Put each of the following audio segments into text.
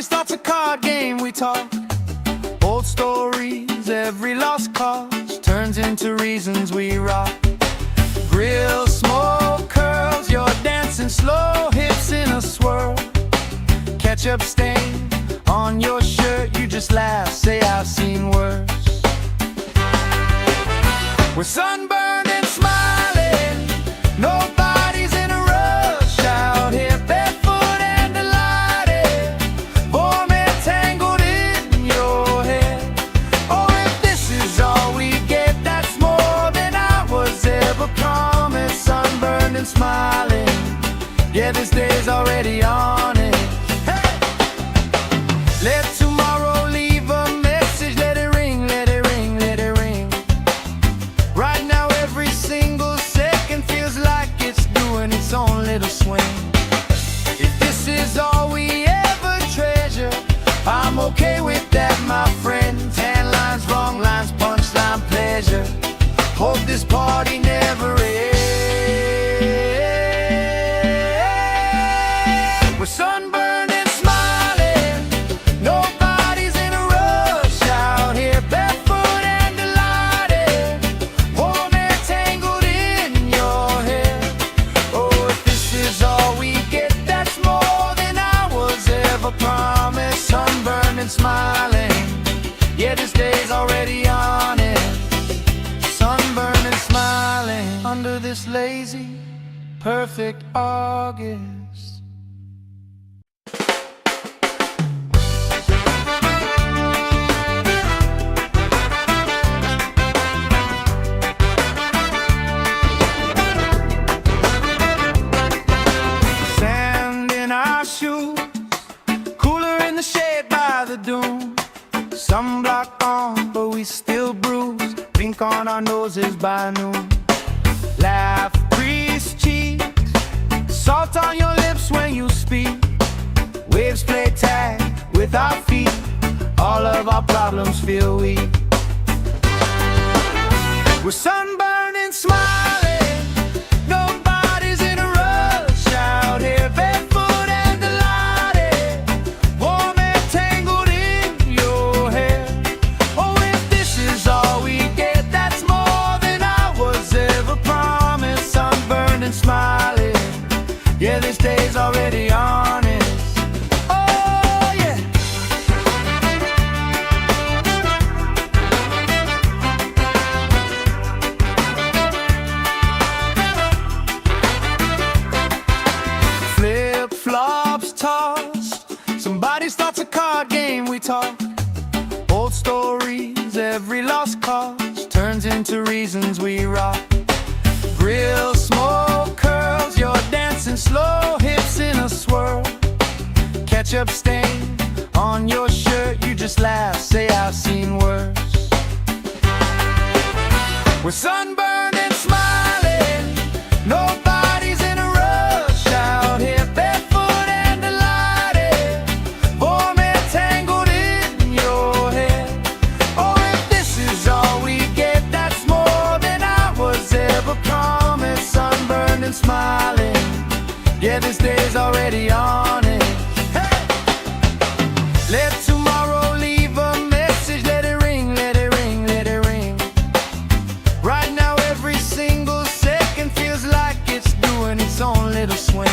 Somebody starts a card game, we talk old stories, every lost cause turns into reasons we rock. Grill, smoke, curls, you're dancing slow, hips in a swirl. Ketchup stain on your shirt, you just laugh, say I've seen worse. We're sunburned and smiling, nobody's in a rush out here, barefoot and delighted, warm and tangled in your hair. Oh, if this is all we get, that's more than I was ever promised. Sunburned and smiling, yeah, this day's already on it. Hey! Let tomorrow leave a message, let it ring, let it ring, let it ring. Right now every single second feels like it's doing its own little swing. If this is all we ever treasure, I'm okay with that, my friend. Tan lines, wrong lines, punchline, pleasure. Hope this party never ends. We're sunburned and smiling, nobody's in a rush out here, barefoot and delighted, warm and tangled in your hair. Oh, if this is all we get, that's more than I was ever promised. Sunburned and smiling, yeah, this day's already on it. Sunburned and smiling under this lazy, perfect August. Sand in our shoes, cooler in the shade by the dune. Sunblock on, but we still bruise. Pink on our noses by noon. Laugh, grease cheeks, salt on your lips when you speak. Waves play tag with our feet, all of our problems feel weak. We're sunburned and smiling, nobody's in a rush out here, barefoot and delighted, warm and tangled in your hair. Oh, if this is all we get, that's more than I was ever promised. Sunburned and smiling, yeah, this day's already honest. Oh, yeah. Flip-flops tossed, somebody starts a card game, we talk old stories, every lost cause turns into reasons we rock. Grill, smoke, curls, you're dancing slow, hips in a swirl. Ketchup stain on your shirt, you just laugh, say I've seen worse. We're sunburned and smiling, nobody's in a rush out here, barefoot and delighted, warm and tangled in your hair. Oh, if this is all we get, that's more than I was ever promised. Sunburned and smiling, yeah, this day's already on it. Hey! Let tomorrow leave a message, let it ring, let it ring, let it ring. Right now every single second feels like it's doing its own little swing.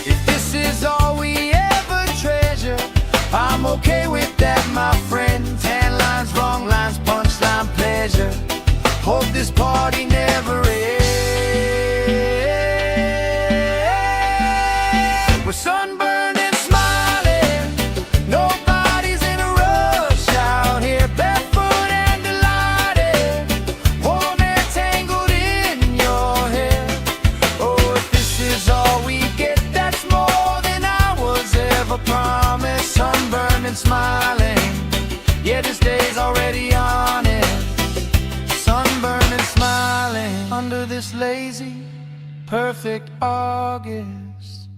If this is all we ever treasure, I'm okay with that, my friend. Tan lines, wrong lines, punchline, pleasure. Hope this party never ends. We're sunburned and smiling, nobody's in a rush out here, barefoot and delighted, warm and tangled in your hair. Oh, if this is all we get, that's more than I was ever promised. Sunburned and smiling, yeah, this day's already on it. Sunburned and smiling under this lazy, perfect August.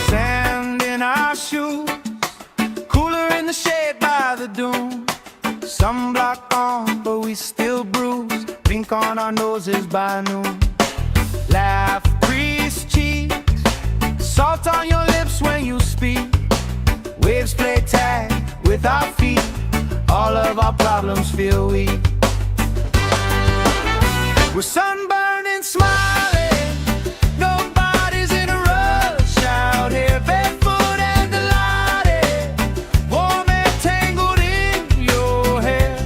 Sand in our shoes, cooler in in the shade by the dune. Sunblock on, but we still bruise. Pink on our noses by noon. Laugh, crease cheeks, salt on your lips when you speak. Waves play tag with our feet. All of our problems feel weak. We're sunburned and smiling. Nobody's in a rush out here, barefoot and delighted. Warm and tangled in your hair.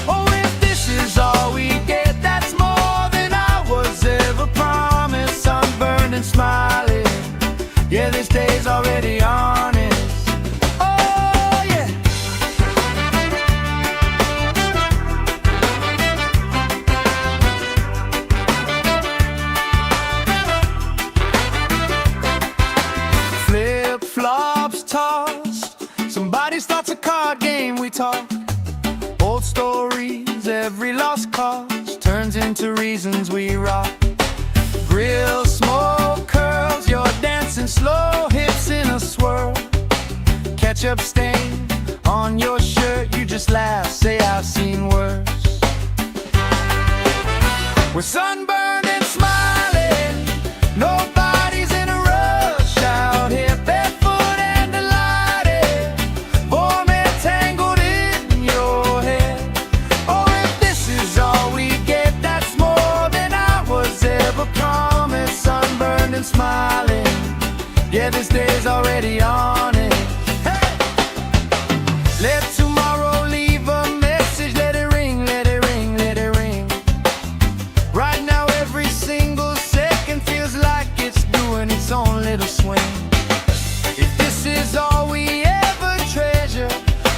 Oh, if this is all we get, that's more than I was ever promised. Sunburned and smiling. Yeah, this day's already honest. Oh, yeah. Flip-flops tossed. Somebody starts a card game, we talk. Old stories, every lost cause turns into reasons we rock. Grill smoke curls, you're dancing slow, hips in a swirl. Ketchup stain on your shirt, you just laugh, say I've seen worse. We're sunburned and smiling. Nobody's in a rush out here, barefoot and delighted. Warm and tangled in your hair. Oh, if this is all we get, that's more than I was ever promised. Sunburned and smiling. Yeah, this day's already on it. Hey! Let tomorrow leave a message. Let it ring, let it ring, let it ring. Right now every single second feels like it's doing its own little swing. If this is all we ever treasure,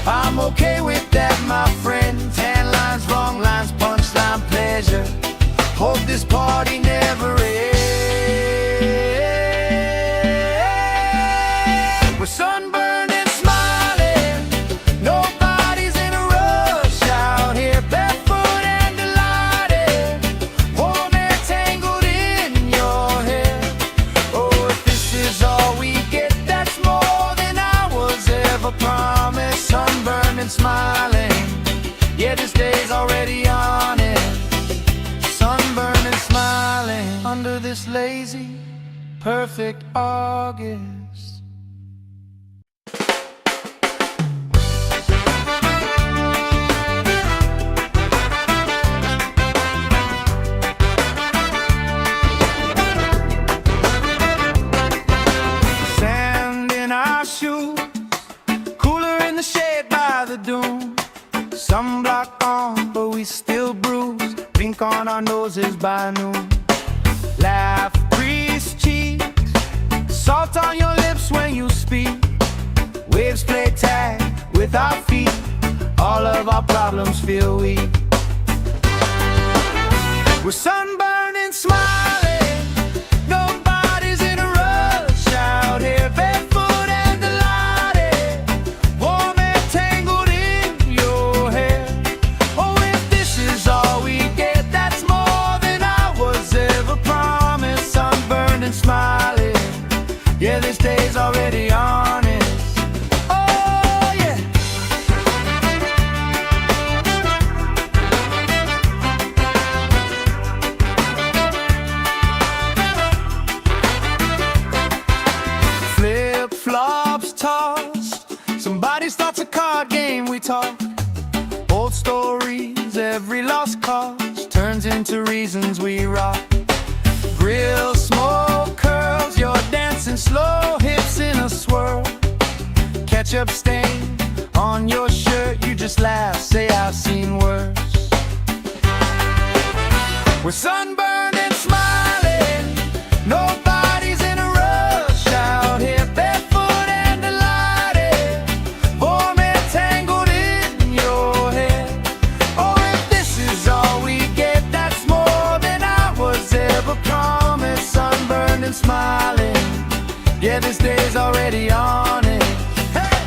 I'm okay with that, my friend. Tan lines, wrong lines, punchline, pleasure. Hope this party never ends. We're sunburned and smiling. Nobody's in a rush out here, barefoot and delighted. Warm and tangled in your hair. Oh, if this is all we get, that's more than I was ever promised. Sunburned and smiling. Yeah, this day's already on it. Sunburned and smiling under this lazy, perfect August. Sand in our shoes, cooler in the shade by the dune. Sunblock on, but we still bruise. Pink on our noses by noon. Laugh, crease cheeks, salt on your lips when you speak. Waves play tag with our feet. All of our problems feel weak. We're sunburned and smiling. Nobody's in a rush out here, barefoot and delighted. Warm and tangled in your hair. Oh, if this is all we get, that's more than I was ever promised. Sunburned and smiling. Yeah, this day's already honest. Oh, yeah. Flip-flops tossed. Somebody starts a card game, we talk. Old stories, every lost cause turns into reasons we rock. Grill smoke curls, you're dancing slow, hips in a swirl. Ketchup stain on your shirt, you just laugh, say I've seen worse. We're sunburned and smiling. Nobody's in a rush out here, barefoot and delighted. Warm and tangled in your hair. Oh, if this is all we get, that's more than I was ever promised. Sunburned and smiling. Yeah, this day's already on it. Hey!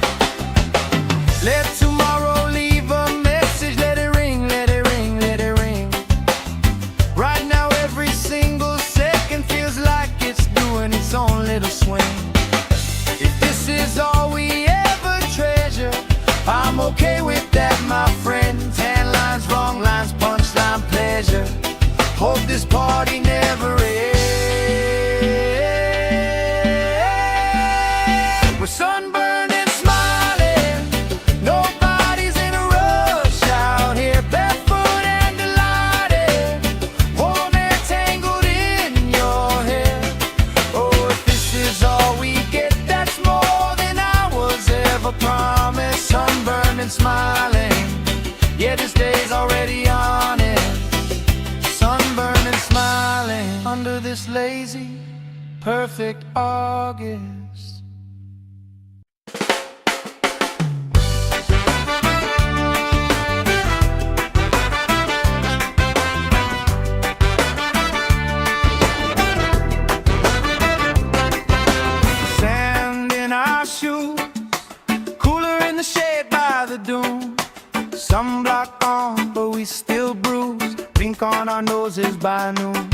Let tomorrow leave a message. Let it ring, let it ring, let it ring. Right now every single second feels like it's doing its own little swing. If this is all we ever treasure, and smiling. Yeah, this day's already honest. Sunburned and smiling under this lazy, perfect August. Sand in our shoes, cooler in the shade by the dune. Sunblock on, but we still bruise. Pink on our noses by noon.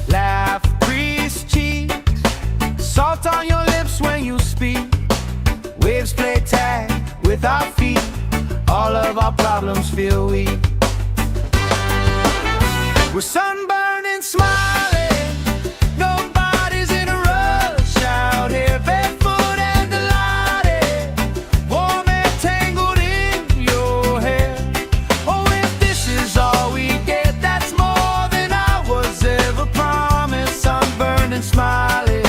Laugh, crease cheeks, salt on your lips when you speak. Waves play tag with our feet. All of our problems feel weak. We're sunburned and smiling. Nobody's in a rush out here, barefoot and delighted. Warm and tangled in your hair. Oh, if this is all we get, that's more than I was ever promised. Sunburned and smiling.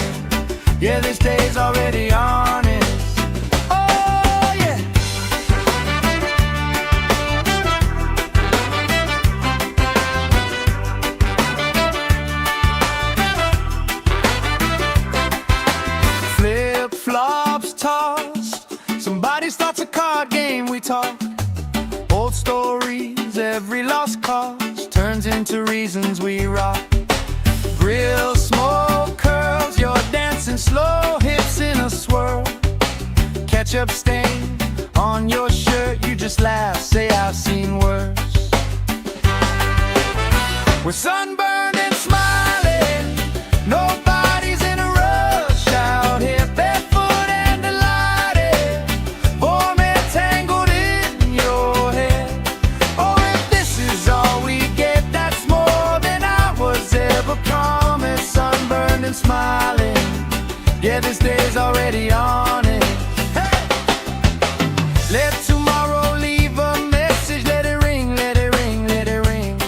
Yeah, this day's already honest. Oh, yeah. Flip-flops tossed. Somebody starts a card game, we talk. Old stories, every lost cause turns into reasons we rock. Grill smoke curls, you're dancing slow, hips in a swirl. Ketchup stain on your shirt, you just laugh, say I've seen worse. We're sunburned and smiling. Nobody's in a rush out here, barefoot and delighted. Warm and tangled in your hair. Oh, if this is all we get, that's more than I was ever promised. Sunburned and smiling. Yeah, this day's already on it. Hey! Let tomorrow leave a message. Let it ring, let it ring, let it ring.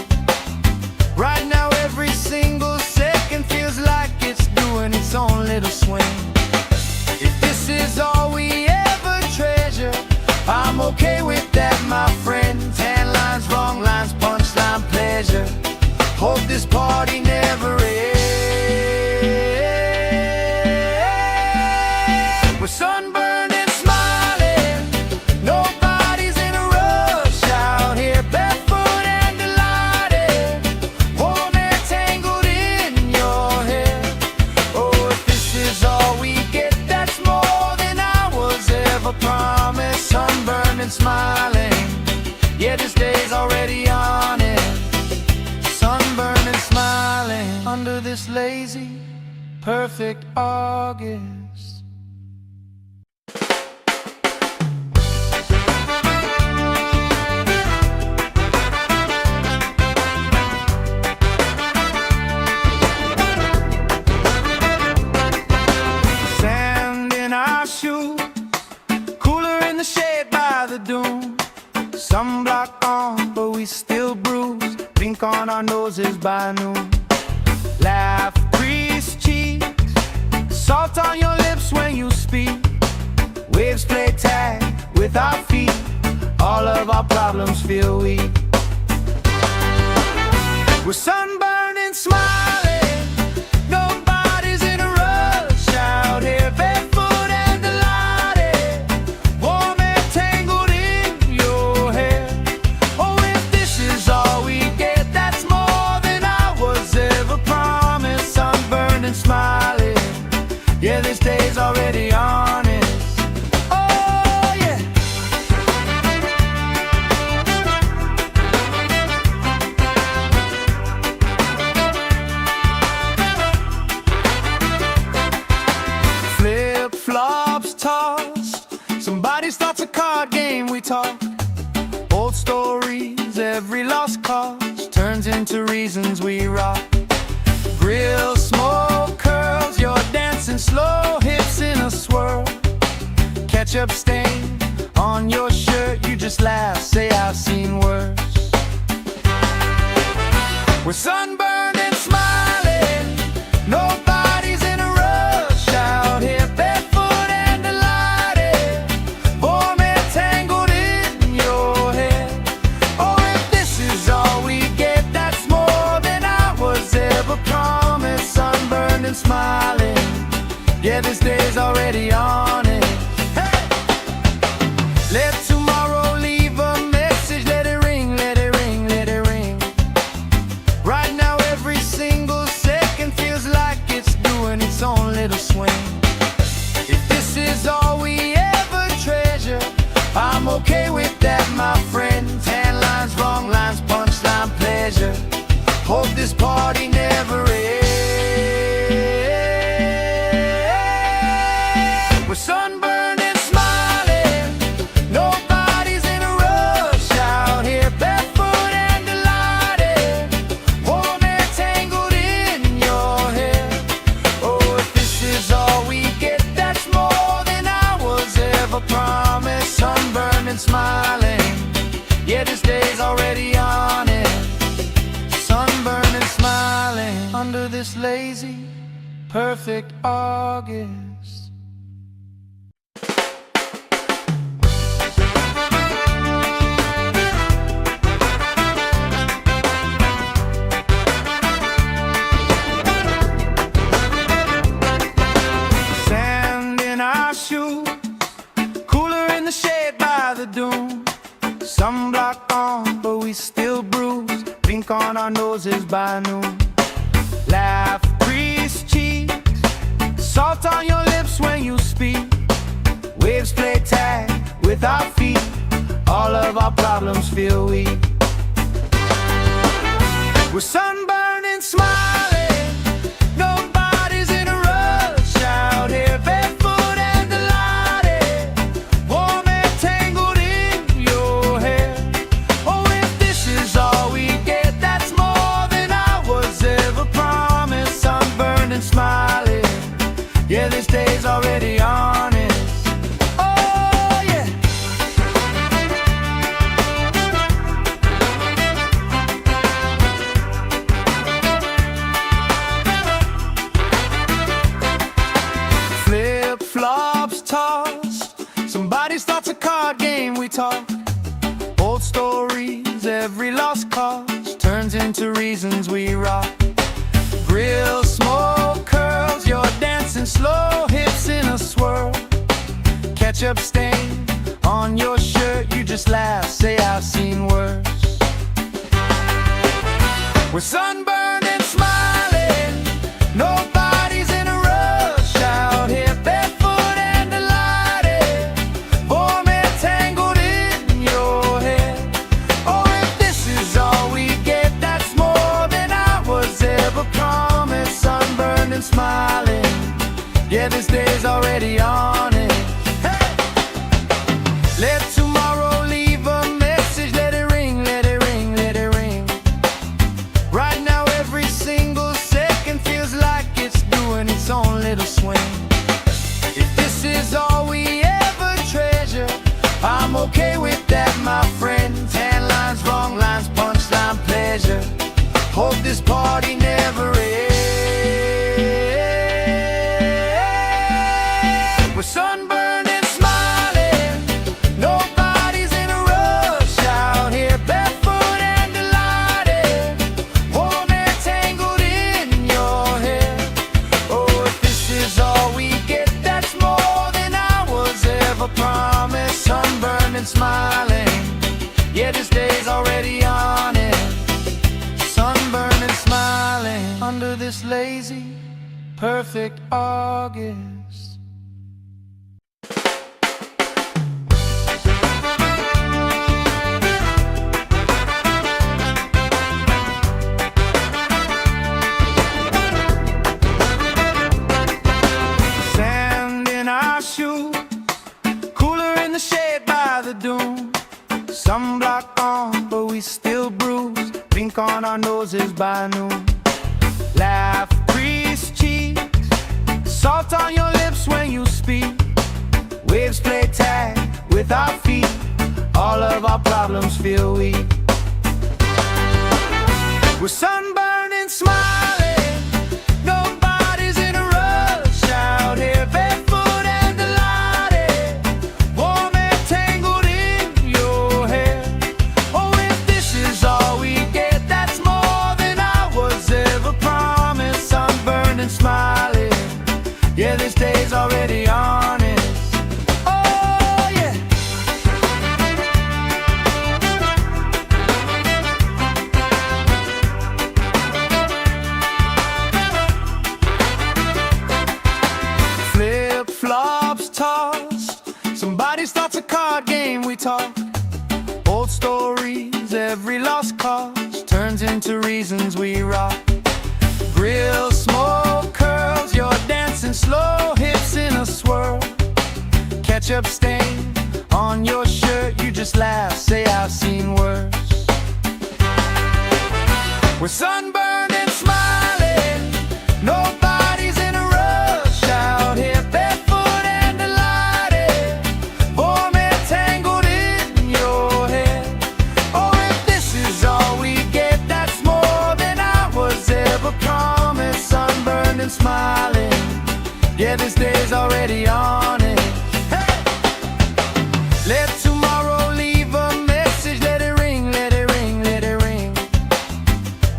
Right now every single second feels like it's doing its own little swing. If this is all we ever treasure, I'm okay with that, my friend. Tan lines, wrong lines, punchline, pleasure. Hope this party never ends. We're sunburned and smiling. Nobody's in a rush out here, barefoot and delighted. Warm and tangled in your hair. Oh, if this is all we get, that's more than I was ever promised. Sunburned and smiling. Yeah, this day's already on it. Sunburned and smiling under this lazy, perfect August. Sand in our shoes, cooler in the shade by the dune. Sunblock on, but we still bruise. Pink on our noses by noon. Laugh, crease cheeks, salt on your lips when you speak. Waves play tag with our feet. All of our problems feel weak. We're sunburned and smiling. Nobody's in a rush out here, barefoot and delighted. Warm and tangled in your hair. Oh, if this is all we get, that's more than I was ever promised. Sunburned and smiling. Yeah, this day's already honest. Oh, yeah. Flip-flops tossed. Somebody starts a card game, we talk. Old stories, every lost cause turns into reasons we rock. Grill smoke curls, you're dancing slow, hips in a swirl. Ketchup stain on your shirt, you just laugh, say I've seen worse. We're sunburned and smiling. Nobody's in a rush out here, barefoot and delighted. Warm and tangled in Let tomorrow leave a message. Let it ring, let it ring, let it ring. Right now every single second feels like it's doing its own little swing. If this is all we ever treasure, I'm okay with that, my friend. Tan lines, wrong lines, punchline, pleasure. Hope this party never ends. We're sunburned and smiling. Nobody's in a rush out here, barefoot and delighted. Warm air tangled in your hair. Oh, if this is all we get, that's more than I was ever promised. Sunburned and smiling. Yeah, this day's already on it. Sunburned and smiling under this lazy, perfect August. Sand in our shoes, cooler in the shade by the dune. Sunblock on, but we still bruise. Pink on our noses by noon. Laugh, grease cheeks, salt on your lips when you speak. Waves play tag with our feet. All of our problems feel weak. We're sunburned and smiling. Nobody's in a rush out here, barefoot and delighted. Warm air tangled in your hair. Oh, if this is all we get, that's more than I was ever promised. Sunburned and smiling. Yeah, this day's already honest. Oh, yeah. Flip-flops tossed. Somebody starts a card game, we talk. Old stories, every lost cause turns into reasons we rock. Grill, smoke, curls, you're dancing slow, hips in a swirl. Ketchup stain on your shirt, you just laugh, say I've seen worse. We're sunburned and smiling. Nobody's in a rush out here, barefoot and delighted. Warm air tangled in your hair. Oh, if this is all we get, that's more than I was ever promised. Sunburned and smiling. Yeah, this day's already on it. Hey! Let tomorrow leave a message. Let it ring, let it ring, let it ring. Right now every single second feels like it's doing its own little swing. If this is all we ever treasure, I'm okay with that, my friend. Tan lines, wrong lines, punchline, pleasure. Hope this party never ends. We're sunburned and smiling. Nobody's in a rush out here, barefoot and delighted. Warm air tangled in your hair. Oh, if this is all we get, that's more than I was ever promised. Sunburned and smiling. Yeah, this day's already on it. Sunburned and smiling under this lazy, perfect August. Sand in our shoes, cooler in the shade by the dune. Sunblock on, but we still bruise. Pink on our noses by noon. Laugh, grease cheeks, salt on your lips when you speak. Waves play tag with our feet. All of our problems feel weak. We're sunburned and smiling. Nobody's in a rush out here, barefoot and delighted. Warm air tangled in your hair. Oh, if this is all we get, that's more than I was ever promised. Sunburned and smiling. Yeah, this day's already honest. Oh, yeah. card game we talk. Old stories, every lost cause turns into reasons we rock. Grill, smoke, curls, you're dancing slow, hips in a swirl. Ketchup stain on your shirt, you just laugh, say I've seen worse. We're sunburned and smiling, nobody's in a rush out here, barefoot and delighted, warm and tangled in your hair. Oh, if this is all we get, that's more than I was ever promised. Sunburned and smiling, yeah, this day's already on it. Hey! Let tomorrow leave a message, let it ring, let it ring, let it ring.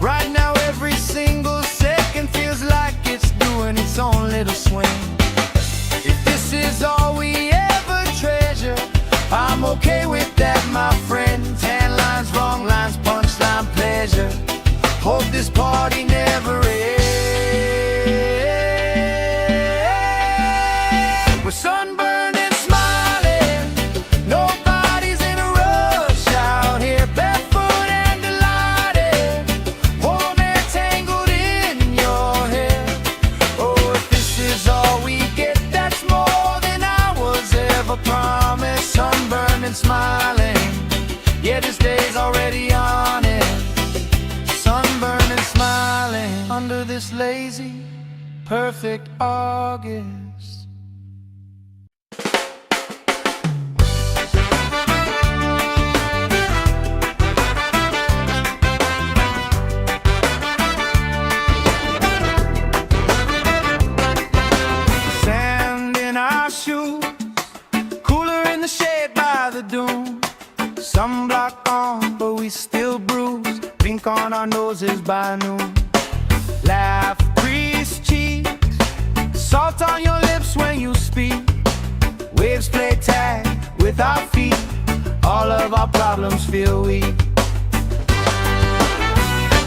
Right now every single second feels like it's doing its own little swing. If this is all we ever treasure, I'm okay with that, my friend. Tan lines, wrong lines, punchline, pleasure. Hope this party never ends. We're sunburned and smiling, nobody's in a rush out here, barefoot and delighted, warm and tangled in your hair. Oh, if this is all we get, that's more than I was ever promised. Sunburned and smiling, yeah, this day's already on it. Sunburned and smiling under this lazy, perfect August. Sand in our shoes, cooler in the shade by the dune. Sunblock on, but we still bruise. Pink on our noses by noon. Laugh, crease cheeks, salt on your lips when you speak. Waves play tag with our feet. All of our problems feel weak.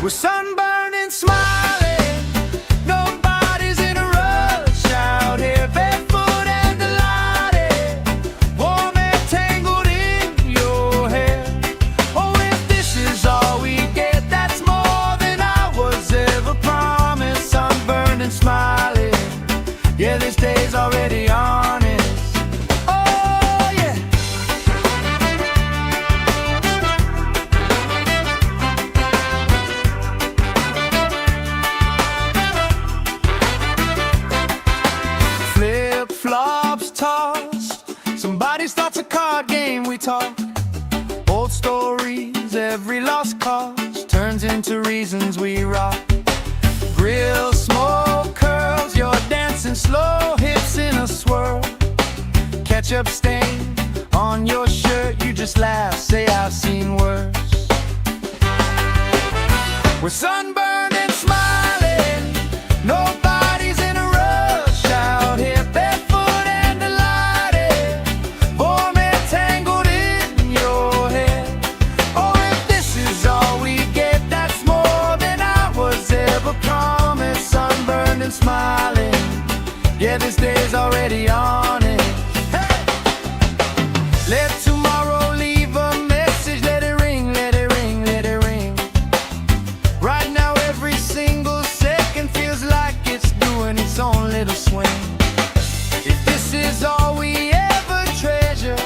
We're sunburned and smiling, nobody's in a rush out here, barefoot and delighted, warm and tangled in your hair. Oh, if this is all we get, that's more than I was ever promised. Sunburned and smiling, yeah, this day's already honest. Oh, yeah. Flip-flops tossed, somebody starts a card game we talk. Old stories, every lost cause turns into reasons we rock. Grill, smoke, curls, you're dancing slow, hips in a swirl. Ketchup stain on your shirt, you just laugh, say I've seen worse. We're sunburned and smiling, nobody's in a rush out here, barefoot and delighted, warm and tangled in your hair. Oh, if this is all we get, that's more than I was ever promised. Sunburned and smiling, yeah, this day's already on it. Hey! Let tomorrow leave a message, let it ring, let it ring, let it ring. Right now every single second feels like it's doing its own little swing. If this is all we ever treasure,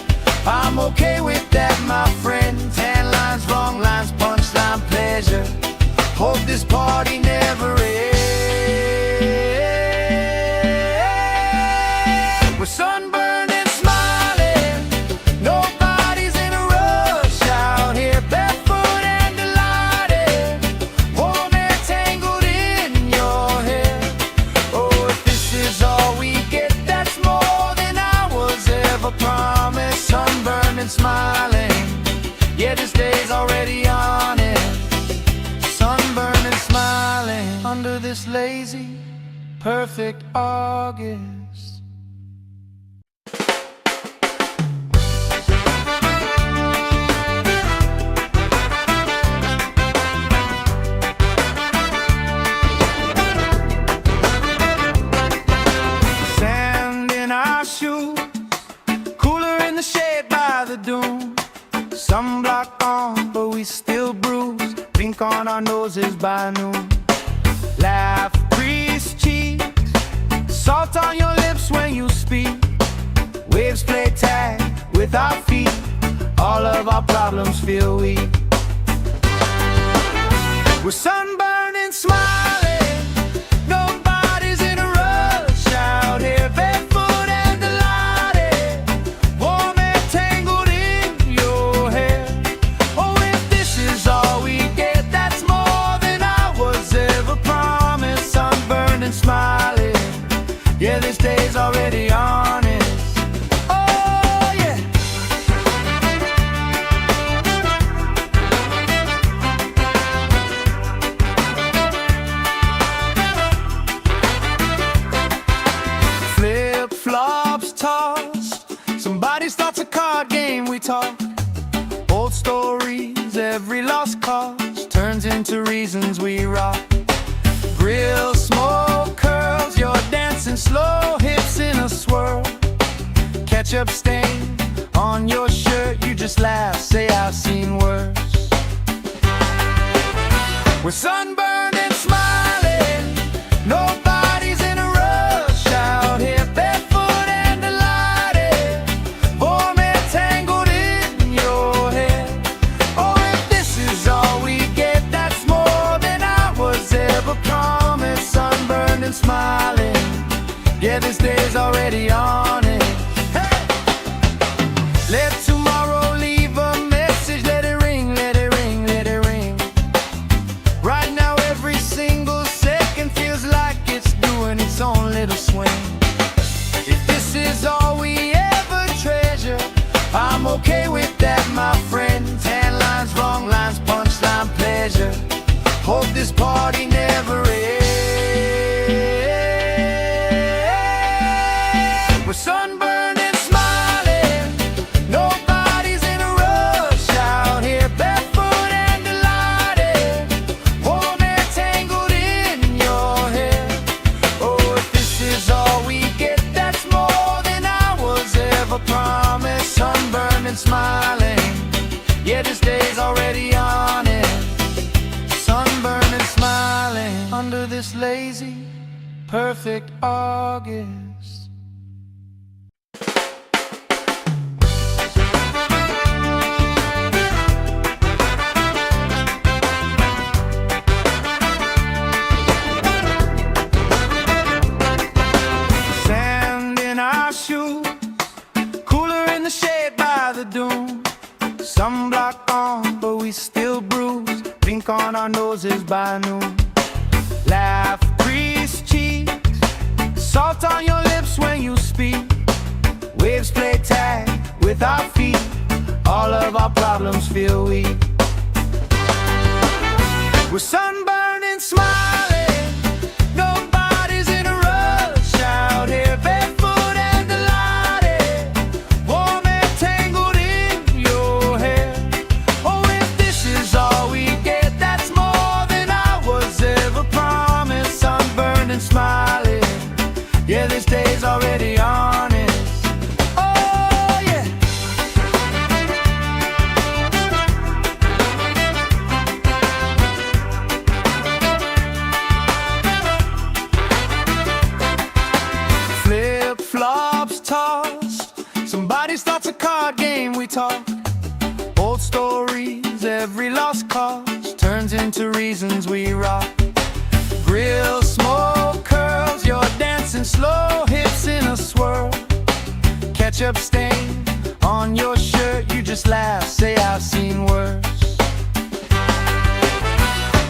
I'm okay with that, my friend. Tan lines, wrong lines, punchline, pleasure. Hope this party never ends. We're sunburned and smiling, nobody's in a rush out here, barefoot and delighted, warm and tangled in your hair. Oh, if this is all we get, that's more than I was ever promised. Sunburned and smiling, yeah, this day's already on it. Sunburned and smiling under this lazy, perfect August. Sand in our shoes, cooler in the shade by by noon. Laugh, grease cheeks, salt on your lips when you speak. Waves play tag with our feet, all of our problems feel weak. We're sunburned and smiling, nobody's in a rush out here, barefoot and delighted, warm and tangled in your hair. Oh, if this is all we get, that's more than I was ever promised. Sunburned and smiling, yeah, this day's already honest. Oh, yeah. Flip-flops tossed, somebody starts a card game, we talk. Old stories, every lost cause turns into reasons we rock. Grill smoke curls, you're dancing slow, hips in a swirl. Ketchup stain on your shirt, you just laugh, say I've seen worse. We're sunburned and smiling, nobody's in a rush out here, barefoot and delighted, warm and tangled in your hair. Oh, if this is all we get, that's more than I was ever promised. Sunburned and smiling, yeah, this day's already on it. Hey! Let tomorrow leave a message, let it ring, let it ring, let it ring. Right now every single second feels like it's doing its own little swing. If this is all we ever treasure, I'm okay with that, my friend. Tan lines, wrong lines, punchline, pleasure. Hope this party never ends. We're sunburned and smiling, nobody's in a rush out here, barefoot and delighted, warm and tangled in your hair. Oh, if this is all we get, that's more than I was ever promised. Sunburned and smiling, yeah, this day's already on it. Sunburned and smiling under this lazy, perfect August. Sand in our shoes, cooler in the shade by the dune. Sunblock on, but we still bruise. Pink on our noses by noon. Laugh, grease cheeks, salt on your lips when you speak. Waves play tag with our feet, all of our problems feel weak. We're sunburned and smiling, nobody's in a rush out here, barefoot and delighted, warm and tangled in your hair. Oh, if this is all we get, that's more than I was ever promised. Sunburned and smiling, yeah, this day's already honest. Oh, yeah. Flip-flops tossed, somebody starts a card game, we talk. Old stories, every lost cause turns into reasons we rock. Grill smoke curls, you're dancing slow, hips in a swirl. Ketchup stain on your shirt, you just laugh, say I've seen worse.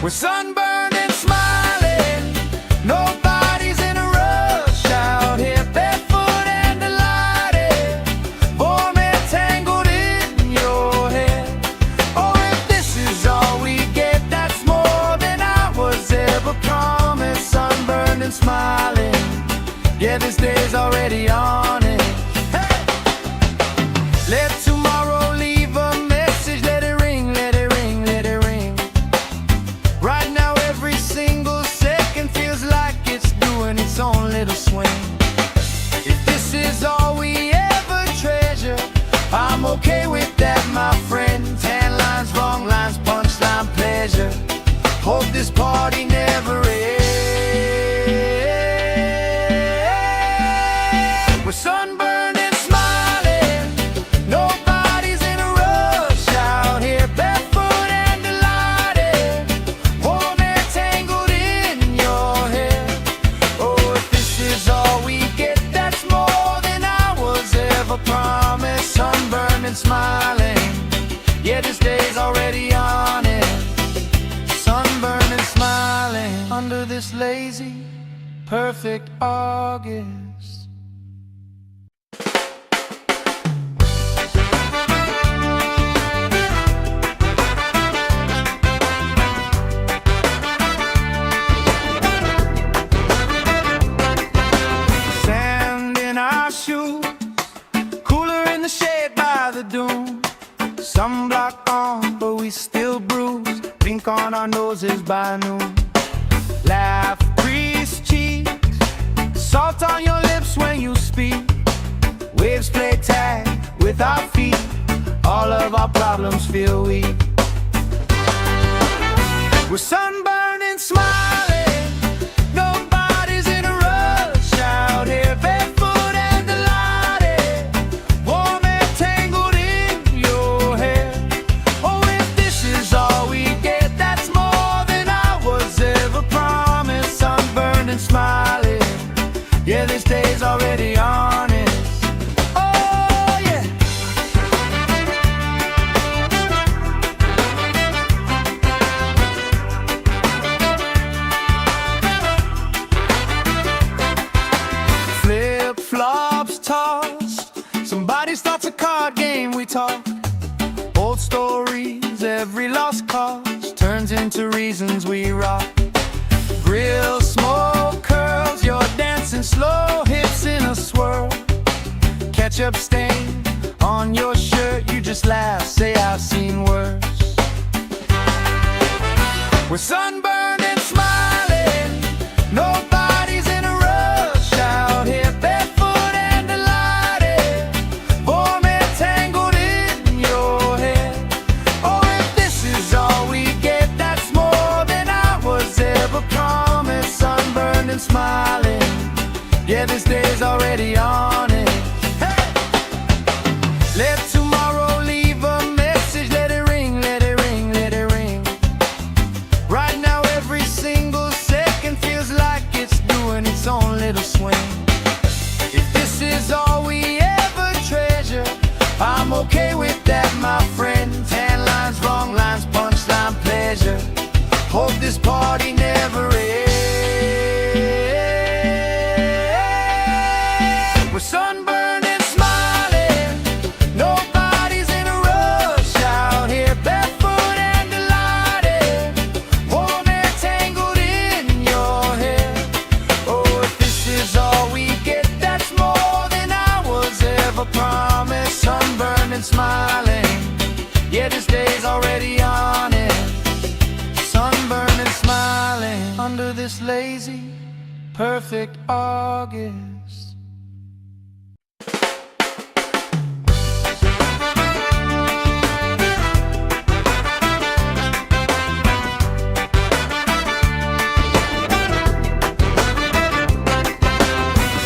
We're sunburned and smiling, nobody's in a rush out here, barefoot and delighted, warm and tangled in your hair. Oh, if this is all we get, that's more than I was ever promised. Sunburned and smiling, yeah, this day's already on it. Hey! Let tomorrow leave a message, let it ring, let it ring, let it ring. Right now every single second feels like it's doing its own little swing. If this is all we ever treasure, I'm okay with that, my friend. Tan lines, wrong lines, punchline, pleasure. Hope this party never ends. We're sunburned and smiling, nobody's in a rush out here, barefoot and delighted, warm and tangled in your hair. Oh, if this is all we get, that's more than I was ever promised. Sunburned and smiling, yeah, this day's already on it. Sunburned and smiling under this lazy, perfect August. Sand in our shoes, cooler in the shade by the dune. Sunblock on, but we still bruise. Pink on our noses by noon. Laugh, grease cheeks, salt on your lips when you speak. Waves play tag with our feet. All of our problems feel weak. We're sunburned and smiling, nobody's in a rush out here, barefoot and delighted, warm and tangled in your hair. Oh, if this is all we get, that's more than I was ever promised. Sunburned and smiling, yeah, this day's already honest. Oh, yeah. Flip-flops tossed, somebody starts a card game, we talk. Old stories, every lost cause turns into reasons we rock. Grill, smoke, curls, you're dancing slow, hips in a swirl. Ketchup stain on your shirt, you just laugh, say I've seen worse. We're sunburned and smiling, nobody's in a rush out here, barefoot and delighted, warm and tangled in your hair. Oh, if this is all we get, that's more than I was ever promised. Sunburned and smiling, yeah, this day's already on it. Hey! Let tomorrow leave a message, let it ring, let it ring, let it ring. Right now every single second feels like it's doing its own little swing. If this is all we ever treasure, I'm okay with that, my friend. Tan lines, wrong lines, punchline, pleasure. Hope this party never ends. We're sunburned and smiling, nobody's in a rush out here, barefoot and delighted, warm and tangled in your hair. Oh, if this is all we get, that's more than I was ever promised. Sunburned and smiling, yeah, this day's already on it. Sunburned and smiling under this lazy, perfect August.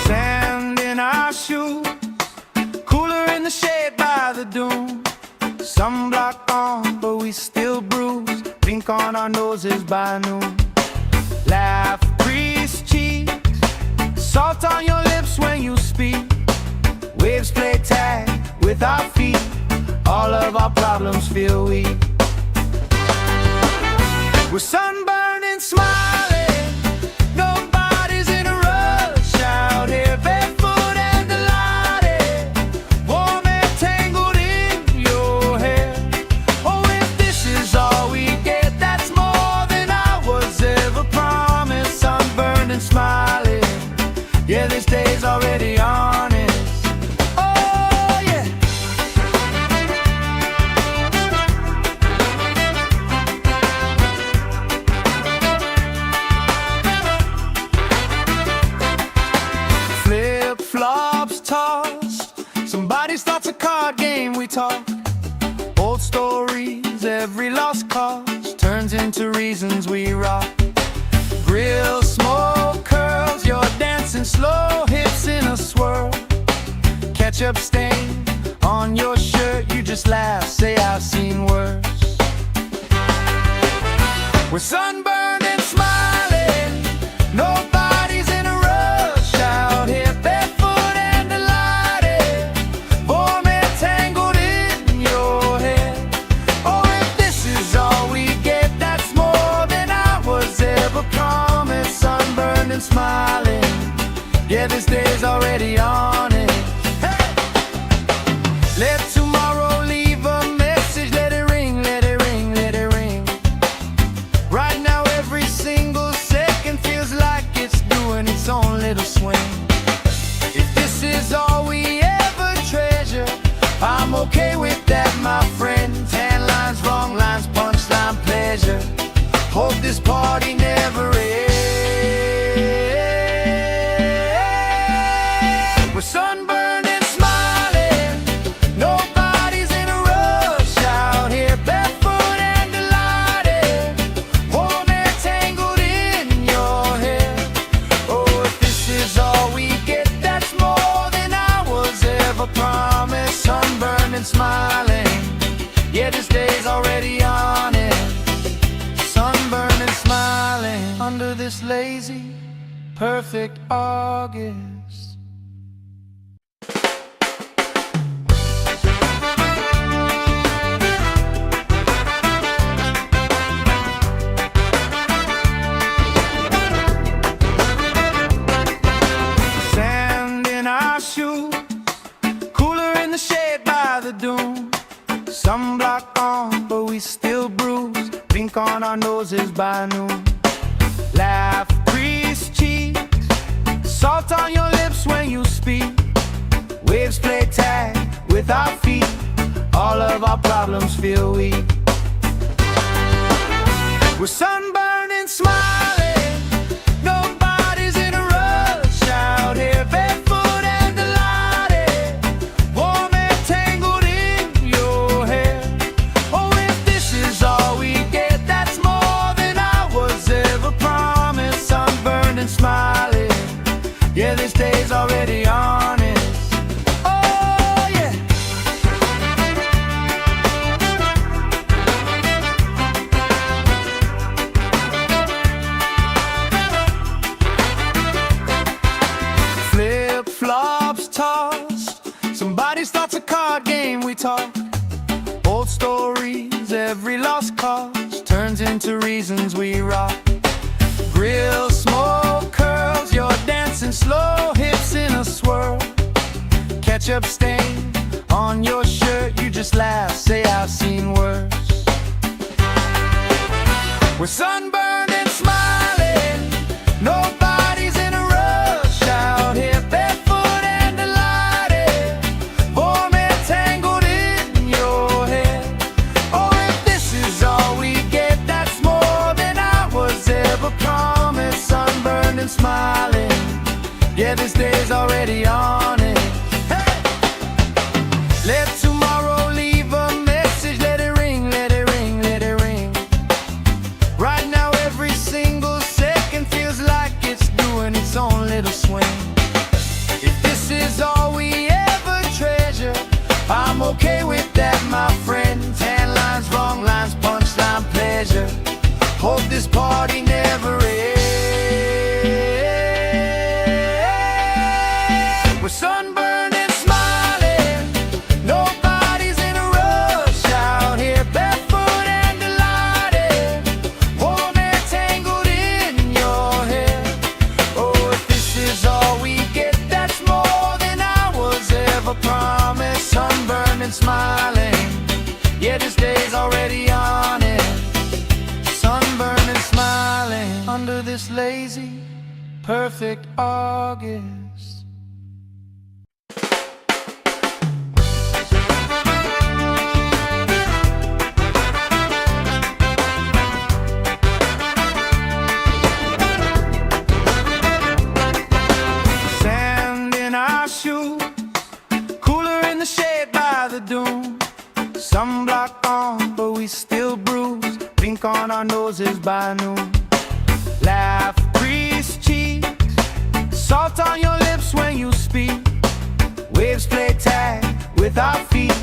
Sand in our shoes, cooler in the shade by the dune. Sunblock on, but we still bruise. Pink on our noses by noon. Laugh, grease cheeks, salt on your lips when you speak. Waves play tag with our feet. All of our problems feel weak. We're sunburned and smiling, nobody's in a rush out here, barefoot and delighted, warm and tangled in your hair. Oh, if this is all we get, that's more than I was ever promised. Sunburned and smiling, yeah, this day's already honest. Oh, yeah. talk. Old stories, every lost cause turns turns into reasons we rock. Grill, smoke, curls, you're dancing slow, hips in a swirl. Ketchup stain on your shirt, you just laugh, say I've seen worse. We're sunburned and smiling, nobody's in a rush out here, barefoot and delighted, warm and tangled in your hair. Oh, if this is all we get, that's more than I was ever promised. Sunburned and smiling, yeah, this day's already on it. Hey! Let tomorrow leave a message, let it ring, let it ring, let it ring. Right now every single second feels like it's doing its own little swing. If this is all we ever treasure, I'm okay with that, my friend. Tan lines, wrong lines, punchline, pleasure. Hope this party never ends. We're sunburned and smiling, nobody's in a rush out here, barefoot and delighted, warm and tangled in your hair. Oh, if this is all we get, that's more than I was ever promised. Sunburned and smiling, yeah, this day's already on it. Sunburned and smiling under this lazy, perfect August. Sand in our shoes, cooler in the shade by the dune. Sunblock on, but we still bruise. Pink on our noses by noon. Laugh, grease cheeks, salt on your lips when you speak. Waves play tag with our feet. All of our problems feel weak. We're sunburned and smiling, nobody's in a rush out here, barefoot and delighted, warm and tangled in your hair. Oh, if this is all we get, that's more than I was ever promised. Sunburned and smiling, yeah, this day's already on it. Oh, yeah. Flip-flops tossed, somebody starts a card game, we talk. Old stories, every lost cause turns into reasons we rock. Grill, smoke, curls, you're dancing slow, hips in a swirl. Ketchup stain on your shirt, you just laugh, say I've seen worse. We're sunburned and smiling, nobody's in a rush out here, barefoot and delighted, warm and tangled in your hair. Oh, if this is all we get, that's more than I was ever promised. Sunburned and smiling, yeah, this day's already on it. Hey! Let tomorrow leave a message, let it ring, let it ring, let it ring. Right now every single second feels like it's doing its own little swing. If this is all we ever treasure, I'm okay with that, my friend. Tan lines, wrong lines, punchline, pleasure. Hope this party never ends. We're sunburned and smiling, nobody's in a rush out here, barefoot and delighted, warm and tangled in your hair. Oh, if this is all we get, that's more than I was ever promised. Sunburned and smiling, yeah, this day's already on it. Sunburned and smiling under this lazy, perfect August. Sand in our shoes, cooler in the shade by the dune. Sunblock on, but we still bruise. blink on our noses by noon. Laugh, grease cheeks, salt on your lips when you speak. Waves play tag with our feet,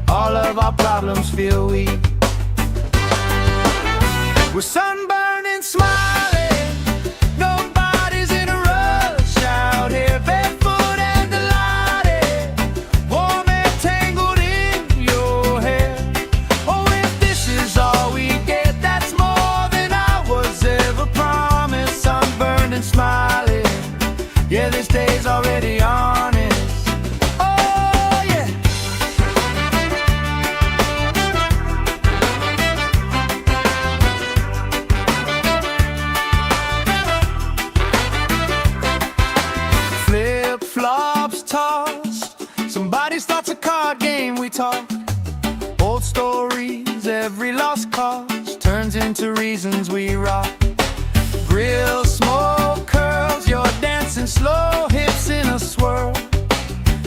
all of our problems feel weak. We're sunburned and smiling, nobody's in a rush out here, barefoot and delighted, warm and tangled in your hair. Oh, if this is all we get, that's more than I was ever promised. Sunburned and smiling, yeah, this day's already honest. Oh, yeah. Flip-flops tossed, somebody starts a card game, we talk. Old stories, every lost cause turns into reasons we rock. Grill smoke curls, you're dancing slow, hips in a swirl.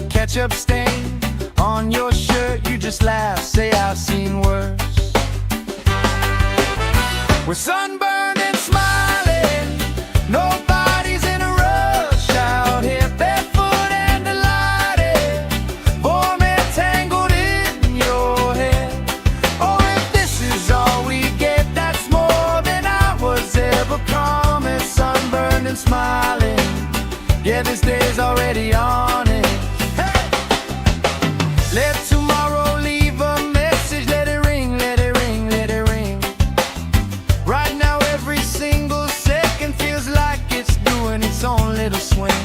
Ketchup stain on your shirt, you just laugh, say I've seen worse. We're sunburned and smiling, nobody's in a rush out here, barefoot and delighted, warm and tangled in your hair. Oh, if this is all we get, that's more than I was ever promised. Sunburned and smiling, yeah, this day's already on it. Hey! Let tomorrow leave a message, let it ring, let it ring, let it ring. Right now every single second feels like it's doing its own little swing.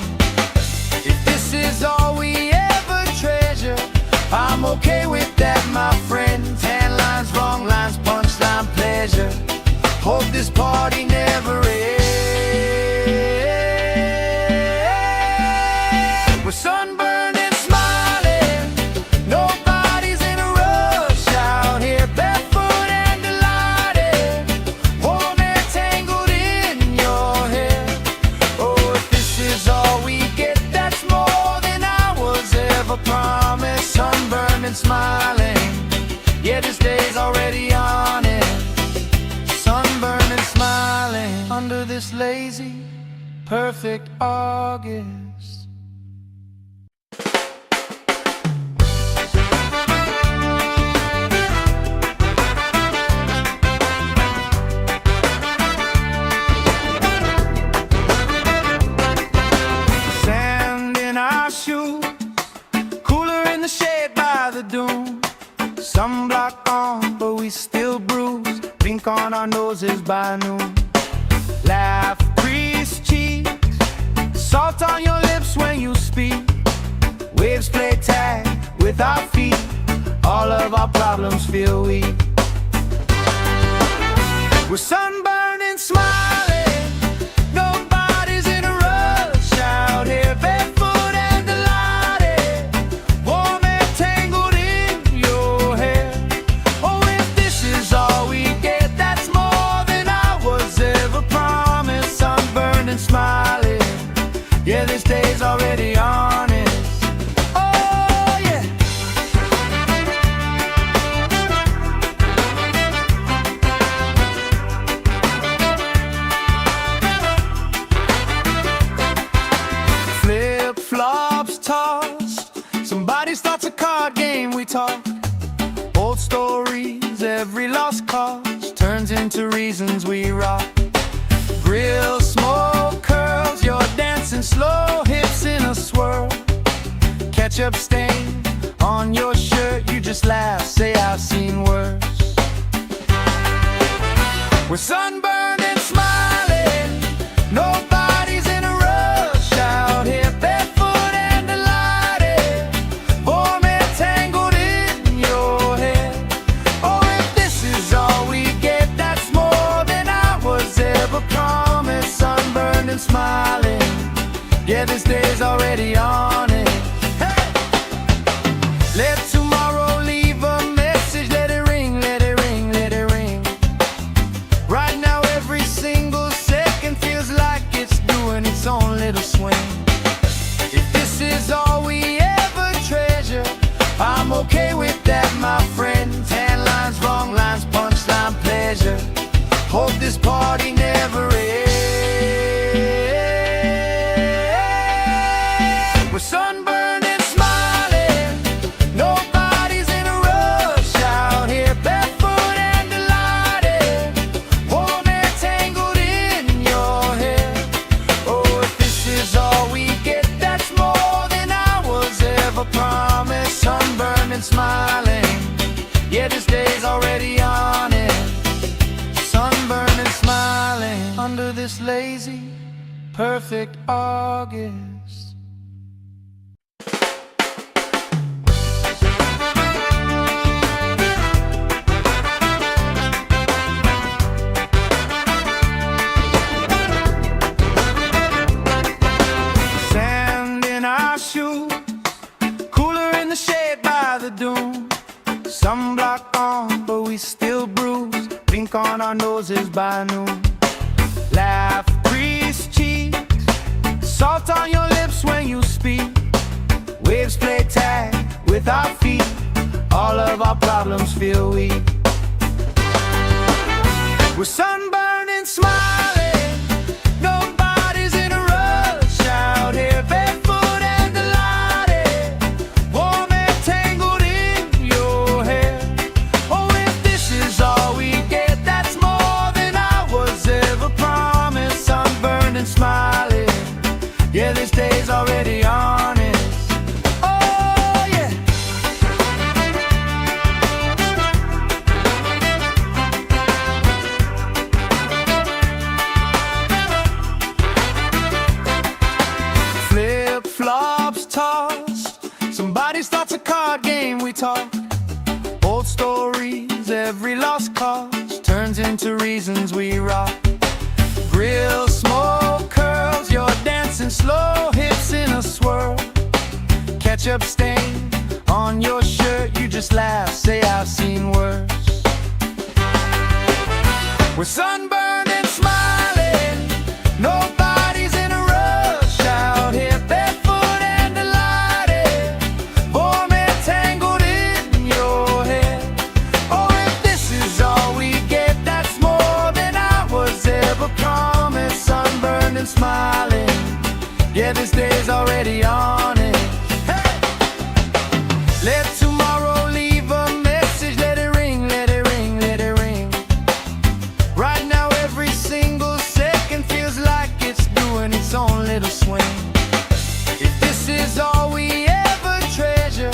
If this is all we ever treasure, I'm okay with that, my friend. Tan lines, wrong lines, punchline, pleasure. Hope this party never ends. We're sunburned and smiling, nobody's in a rush out here, barefoot and delighted, warm and tangled in your hair. Oh, if this is all we get, that's more than I was ever promised. Sunburned and smiling, yeah, this day's already on it. Sunburned and smiling under this lazy, perfect August. Sand in our shoes, cooler in the shade by the dune. Sunblock on, but we still bruise, blink on our noses by noon. Laugh, grease cheeks, salt on your lips when you speak. Waves play tag with our feet, all of our problems feel weak. We're sunburned and smiling, nobody's in a rush out here, barefoot and delighted, warm and tangled in your hair. Oh, if this is all we get, that's more than I was ever promised. Sunburned and smiling, yeah, this day's already honest. Oh, yeah. Flip-flops tossed, somebody starts a card game, we talk. Old stories, every lost cause turns into reasons we rock. Grill smoke curls, you're dancing slow, hips in a swirl. Ketchup stain on your shirt, you just laugh, say I've seen worse. We're sunburned and smiling, nobody's in a rush out here, barefoot and delighted, warm and tangled in your hair. Oh, if this is all we get, that's more than I was ever promised. Sunburned and smiling, yeah, this day's already on it. Hey! Let tomorrow leave a message, let it ring, let it ring, let it ring. Right now every single second feels like it's doing its own little swing. If this is all we ever treasure, I'm okay with that, my friend. Tan lines, wrong lines, punchline, pleasure. Hope this party never ends. We're sunburned and smiling, nobody's in a rush out here, barefoot and delighted, warm hair tangled in your hair. Oh, if this is all we get, that's more than I was ever promised. Sunburned and smiling, yeah, this day's already on it. Sunburned and smiling under this lazy, perfect August. Sand in our shoes, cooler in the shade by the dune. Sunblock on, but we still bruise. Pink on our noses by noon. Laugh, grease cheeks, salt on your lips when you speak. Waves play tag with our feet. All of our problems feel weak. We're sunburned and smiling, nobody's in a rush out here, barefoot and delighted, warm hair tangled in your hair. Oh, if this is all we get, that's more than I was ever promised. Sunburned and smiling, yeah, this day's already honest. Oh, yeah. Flip-flops tossed, somebody starts a card game, we talk. Old stories, every lost cause turns into reasons we rock. Grill smoke curls, you're dancing slow, hips in a swirl. Ketchup stain on your shirt, you just laugh, say I've seen worse. We're sunburned and smiling, nobody's in a rush out here, barefoot and delighted, warm hair tangled in your hair. Oh, if this is all we get, that's more than I was ever promised. Sunburned and smiling, yeah, this day's already on it. Hey! Let tomorrow leave a message, let it ring, let it ring, let it ring. Right now every single second feels like it's doing its own little swing. If this is all we ever treasure,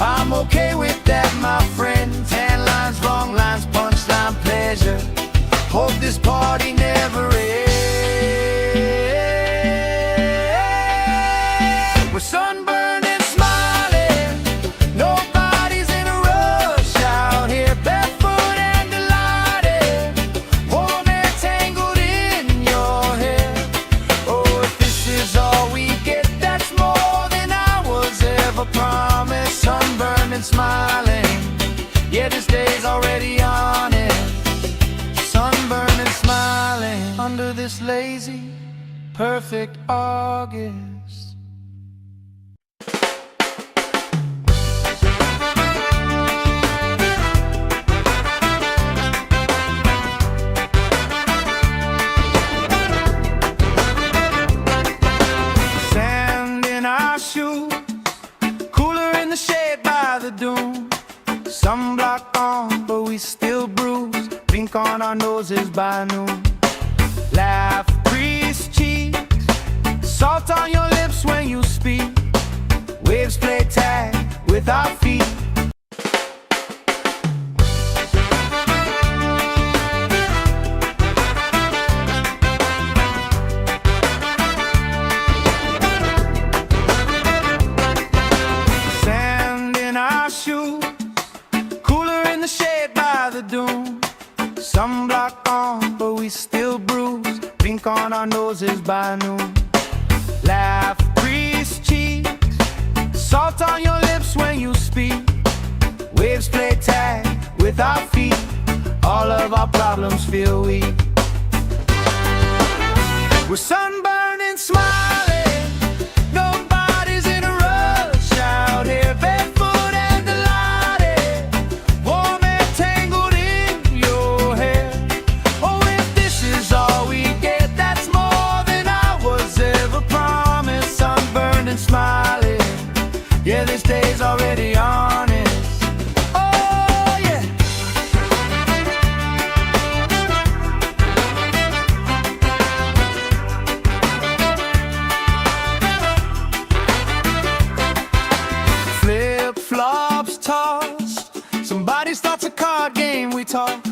I'm okay with that, my friend. Tan lines, wrong lines, punchline, pleasure. Hope this party never ends. We're sunburned and smiling, nobody's in a rush out here, barefoot and delighted, warm hair tangled in your hair. Oh, if this is all we get, that's more than I was ever promised. Sunburned and smiling, yeah, this day's already on it. Sunburned and smiling under this lazy, perfect August. Sand in our shoes, cooler in the shade by the dune. Sunblock on, but we still bruise. Pink on our noses by noon. Laugh, grease cheeks, salt on your lips when you speak. Waves play tag with our feet. Sand in our shoes, cooler in the shade by the dune. Sunblock on, but we still bruise. Pink on our noses by noon. Laugh, grease cheeks, salt on your lips when you speak. Waves play tag with our feet. All of our problems feel weak. We're sunburned and smiling, nobody's in a rush out here, barefoot and delighted, warm hair tangled in your hair. Oh, if we talk.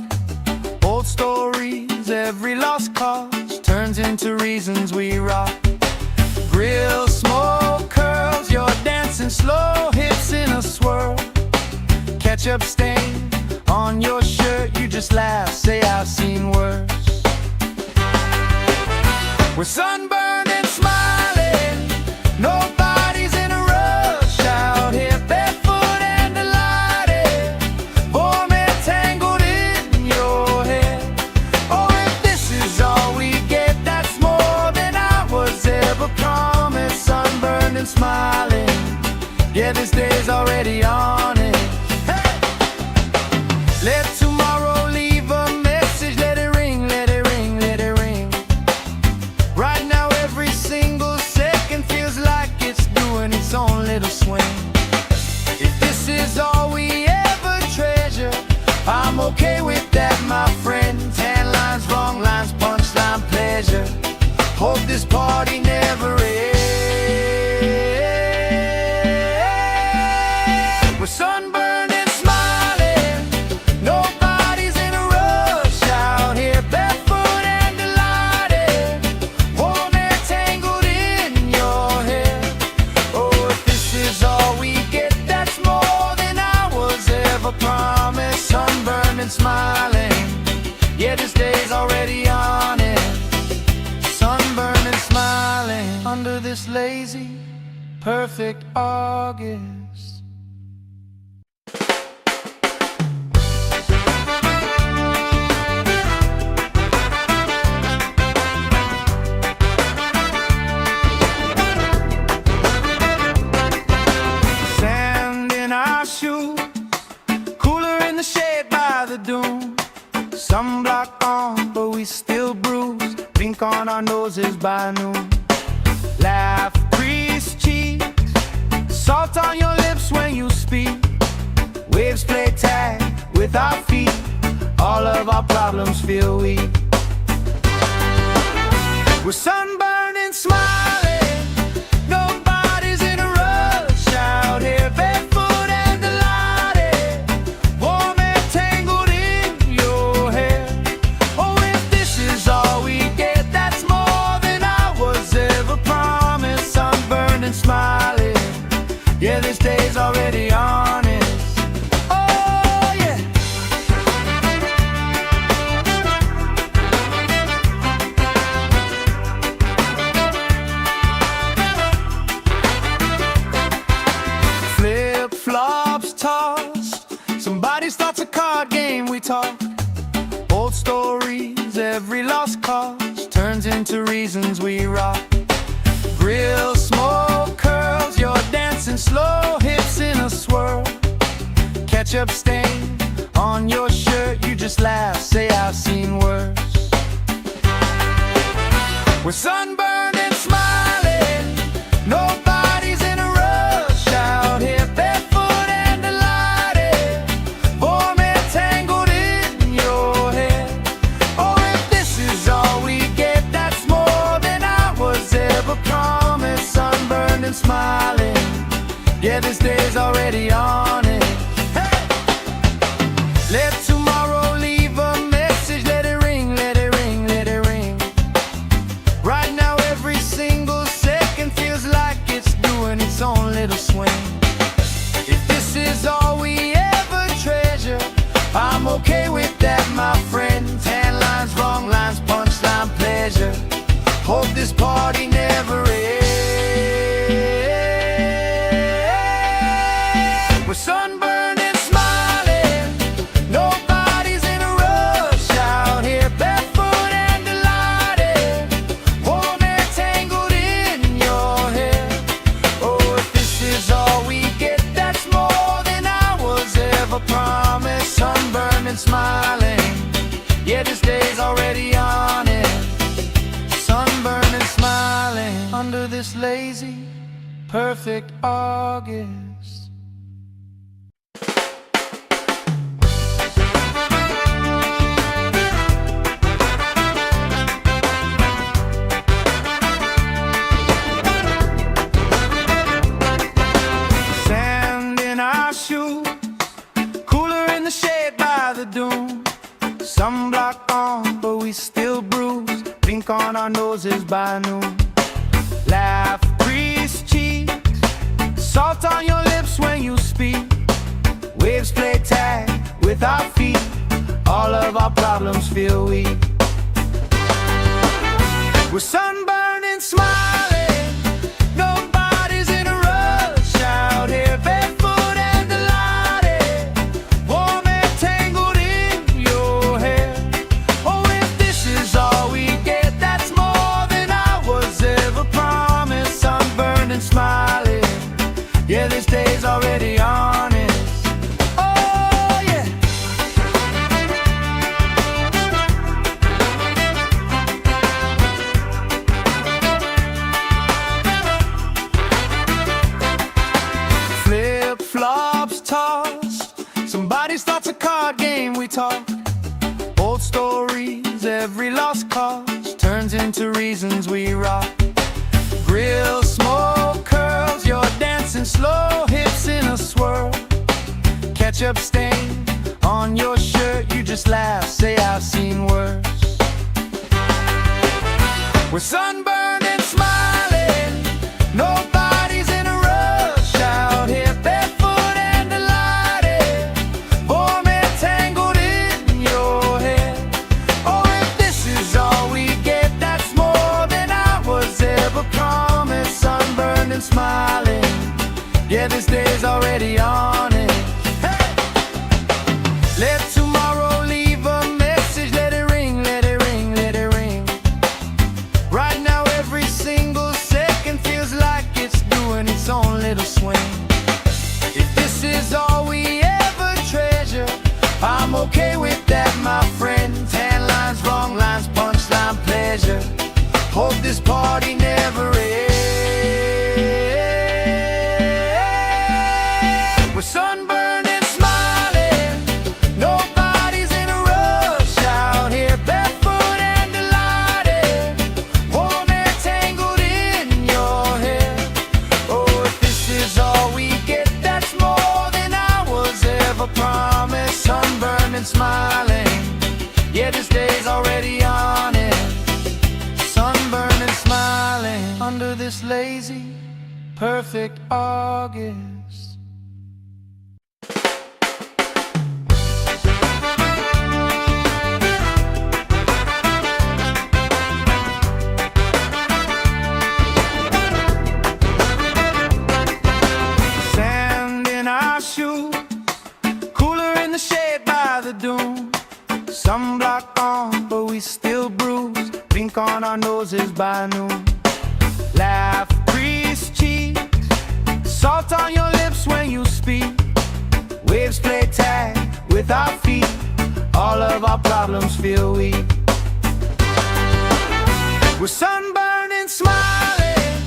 Old stories, every lost cause turns into reasons we rock. Grill, smoke, curls, you're dancing slow, hips in a swirl. Ketchup stain on your shirt, you just laugh, say I've seen worse. We're sunburned and smiling, nobody's in a rush out here, barefoot and delighted, warm and tangled in your hair. Oh, if this is all we get, that's more than I was ever promised. Sunburned and smiling, yeah, this day's already on it. Hey! Let tomorrow leave a message, let it ring, let it ring, let it ring. Right now every single second feels like it's doing its own little swing. If this is all we ever treasure, I'm okay with that, my friend. Tan lines, wrong lines, punchline, pleasure. Hope this party never ends. We're sunburned and smiling, nobody's in a rush out here, barefoot and delighted, warm and tangled in your hair. Oh, if this is all we get, that's more than I was ever promised. Sunburned and smiling, yeah, this day's already on it. Sunburned and smiling under this lazy, perfect August. Sand in our shoes, cooler in the shade by the dune. Sunblock on, but we still bruise. Pink on our noses by noon. Laugh, grease cheeks, salt on your lips when you speak. Waves play tag with our feet. All of our problems feel weak. We're sunburned and smiling, nobody's in a rush out here, barefoot and delighted, warm and tangled in your hair. Oh, if this is all we get, that's more than I was ever promised. Sunburned and smiling, yeah, this day's already honest. Oh, yeah. Flip-flops tossed, somebody starts a card game, we talk. Old stories, every lost cause turns into reasons we rock. Grill, smoke, curls, you're dancing slow, hips in a swirl. Ketchup stain on your shirt, you just laugh, say I've seen worse. We're sunburned and smiling, nobody's in a rush out here, barefoot and delighted, warm and tangled in your hair. Oh, if this is all we get, that's more than I was ever promised. Sunburned and smiling, yeah, this day's already on it. Hey! Let tomorrow leave a message, let it ring, let it ring, let it ring. Right now every single second feels like it's doing its own little swing. If this is all we ever treasure, I'm okay with that, my friend. Tan lines, wrong lines, punchline, pleasure. Hope this party never ends. We're sunburned and smiling, nobody's in a rush out here, barefoot and delighted, warm and tangled in your hair. Oh, if this is all we get, that's more than I was ever promised. Sunburned and smiling, yeah, this day's already on it. Sunburned and smiling under this lazy, perfect August. Sand in our shoes, cooler in the shade by the dune. Sunblock on, but we still bruise. Pink on our noses by noon. Laugh, grease cheeks, salt on your lips when you speak. Waves play tag with our feet. All of our problems feel weak. We're sunburned and smiling. Nobody's in a rush out here, barefoot and delighted, warm and tangled in your hair. Oh, if this is all we get, that's more than I was ever promised. Sunburned and smiling, yeah, this day's already honest. Oh, yeah. Flip-flops tossed, somebody starts a card game, we talk. Old stories, every lost cause turns into reasons we rock. Grill smoke curls, you're dancing slow, hips in a swirl. Ketchup stain on your shirt, you just laugh, say I've seen worse. We're sunburned and smiling, nobody's in a rush out here, barefoot and delighted, warm and tangled in your hair. Oh, if this is all we get, that's more than I was ever promised. Sunburned and smiling, yeah, this day's already on it. Hey! Let tomorrow leave a message, let it ring, let it ring, let it ring. Right now every single second feels like it's doing its own little swing. If this is all we ever treasure, I'm okay with that, my friend. Tan lines, wrong lines, punchline, pleasure. Hope this party never ends. We're sunburned and smiling, nobody's in a rush out here, barefoot and delighted, warm and tangled in your hair. Oh, if this is all we get, that's more than I was ever promised. Sunburned and smiling, yeah, this day's already on it. Sunburned and smiling under this lazy, perfect August. Sand in our shoes, cooler in the shade by the dune. Sunblock on, but we still bruise. Pink on our noses by noon. Laugh, grease cheeks, salt on your lips when you speak. Waves play tag with our feet. All of our problems feel weak. We're sunburned and smiling,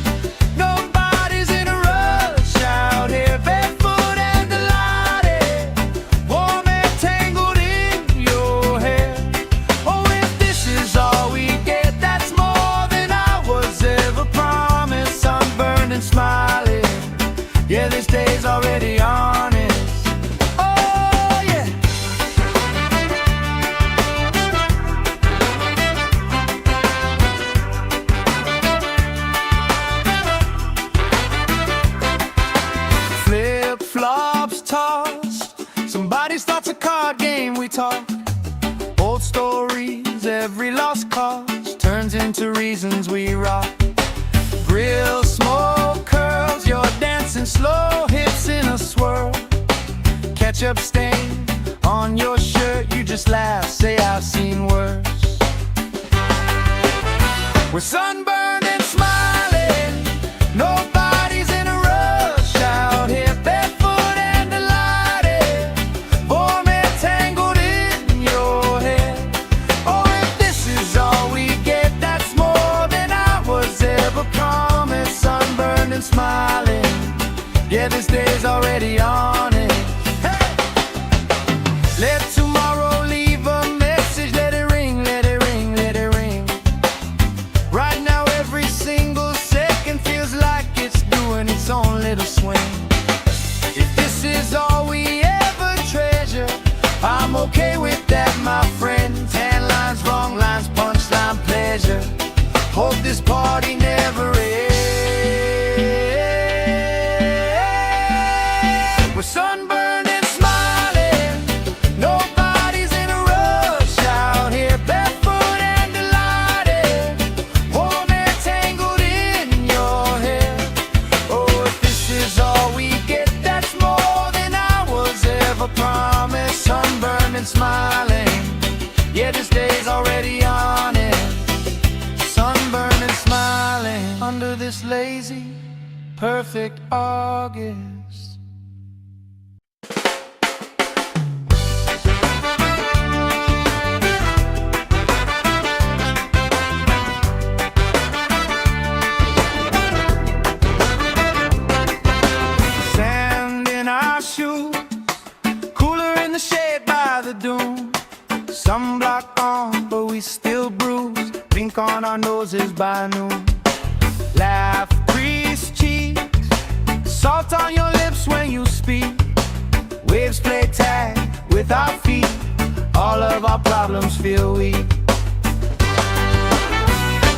nobody's in a rush out here, barefoot and delighted, warm and tangled in your hair. Oh, if this is all we get, that's more than I was ever promised. Sunburned and smiling, yeah, this day's already honest. Oh, yeah. Flip-flops tossed, somebody starts a card game, we talk. Old stories, every lost cause turns into reasons we rock. Grill smoke curls, you're dancing slow, hips in a swirl. Ketchup stain on your shirt, you just laugh, say I've seen worse. We're sunburned and smiling, nobody's in a rush out here, barefoot and delighted, warm and tangled in your hair. Oh, if this is all we get, that's more than I was ever promised. Sunburned and smiling, yeah, this day's already on it. Hey! Let tomorrow leave a message, let it ring, let it ring, let it ring. Right now every single second feels like it's doing its own little swing. If this is all we ever treasure, I'm okay with that, my friend. Yeah, this day's already on it. Sunburned and smiling under this lazy, perfect August. Sand in our shoes, cooler in the shade by the dune. Sunblock on, but we still bruise. Pink on our noses by noon. Laugh, crease cheeks, salt on your lips when you speak. Waves play tag with our feet. All of our problems feel weak.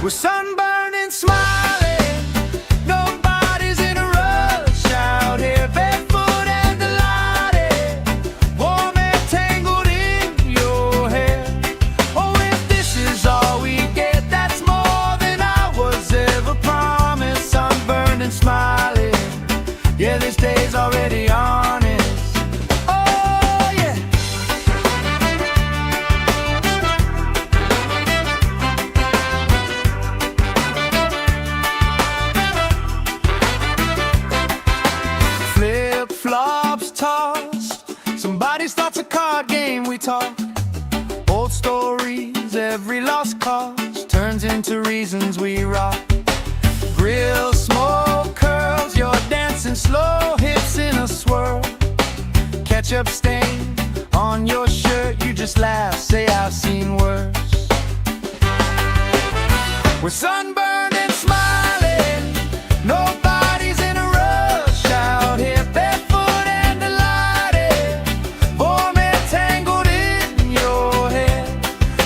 We're sunburned and smiling. Nobody's in a rush out here, barefoot and delighted. Warm and tangled in your hair. Oh, if this is all we get, that's more than I was ever promised. Sunburned and smiling. Yeah, this day's already honest. Oh, yeah. Flip-flops tossed. Somebody starts a card game, we talk. Old stories, every lost cause turns into reasons we rock. Grill smoke curls, you're dancing slow, hips in a swirl. Ketchup stain on your shirt, you just laugh, say I've seen worse. We're sunburned and smiling. Nobody's in a rush out here, barefoot and delighted. Warm and tangled in your hair.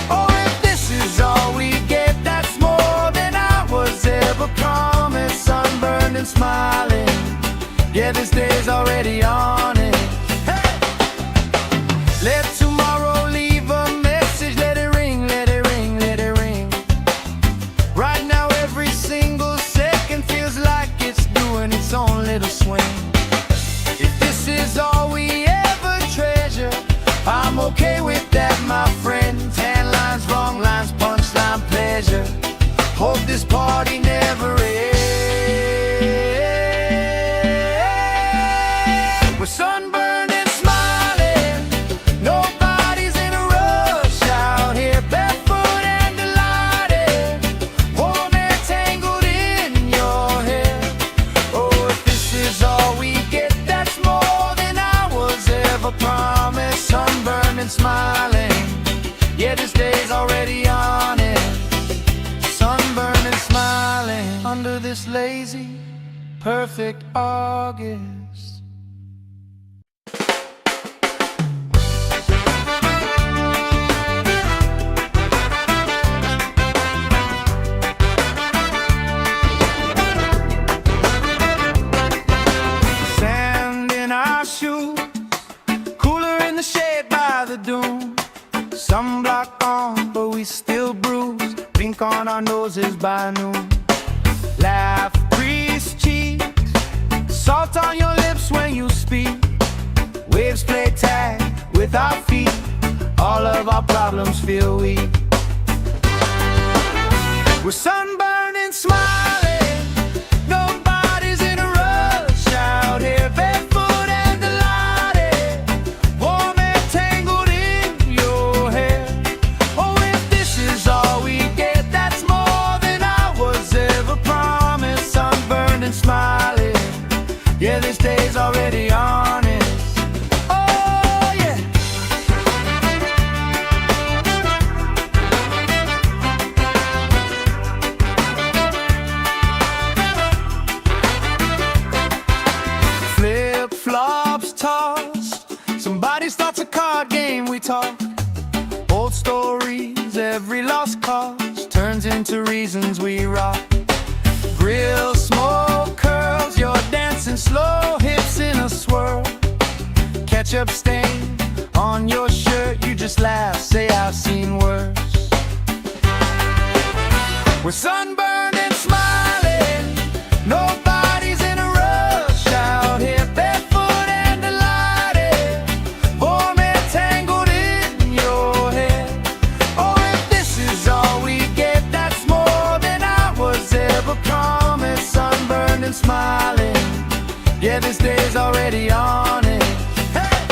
Oh, if this is all we get, that's more than I was ever promised. Sunburned and smiling. Yeah, this day's already on it. Hey! Let tomorrow leave a message. Let it ring, let it ring, let it ring. Right now every single second feels like it's doing its own little swing. If this is all we ever treasure, I'm okay with that, my friend. Tan lines, wrong lines, punchline, pleasure. Hope this party never ends. We're sunburned and smiling. Nobody's in a rush out here, barefoot and delighted. Warm and tangled in your hair. Oh, if this is all we get, that's more than I was ever promised. Sunburned and smiling. Yeah, this day's already on it. Sunburned and smiling under this lazy, perfect August. Sand in our shoes, cooler in the shade by the dune. Sunblock on, but we still bruise. Pink on our noses by noon. Laugh, crease cheeks, salt on your lips when you speak. Waves play tag with our feet. All of our problems feel weak. We're sunburned and smiling. Nobody's in a rush out here, barefoot and delighted. Warm and tangled in your hair. Oh, if this is all we get, that's more than I was ever promised. Sunburned and smiling. Yeah, this day's already honest. Oh, yeah. Flip-flops tossed. Somebody starts a card game, we talk. Old stories, every lost cause turns into reasons we rock. Grill smoke curls, you're dancing slow, hips in a swirl. Ketchup stain on your shirt, you just laugh, say I've seen worse. We're sunburned and smiling. Nobody's in a rush out here, barefoot and delighted. Warm and tangled in your hair. this day's already on it. Hey!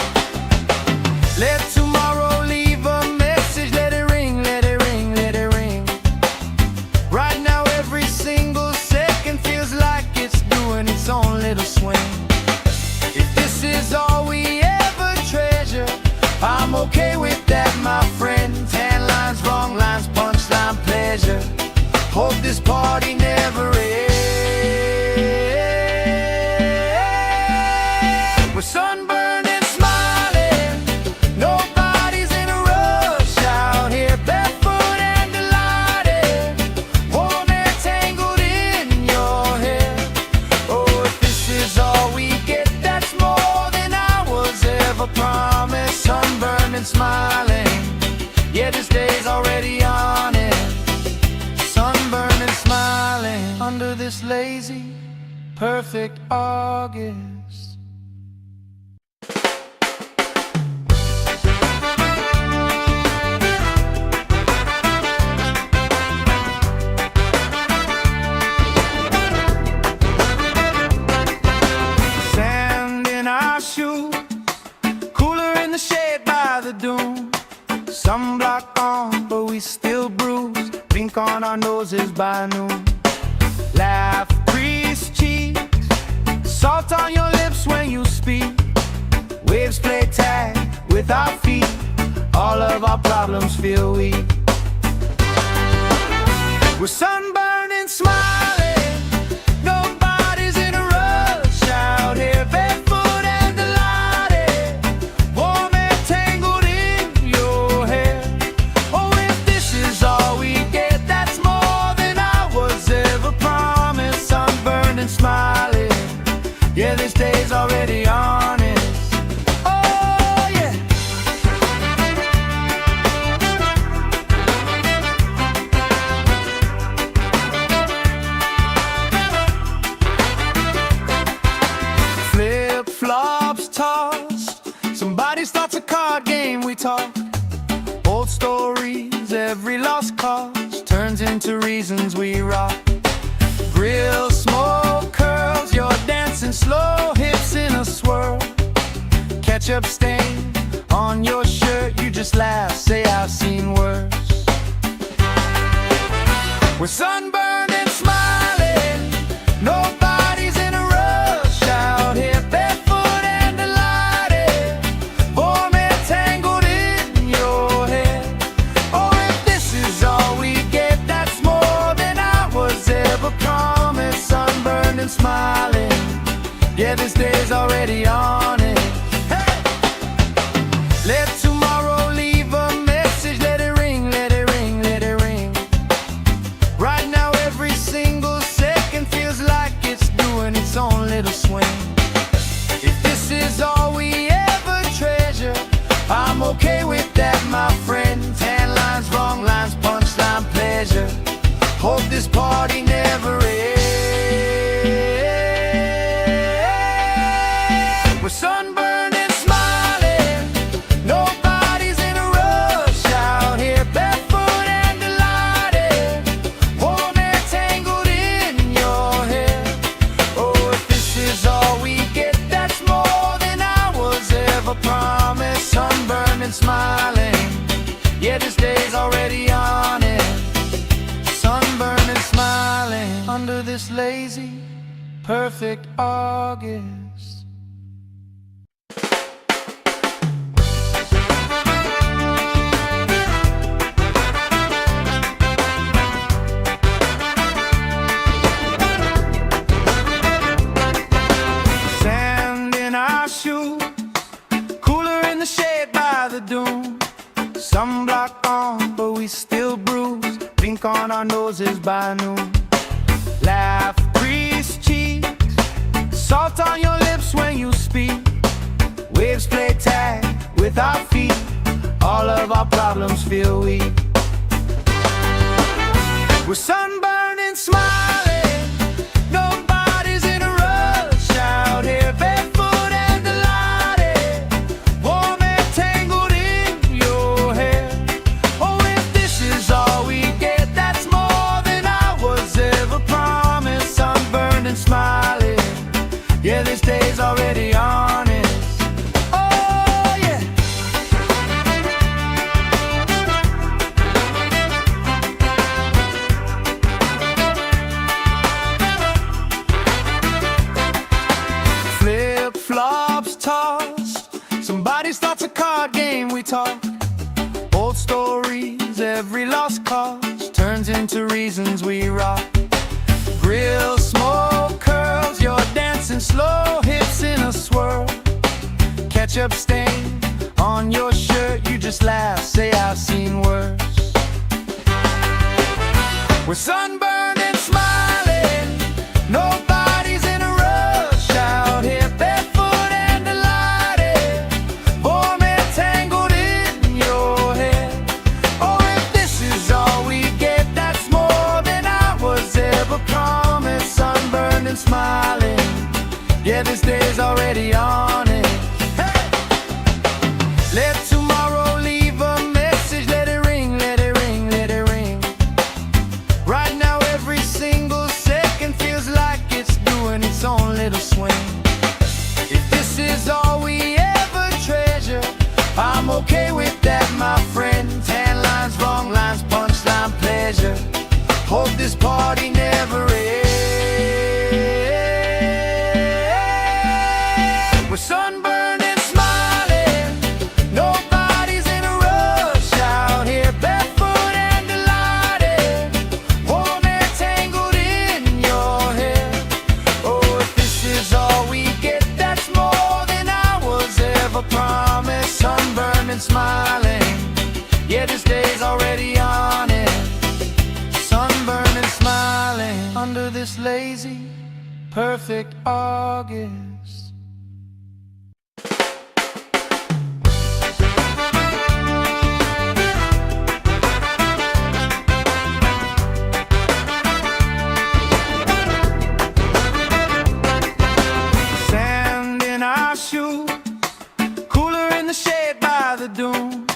Let tomorrow leave a message. Let it ring, let it ring, let it ring. Right now every single second feels like it's doing its own little swing. If this is all we ever treasure, I'm okay with that, my friend. Tan lines, wrong lines, punchline, pleasure. Hope this party never ends. We're sunburned and smiling. Nobody's in a rush out here, barefoot and delighted. Warm air tangled in your hair. Oh, if this is all we get, that's more than I was ever promised. Sunburned and smiling. Yeah, this day's already on it. Sunburned and smiling under this lazy, perfect August. Sand in our shoes, cooler in the shade by the dune. Sunblock on, but we still bruise. Pink on our noses by noon. Laugh, crease cheeks, salt on your lips when you speak. Waves play tag with our feet. All of our problems feel weak. We're sunburned and smiling. Nobody's in a rush out here, barefoot and delighted. Warm air tangled in your hair. Oh, if this is all we get, that's more than I was ever promised. Sunburned and smiling. Yeah, this day's already honest. Oh, yeah. Flip-flops tossed. Somebody starts a card game, we talk. Old stories, every lost cause turns into reasons we rock. Grill, smoke, curls, you're dancing slow, hips in a swirl. Ketchup stain on your shirt, you just laugh, say I've seen worse. We're sunburned and smiling. Nobody's in a rush out here, barefoot and delighted. Warm air tangled in your hair. Oh, if this is all we get, that's more than I was ever promised. Sunburned and smiling. Yeah, this day's already on it. Hey! Let tomorrow leave a message. Let it ring, let it ring, let it ring. Right now every single second feels like it's doing its own little swing. If this is all we ever treasure, I'm okay with that, my friend. Tan lines, wrong lines, punchline, pleasure. Hope this party never ends. We're sunburned and smiling. Nobody's in a rush out here, barefoot and delighted. Warm air tangled in your hair. Oh, if this is all we get, that's more than I was ever promised. Sunburned and smiling. Yeah, this day's already on it. Sunburned and smiling under this lazy, perfect August. Sand in our shoes, cooler in the shade by the dune. Sunblock on, but we still bruise. Pink on our noses by noon. Laugh, crease cheeks, salt on your lips when you speak. Waves play tag with our feet. All of our problems feel weak. We're sunburned and smiling. Nobody's in a rush out here, barefoot and delighted. Warm air tangled in your hair. Oh, if this is all we get, that's more than I was ever promised. Sunburned and smiling. Yeah, this day's into reasons we rock. Grill, smoke, curls, you're dancing slow, hips in a swirl. Ketchup stain on your shirt, you just laugh, say I've seen worse. We're sunburned and smiling, nobody's in a rush out here, barefoot and delighted, warm and tangled in your hair. Oh, if this is all we get, that's more than I was ever promised. Sunburned and smiling, yeah, this day's already on it. Hey! Let tomorrow leave a message, let it ring, let it ring, let it ring. Right now every single second feels like it's doing its own little swing. If this is all we ever treasure, I'm okay with that, my friend. Tan lines, wrong lines, punchline, pleasure. Hope this party never ends. We're sunburned and smiling, nobody's in a rush out here, barefoot and delighted, warm and tangled in your hair. Oh, if this is all we get, that's more than I was ever promised. Sunburned and smiling, yeah, this day's already on it. Sunburned and smiling under this lazy, perfect August. Sand in our shoes, cooler in the shade by the dune.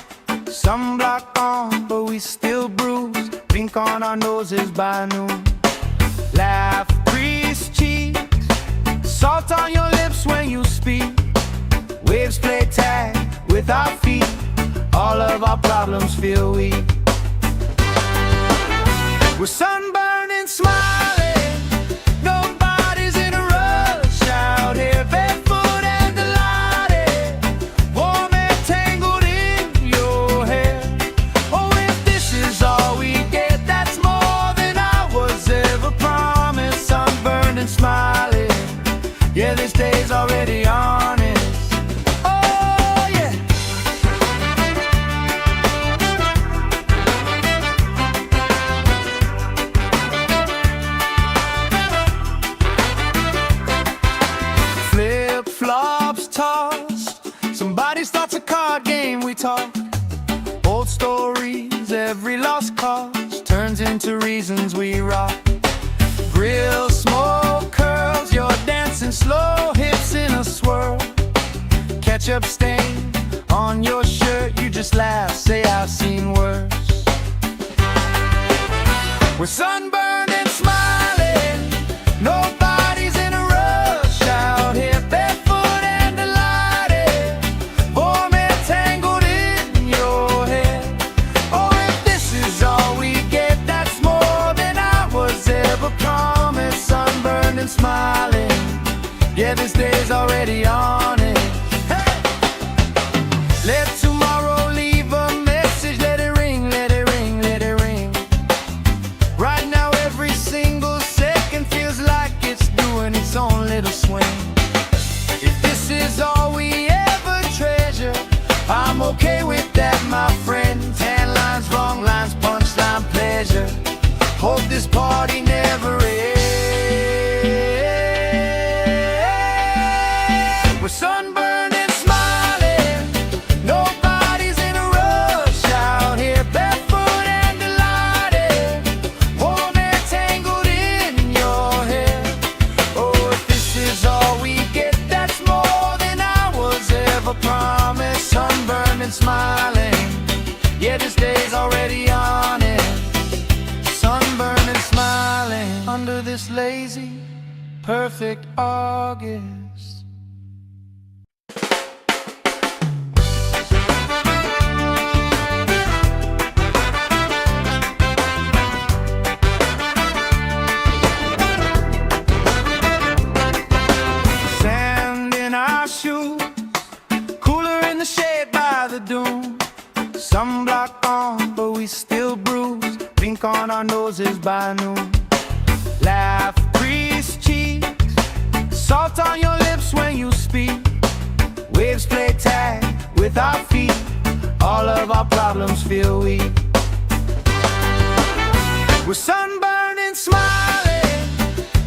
Sunblock on, but we still bruise. Pink on our noses by noon. Laugh, grease cheeks, salt on your lips when you speak. Waves play tag with our feet, all of our problems feel weak. We're sunburned and smiling, nobody's in a rush out here, barefoot and delighted, warm and tangled in your hair. Oh, if this is all we get, that's more than I was ever promised. Sunburned and smiling, yeah, this day's already honest. Oh, yeah. Flip-flops tossed, somebody starts a card game, we talk. Old stories, every lost cause turns into reasons we rock. Grill, smoke, curls, you're dancing slow, hips in a swirl. Ketchup stain on your shirt, you just laugh, say I've seen worse. We're sunburned and smiling, nobody's in a rush out here, barefoot and delighted, warm and tangled in your hair. Oh, if this is all we get, that's more than I was ever promised. Sunburned and smiling, yeah, this day's already on it. Hey! Let tomorrow leave a message, let it ring, let it ring, let it ring. Right now every single second feels like it's doing its own little swing. If this is all we ever treasure, I'm okay with that, my friend. Tan lines, wrong lines, punchline, pleasure. Hope this party never ends. We're sunburned and smiling, nobody's in a rush out here, barefoot and delighted, warm and tangled in your hair. Oh, if this is all we get, that's more than I was ever promised. Sunburned and smiling, yeah, this day's already on it. Sunburned and smiling under this lazy, perfect August. Sand in our shoes, cooler in the shade by the dune. Sunblock on, but we still bruise. blink on our noses by noon. Laugh, crease cheeks, salt on your lips when you speak. Waves play tag with our feet, all of our problems feel weak. We're sunburned and smiling,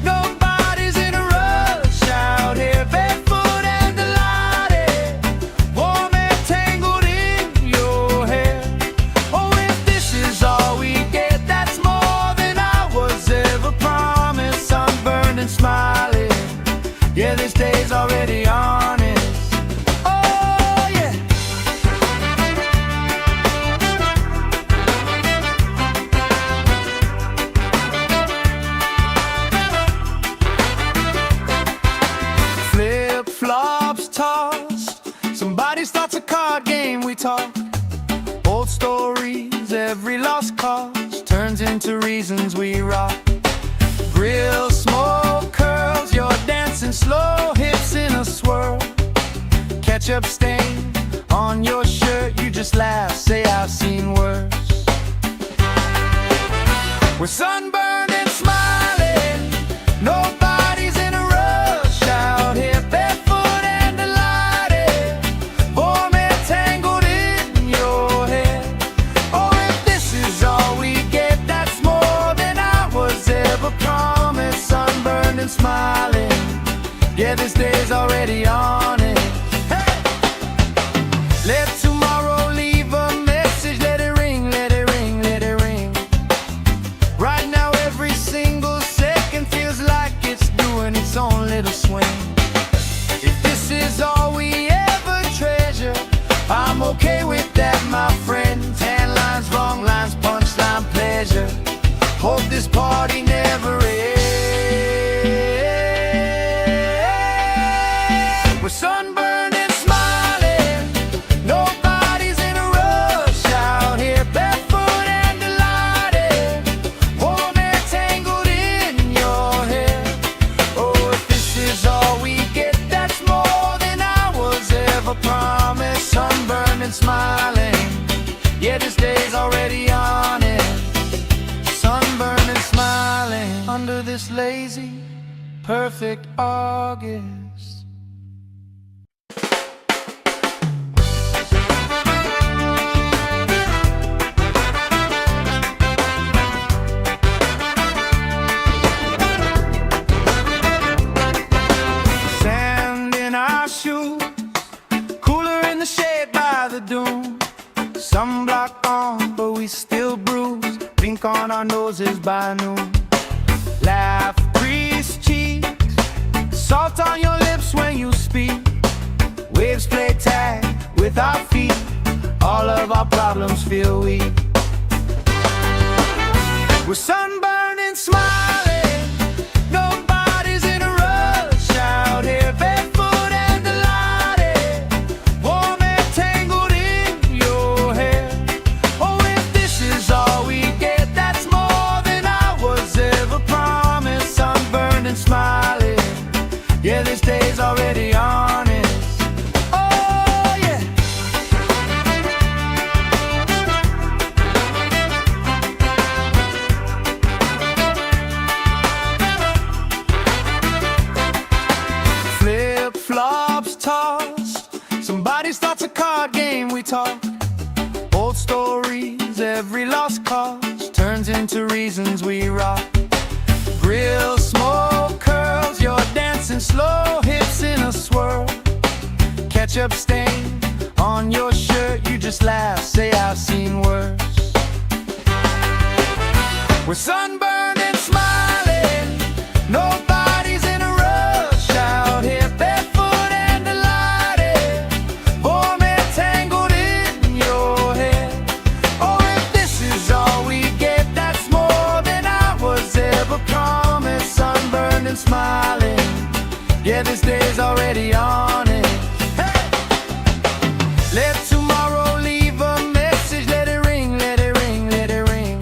nobody's in a rush out here, barefoot and delighted, warm and tangled in your hair. Oh, if this is all we get, that's more than I was ever promised. Sunburned and smiling, yeah, this day's already honest. Oh, yeah. Flip-flops tossed, somebody starts a card game, we talk. Old stories, every lost cause turns into reasons we rock. Grill smoke curls, you're dancing slow, hips in a swirl. Ketchup stain on your shirt, you just laugh, say I've seen worse. We're sunburned and smiling, nobody's in a rush out here, barefoot and delighted, warm and tangled in your hair. Oh, if this is all we get, that's more than I was ever promised. Sunburned and smiling, yeah, this day's already on it. Hey! Let tomorrow leave a message, let it ring, let it ring, let it ring. Right now every single second feels like it's doing its own little swing. If this is all we ever treasure, I'm okay with that, my friend. Tan lines, wrong lines, punchline, pleasure. Hope this party never ends. We're sunburned and smiling, nobody's in a rush out here, barefoot and delighted, warm and tangled in your hair. Oh, if this is all we get, that's more than I was ever promised. Sunburned and smiling, yeah, this day's already on it. Sunburned and smiling under this lazy, perfect August. Sand in our shoes, cooler in the shade by the dune. Sunblock on, but we still bruise, blink on our noses by noon. Laugh, crease cheeks, salt on your lips when you speak. Waves play tag with our feet, all of our problems feel weak. We're sunburned and smiling, nobody's in a rush out here, barefoot and delighted, warm and tangled in your hair. Oh, if this is all we get, that's more than I was ever promised. Sunburned and smiling, yeah, this day's already honest. Oh, yeah. Flip-flops tossed, somebody starts a card game, we talk. Old stories, every lost cause turns into reasons we rock. Grill smoke curls, you're dancing slow, hips in a swirl. Ketchup stain on your shirt, you just laugh, say I've seen worse. We're sunburned and smiling, nobody's in a rush out here, barefoot and delighted, warm and tangled in your hair. Oh, if this is all we get, that's more than I was ever promised. Sunburned and smiling, yeah, this day's already on it. Hey! Let tomorrow leave a message, let it ring, let it ring, let it ring.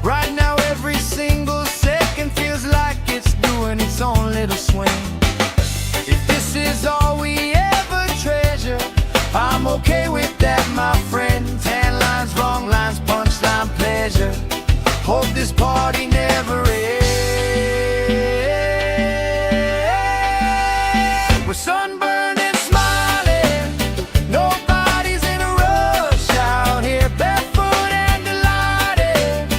Right now every single second feels like it's doing its own little swing. If this is all we ever treasure, I'm okay with that, my friend. Tan lines, wrong lines, punchline, pleasure. Hope this party never ends. We're sunburned and smiling, nobody's in a rush out here, barefoot and delighted,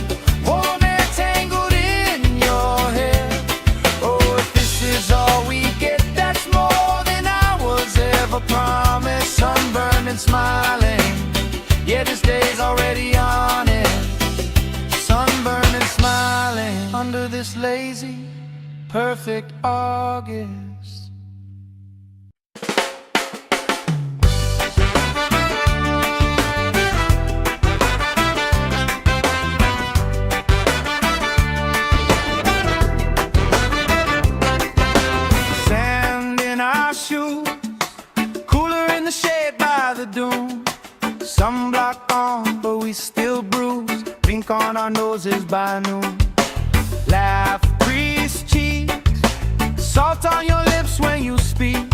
warm and tangled in your hair. Oh, if this is all we get, that's more than I was ever promised. Sunburned and smiling, yeah, this day's already on it. Sunburned and smiling under this lazy, perfect August. Sand in our shoes, cooler in the shade by the dune. Sunblock on, but we still bruise. Pink on our noses by noon. Laugh, grease cheeks, salt on your lips when you speak.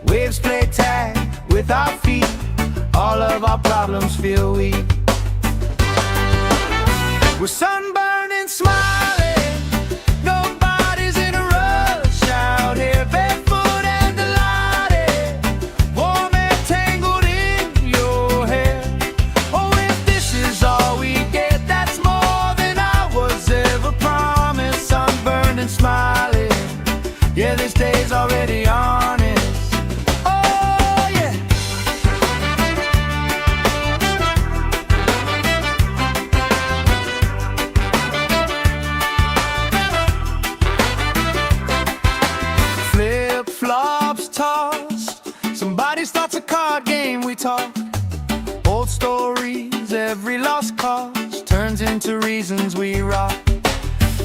Waves play tag with our feet. All of our problems feel weak. We're sunburned and smiling, nobody's in a rush out here, barefoot and delighted, warm and tangled in your hair. Oh, if this is all we get, that's more than I was ever promised. Sunburned and smiling, yeah, this day's already honest. Oh, yeah. Flip-flops tossed, somebody starts a card game, we talk. Old stories, every lost cause turns into reasons we rock.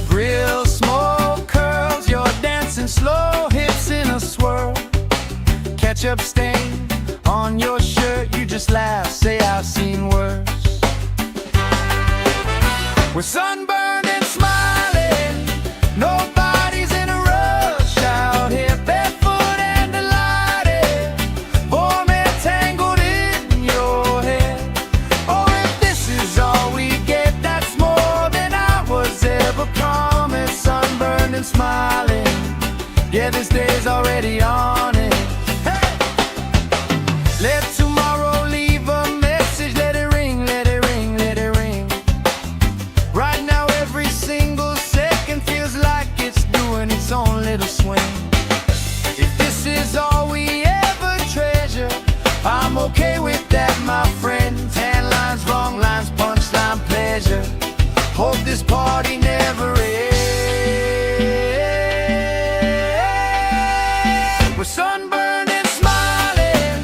Grill, smoke, curls, you're dancing slow, hips in a swirl. Ketchup stain on your shirt, you just laugh, say I've seen worse. We're sunburned and smiling, nobody's in a rush out here, barefoot and delighted, warm and tangled in your hair. Oh, if this is all we get, that's more than I was ever promised. Sunburned and smiling, yeah, this day's already on it. Hey! Let tomorrow leave a message, let it ring, let it ring, let it ring. Right now every single second feels like it's doing its own little swing. If this is all we ever treasure, I'm okay with that, my friend. Tan lines, wrong lines, punchline, pleasure. Hope this party never ends. We're sunburned and smiling,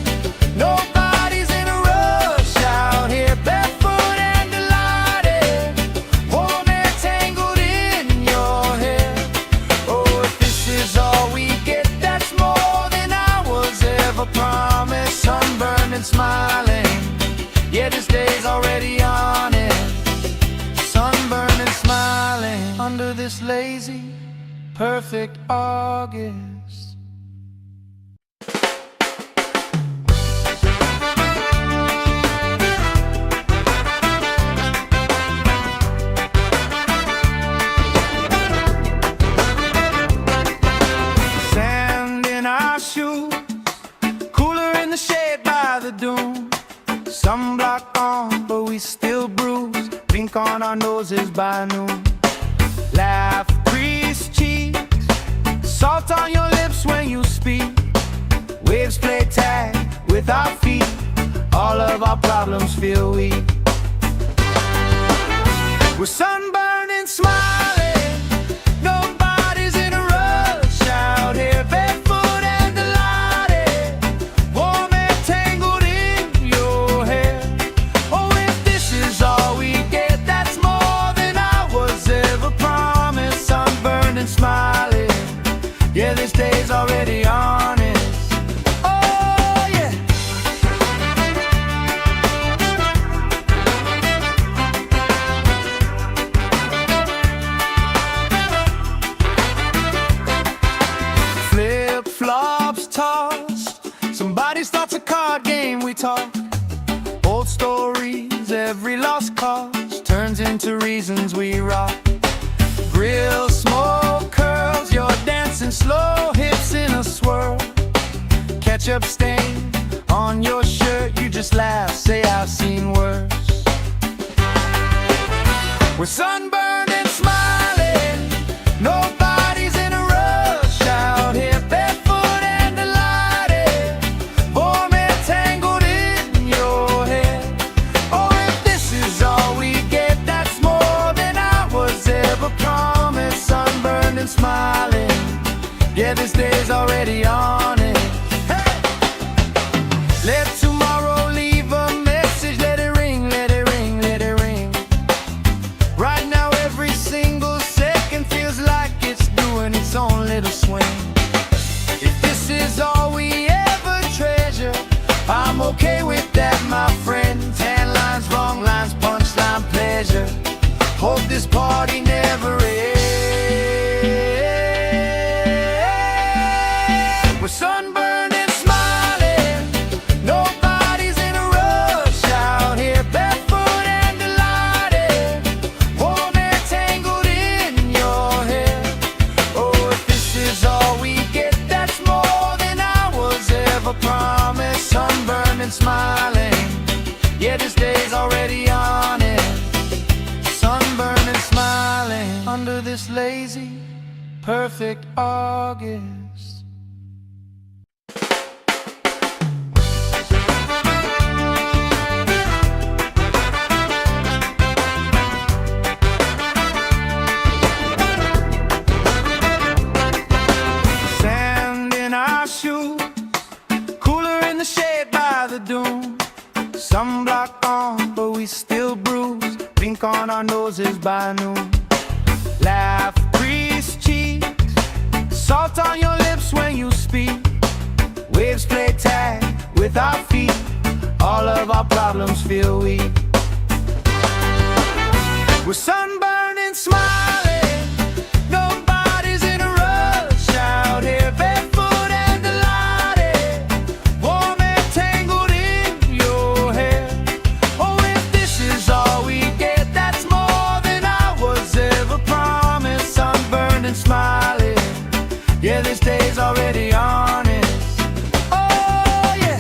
nobody's in a rush out here, barefoot and delighted, warm and tangled in your hair. Oh, if this is all we get, that's more than I was ever promised. Sunburned and smiling, yeah, this day's already on it. Sunburned and smiling under this lazy, perfect August. Sand in our shoes, cooler in the shade by the dune. Sunblock on, but we still bruise. Pink on our noses by noon. Laugh, grease cheeks, salt on your lips when you speak. Waves play tag with our feet. All of our problems feel weak. We're sunburned and smiling, nobody's in a rush out here, barefoot and delighted, warm and tangled in your hair. Oh, if this is all we get, that's more than I was ever promised. Sunburned and smiling, yeah, this day's already honest. Oh, yeah. talk. Old stories, every lost cause turns into into reasons we rock. Grill, smoke, curls, you're dancing slow, hips in a swirl. Ketchup stain on your shirt, you just laugh, say I've seen worse. We're sunburned and smiling, nobody's in a rush out here, barefoot and delighted, warm and tangled in your hair. Oh, if this is all we get, that's more than I was ever promised. Sunburned and smiling, yeah, this day's already on it. Hey! Let tomorrow leave a message, let it ring, let it ring, let it ring. Right now every single second feels like it's doing its own little swing. If this is all we ever treasure, I'm okay with that, my friend. Tan lines, wrong lines, punchline, pleasure. Hope this party never ends. We're sunburned and smiling, nobody's in a rush out here, barefoot and delighted, warm and tangled in your hair. Oh, if this is all we get, that's more than I was ever promised. Sunburned and smiling, yeah, this day's already on it. Sunburned and smiling under this lazy, perfect August. Sand in our shoes, cooler in the shade by the dune. Sunblock on, but we still bruise. Pink on our noses by noon. Laugh, grease cheeks, salt on your lips when you speak. Waves play tag with our feet, all of our problems feel weak. We're sunburned and smiling, nobody's in a rush out here, barefoot and delighted, warm and tangled in your hair. Oh, if this is all we get, that's more than I was ever promised. Sunburned and smiling, yeah, this day's already on it. Oh, yeah.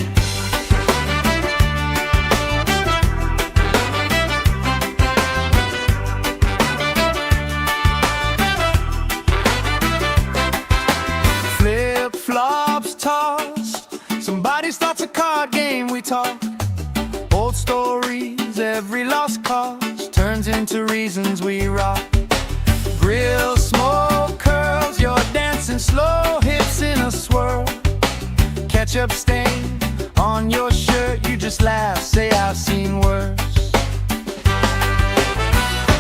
Flip-flops tossed, somebody starts a card game, we talk. Old stories, every lost cause turns into reasons we rock. Grill, smoke, curls, you're dancing slow, hips in a swirl. Ketchup stain on your shirt, you just laugh, say I've seen worse.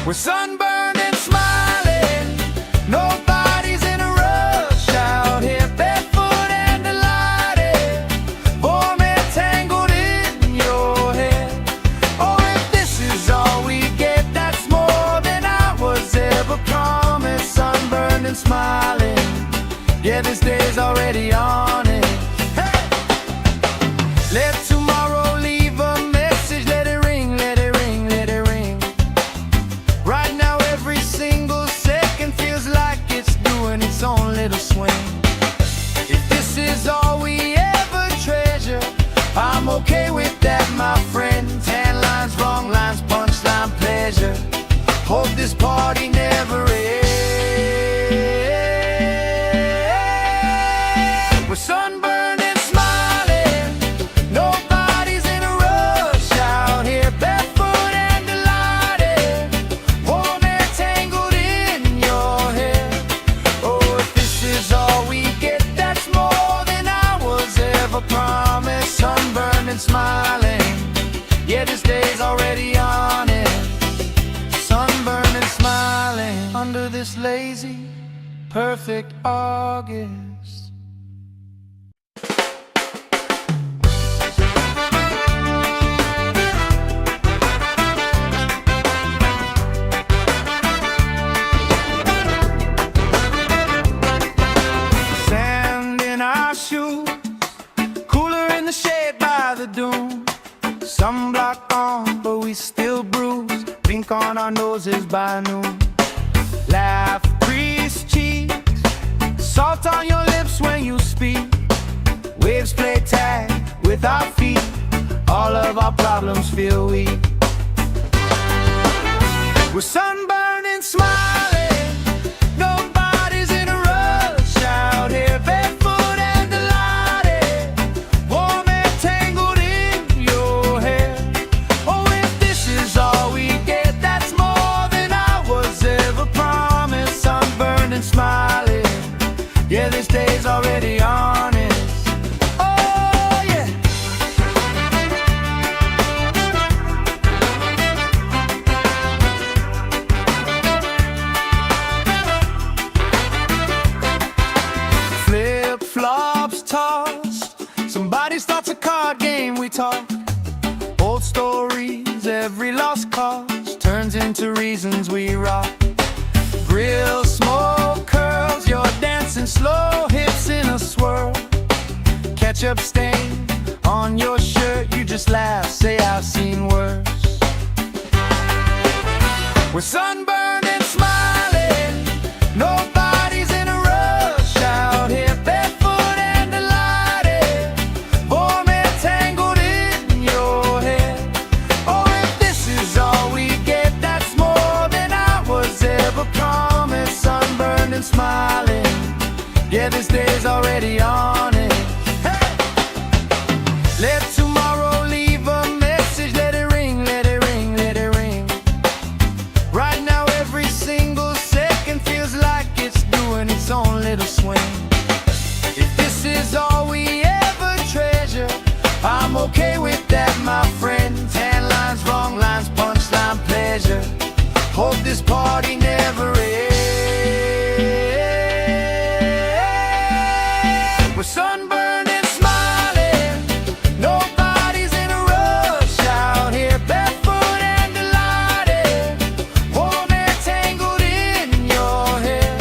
We're sunburned and smiling, nobody's in a rush out here, barefoot and delighted, warm and tangled in your hair. Oh, if this is all we get, that's more than I was ever promised. Sunburned and smiling, yeah, this day's already on it. Hey! Let tomorrow leave a message, let it ring, let it ring, let it ring. Right now every single second feels like it's doing its own little swing. If this is all we ever treasure, I'm okay with that, my friend. Tan lines, wrong lines, punchline, pleasure. Hope this party never ends. We're sunburned and smiling, nobody's in a rush out here, barefoot and delighted, warm and tangled in your hair. Oh, if this is all we get, that's more than I was ever promised. Sunburned and smiling, yeah, this day's already on it. Sunburned and smiling under this lazy, perfect August. Sand in our shoes, cooler in the shade by the dune. Sunblock on, but we still bruise. Pink drink on our noses by noon. Laugh, grease cheeks, salt on your lips when you speak. Waves play tag with our feet, all of our problems feel weak. We're sunburned and smiling, nobody's in a rush out here, barefoot and delighted, warm and tangled in your hair. Oh, if this is all we get, that's more than I was ever promised. Sunburned and smiling, yeah, this day's already honest. Oh, yeah. Flip-flops tossed, somebody starts a card game, we talk. Old stories, every lost cause turns into reasons we rock. Grill smoke curls, you're dancing slow, hips in a swirl. Ketchup stain on your shirt, you just laugh, say I've seen worse. We're sunburned and smiling, nobody's in a rush out here, barefoot and delighted, warm and tangled in your hair. Oh, if this is all we get, that's more than I was ever promised. Sunburned and smiling, yeah, this day's already on it. Hey! Let tomorrow leave a message, let it ring, let it ring, let it ring. Right now every single second feels like it's doing its own little swing. If this is all we ever treasure, I'm okay with that, my friend. Tan lines, wrong lines, punchline, pleasure. Hope this party never ends. We're sunburned and smiling, nobody's in a rush out here, barefoot and delighted, warm and tangled in your hair.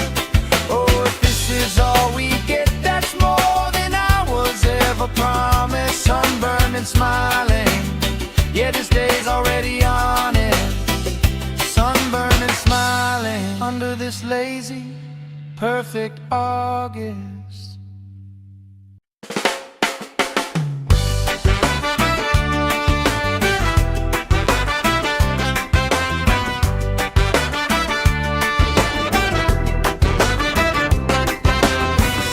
Oh, if this is all we get, that's more than I was ever promised. Sunburned and smiling, yeah, this day's already on it. Sunburned and smiling under this lazy, perfect August.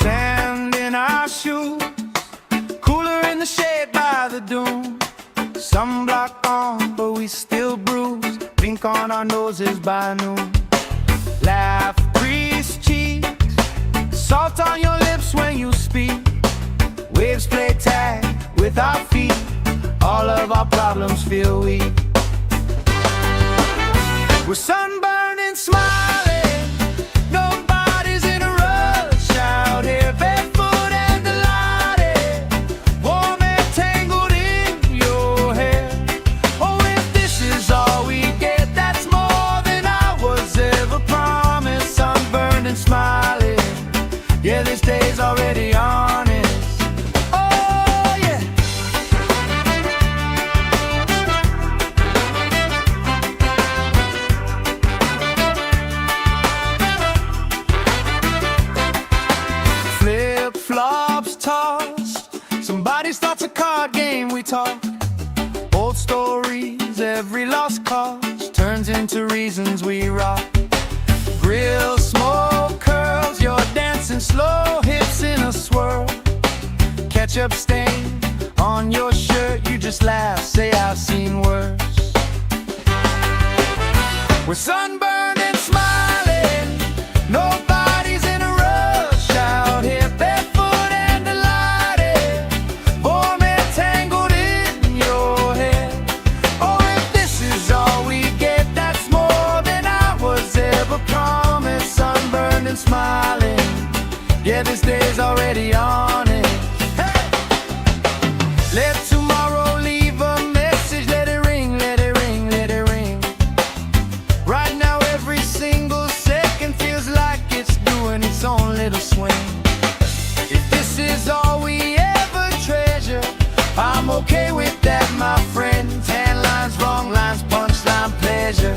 Sand in our shoes, cooler in the shade by the dune. Sunblock on, but we still bruise. Pink on our noses by noon. Laugh, grease cheeks, salt on your lips when you speak. Waves play tag with our feet, all of our problems feel weak. We're sunburned and smiling, nobody's in a rush out here, barefoot and delighted, warm and tangled in your hair. Oh, if this is all we get, that's more than I was ever promised. Sunburned and smiling, yeah, this day's already honest. Oh, yeah. Flip-flops tossed, somebody starts a card game, we talk. Old stories, every lost cause turns into reasons we rock. Grill smoke curls, you're dancing slow, hips in a swirl. Ketchup stain on your shirt, you just laugh, say I've seen worse. We're sunburned and smiling, nobody's in a rush out here, barefoot and delighted, warm and tangled in your hair. Oh, if this is all we get, that's more than I was ever promised. Sunburned and smiling, yeah, this day's already on it. Hey! Let tomorrow leave a message, let it ring, let it ring, let it ring. Right now every single second feels like it's doing its own little swing. If this is all we ever treasure, I'm okay with that, my friend. Tan lines, wrong lines, punchline, pleasure.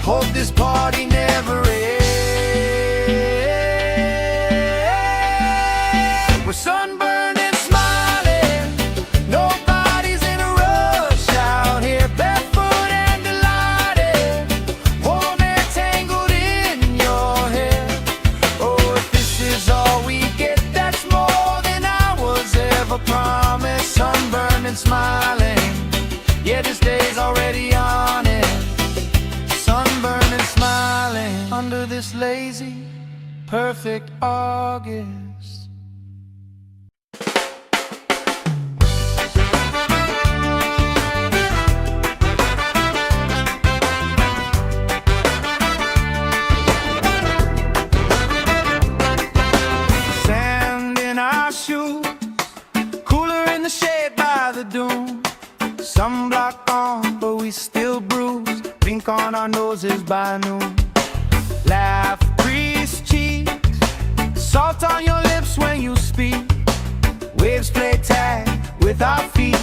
Hope this party never ends. We're sunburned and smiling, nobody's in a rush out here, barefoot and delighted, warm air tangled in your hair. Oh, if this is all we get, that's more than I was ever promised. Sunburned and smiling, yeah, this day's already on it. Sunburned and smiling under this lazy, perfect August. Sand in our shoes, cooler in the shade by the dune. Sunblock on, but we still bruise. Pink on our noses by noon. Laugh, grease cheeks, salt on your lips when you speak. Waves play tag with our feet.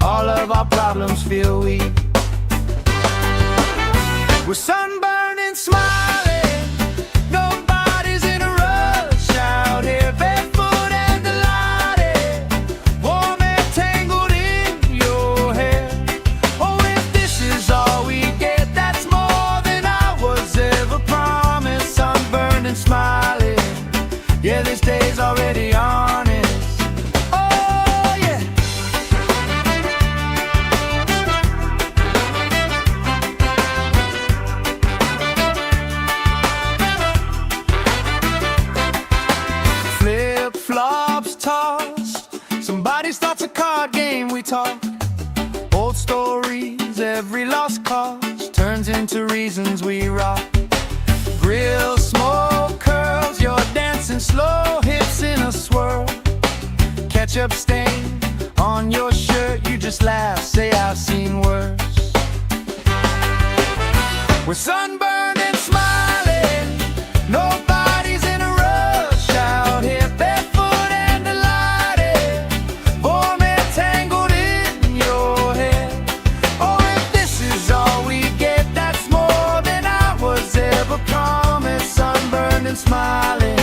All of our problems feel weak. We're sunburned and smiling, nobody's in a rush out here, barefoot and delighted, warm air tangled in your hair. Oh, if this is all we get, that's more than I was ever promised. Sunburned and smiling, yeah, this day's already honest. Oh, yeah. Flip-flops tossed, somebody starts a card game, we talk. Old stories, every lost cause turns into reasons we rock. Grill smoke curls, you're dancing slow, hips in a swirl. Ketchup stain on your shirt, you just laugh, say I've seen worse. We're sunburned and smiling, nobody's in a rush out here, barefoot and delighted, warm air tangled in your hair. Oh, if this is all we get, that's more than I was ever promised. Sunburned and smiling,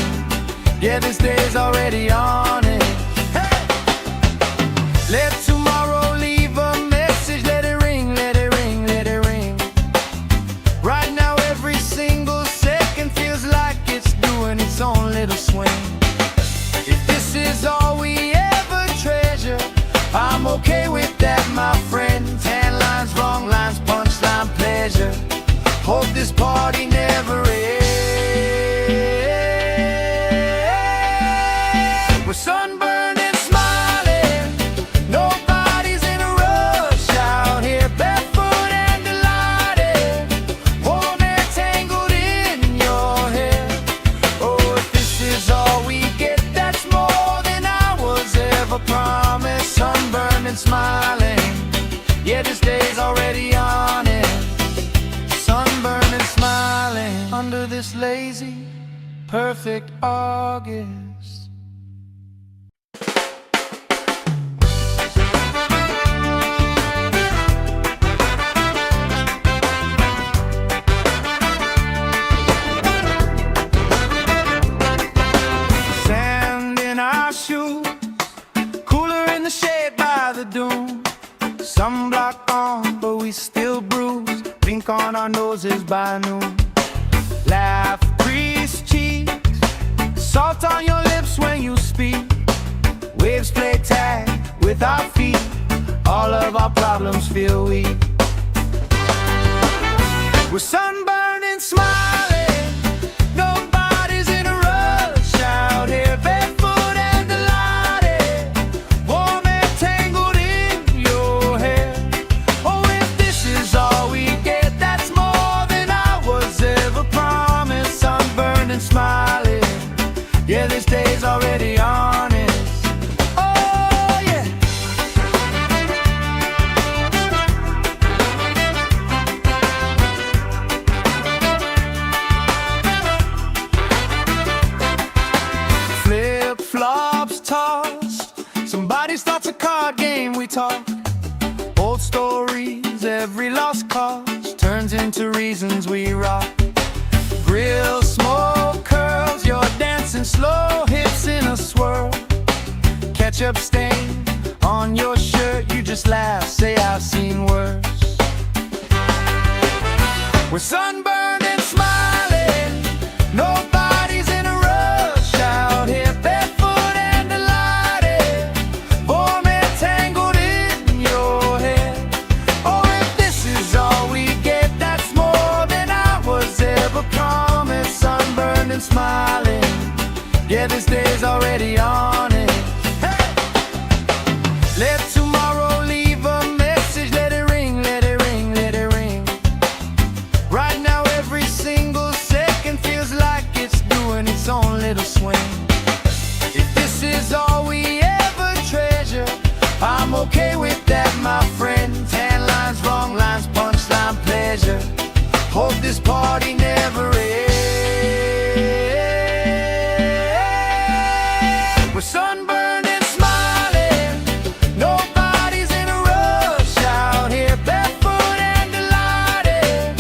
yeah, this day's already on it. Hey! Let tomorrow leave a message, let it ring, let it ring, let it ring. Right now every single second feels like it's doing its own little swing. If this is all we ever treasure, I'm okay with that, my friend. Tan lines, wrong lines, punchline, pleasure. Hope this party never ends. We're sunburned and smiling, nobody's in a rush out here, barefoot and delighted, warm air tangled in your hair. Oh, if this is all we get, that's more than I was ever promised. Sunburned and smiling, yeah, this day's already on it. Sunburned and smiling under this lazy, perfect August. Sand in our shoes, cooler in the shade by the dune. Sunblock on, but we still bruise. Pink on our noses by noon. Laugh, grease cheeks, salt on your lips when you speak. Waves play tag with our feet. All of our problems feel weak. We're sunburned and smiling, nobody's in a rush out here, barefoot and delighted, warm air tangled in your hair. Oh, if this is all we get, that's more than I was ever promised. Sunburned and smiling, yeah, this day's already honest. Oh, yeah. reasons we rock. Grill, smoke, curls, you're dancing slow, hips in a swirl. Ketchup stain on your shirt, you just laugh, say I've seen worse. We're sunburned and smiling, nobody's in a rush out here, barefoot and delighted, warm and tangled in your hair. Oh, if this is all we get, that's more than I was ever promised. Sunburned and smiling, yeah, this day's already on it. Hey! Let tomorrow leave a message, let it ring, let it ring, let it ring. Right now every single second feels like it's doing its own little swing. If this is all we ever treasure, I'm okay with that, my friend. Tan lines, wrong lines, punchline, pleasure. Hope this party never ends. We're sunburned and smiling, nobody's in a rush out here, barefoot and delighted,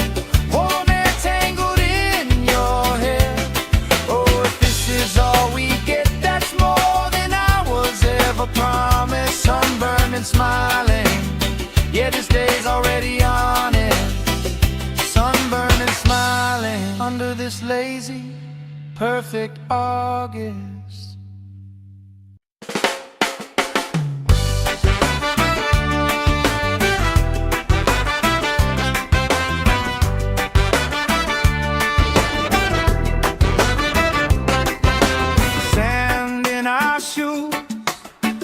warm and tangled in your hair. Oh, if this is all we get, that's more than I was ever promised. Sunburned and smiling, yeah, this day's already on it. Sunburned and smiling under this lazy, perfect August. Sand in our shoes,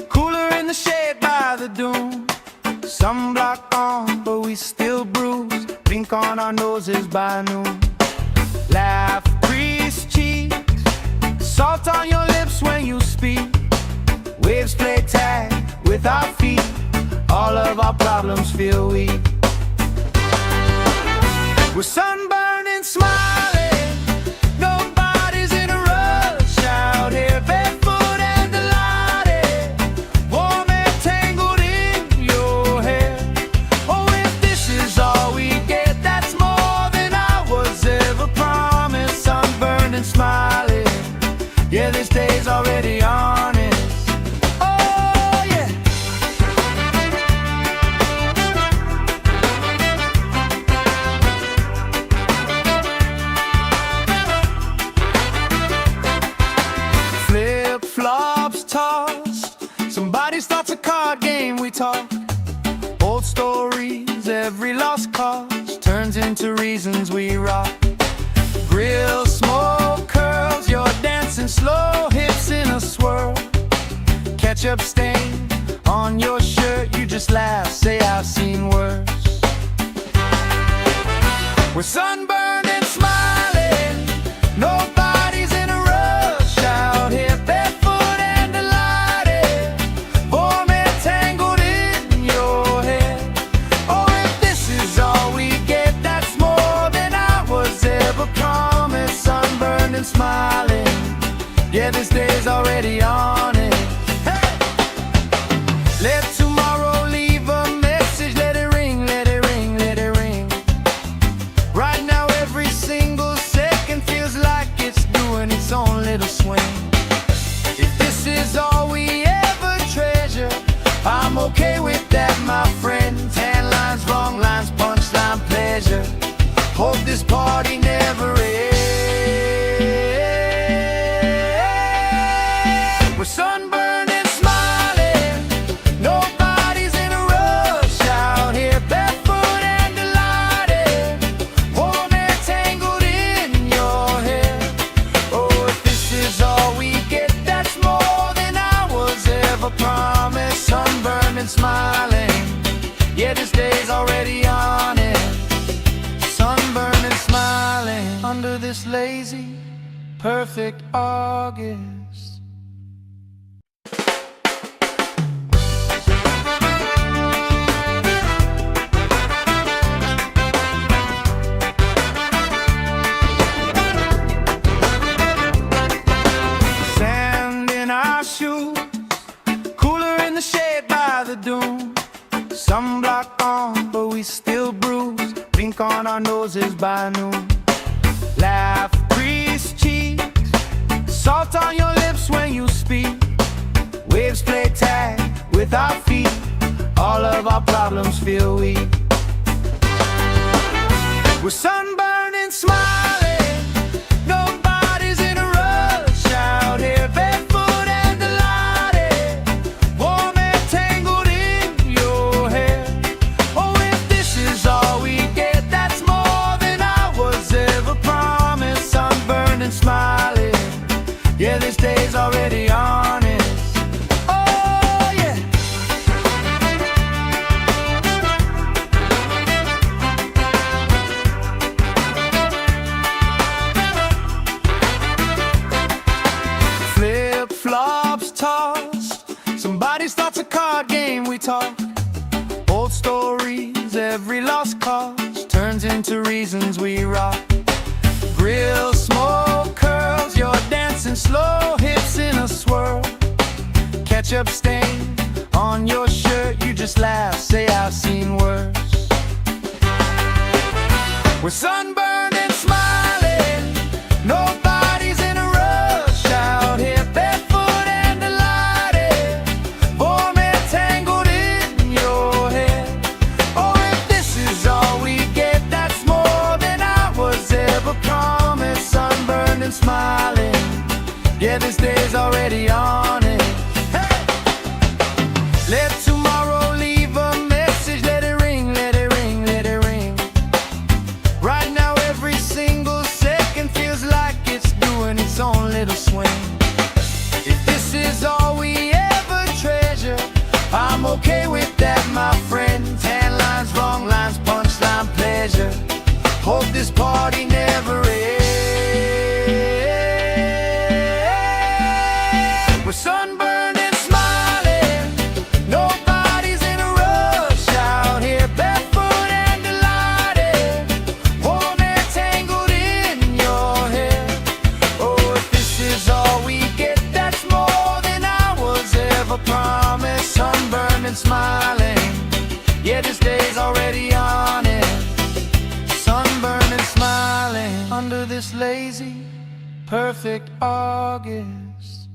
cooler in the shade by the dune. Sunblock on, but we still bruise. Pink on our noses by noon. Laugh, grease cheeks, salt on your lips when you speak. Waves play tag with our feet. All of our problems feel weak. We're sunburned and smiling, nobody's in a rush out here, barefoot and delighted, warm and tangled in your hair. Oh, if this is all we get, that's more than I was ever promised. Sunburned and smiling, yeah, this day's already on it. Oh, yeah. Flip-flops tossed, somebody starts a card game, we talk. Old stories, every lost cause turns into reasons we rock. Grill, smoke, curls, you're dancing slow, hips in a swirl. Ketchup stain on your shirt, you just laugh, say I've seen worse. We're sunburned and smiling, nobody's in a rush out here, barefoot and delighted, warm and tangled in your hair. Oh, if this is all we get, that's more than I was ever promised. Sunburned and smiling, yeah, this day's already on it. Hey! Let tomorrow leave a message, let it ring, let it ring, let it ring. Right now every single second feels like it's doing its own little swing. If this is all we ever treasure, I'm okay with that, my friend. Tan lines, wrong lines, punchline, pleasure. Hope this party never ends. We're sunburned and smiling, nobody's in a rush out here, barefoot and delighted, warm and tangled in your hair. Oh, if this is all we get, that's more than I was ever promised. Sunburned and smiling, yeah, this day's already on it. Sunburned and smiling under this lazy, perfect August. Sand in our shoes, cooler in the shade by the dune. Sunblock on, but we still bruise. Pink on our our noses by noon. Laugh, grease cheeks, salt on your lips when you speak. Waves play tag with our feet, all of our problems feel weak. We're sunburned and smiling, nobody's in a rush out here, barefoot and delighted, warm and tangled in your hair. Oh, if this is all we get, that's more than I was ever promised. Sunburned and smiling, yeah, this day's already honest. Oh, yeah. Flip-flops tossed, somebody starts a card game, we talk. Old stories, every lost cause turns into reasons we rock. Grill smoke curls, you're dancing slow, hips in a swirl. Ketchup stain on your shirt, you just laugh, say I've seen worse. We're sunburned and smiling, nobody's in a rush out here, barefoot and delighted, warm and tangled in your hair. Oh, if this is all we get, that's more than I was ever promised. Sunburned and smiling, yeah, this day's already on it. Hey! Let tomorrow leave a message, let it ring, let it ring, let it ring. Right now every single second feels like it's doing its own little swing. If this is all we ever treasure, I'm okay with that, my friend. Tan lines, wrong lines, punchline, pleasure. Hope this party never ends. We're sunburned and smiling, nobody's in a rush out here, barefoot and delighted, warm and tangled in your hair. Oh, if this is all we get, that's more than I was ever promised. Sunburned and smiling, yeah, this day's already on it. Sunburned and smiling under this lazy, perfect August.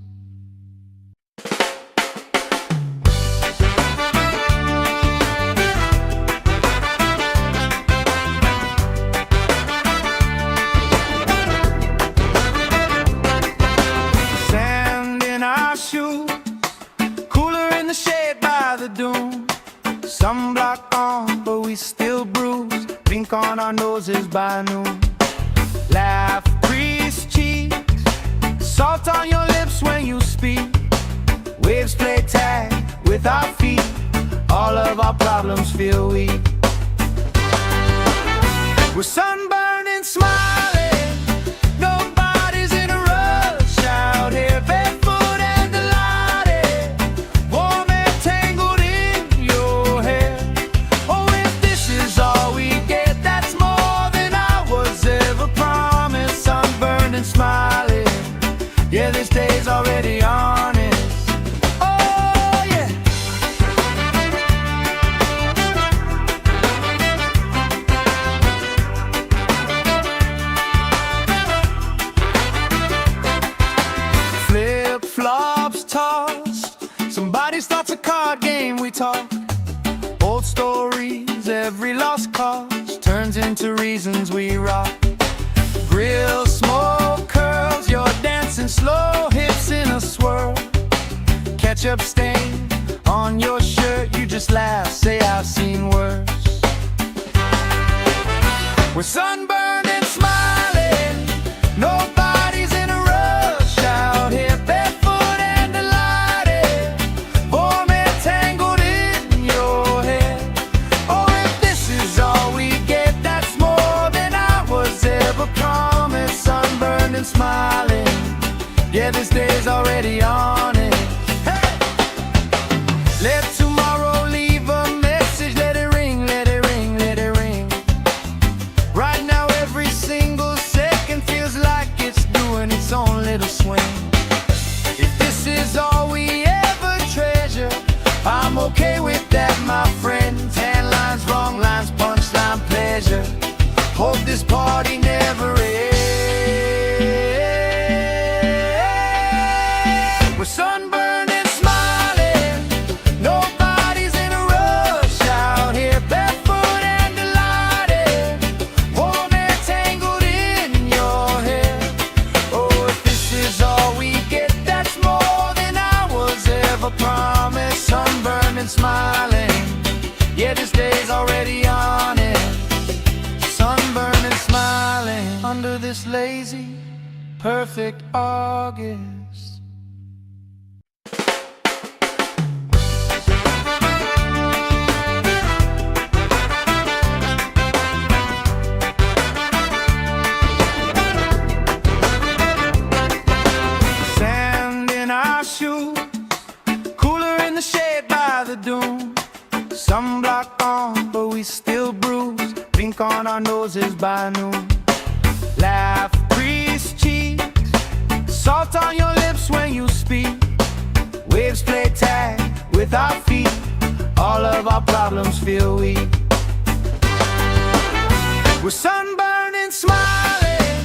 Sand in our shoes, cooler in the shade by the dune. Sunblock on, but we still bruise. Pink on our noses by noon. Laugh, grease cheeks, salt on your lips when you speak. Waves play tag with our feet, all of our problems feel weak. We're sunburned and smiling, nobody's in a rush out here, barefoot and delighted, warm and tangled in your hair. Oh, if this is all we get, that's more than I was ever promised. Sunburned and smiling, yeah, this day's already honest. Oh, yeah. Flip-flops tossed, somebody starts a card game, we talk. Old stories, every lost cause turns into reasons we rock. Grill smoke curls, you're dancing slow, hips in a swirl. Ketchup stain on your shirt, you just laugh, say I've seen worse. We're sunburned and smiling, nobody's in a rush out here, barefoot and delighted, warm and tangled in your hair. Oh, if this is all we get, that's more than I was ever promised. Sunburned and smiling, yeah, this day's already on it. Hey! Let tomorrow leave a message, let it ring, let it ring, let it ring. Right now every single second feels like it's doing its own little swing. If this is all we ever treasure, I'm okay with that, my friend. Tan lines, wrong lines, punchline, pleasure. under this lazy, perfect August. Sand in our shoes, cooler in the shade by the dune. Sunblock on, but we still bruise. Pink on our noses by noon. Laugh, grease cheeks, salt on your lips when you speak. Waves play tag with our feet. All of our problems feel weak. We're sunburned and smiling.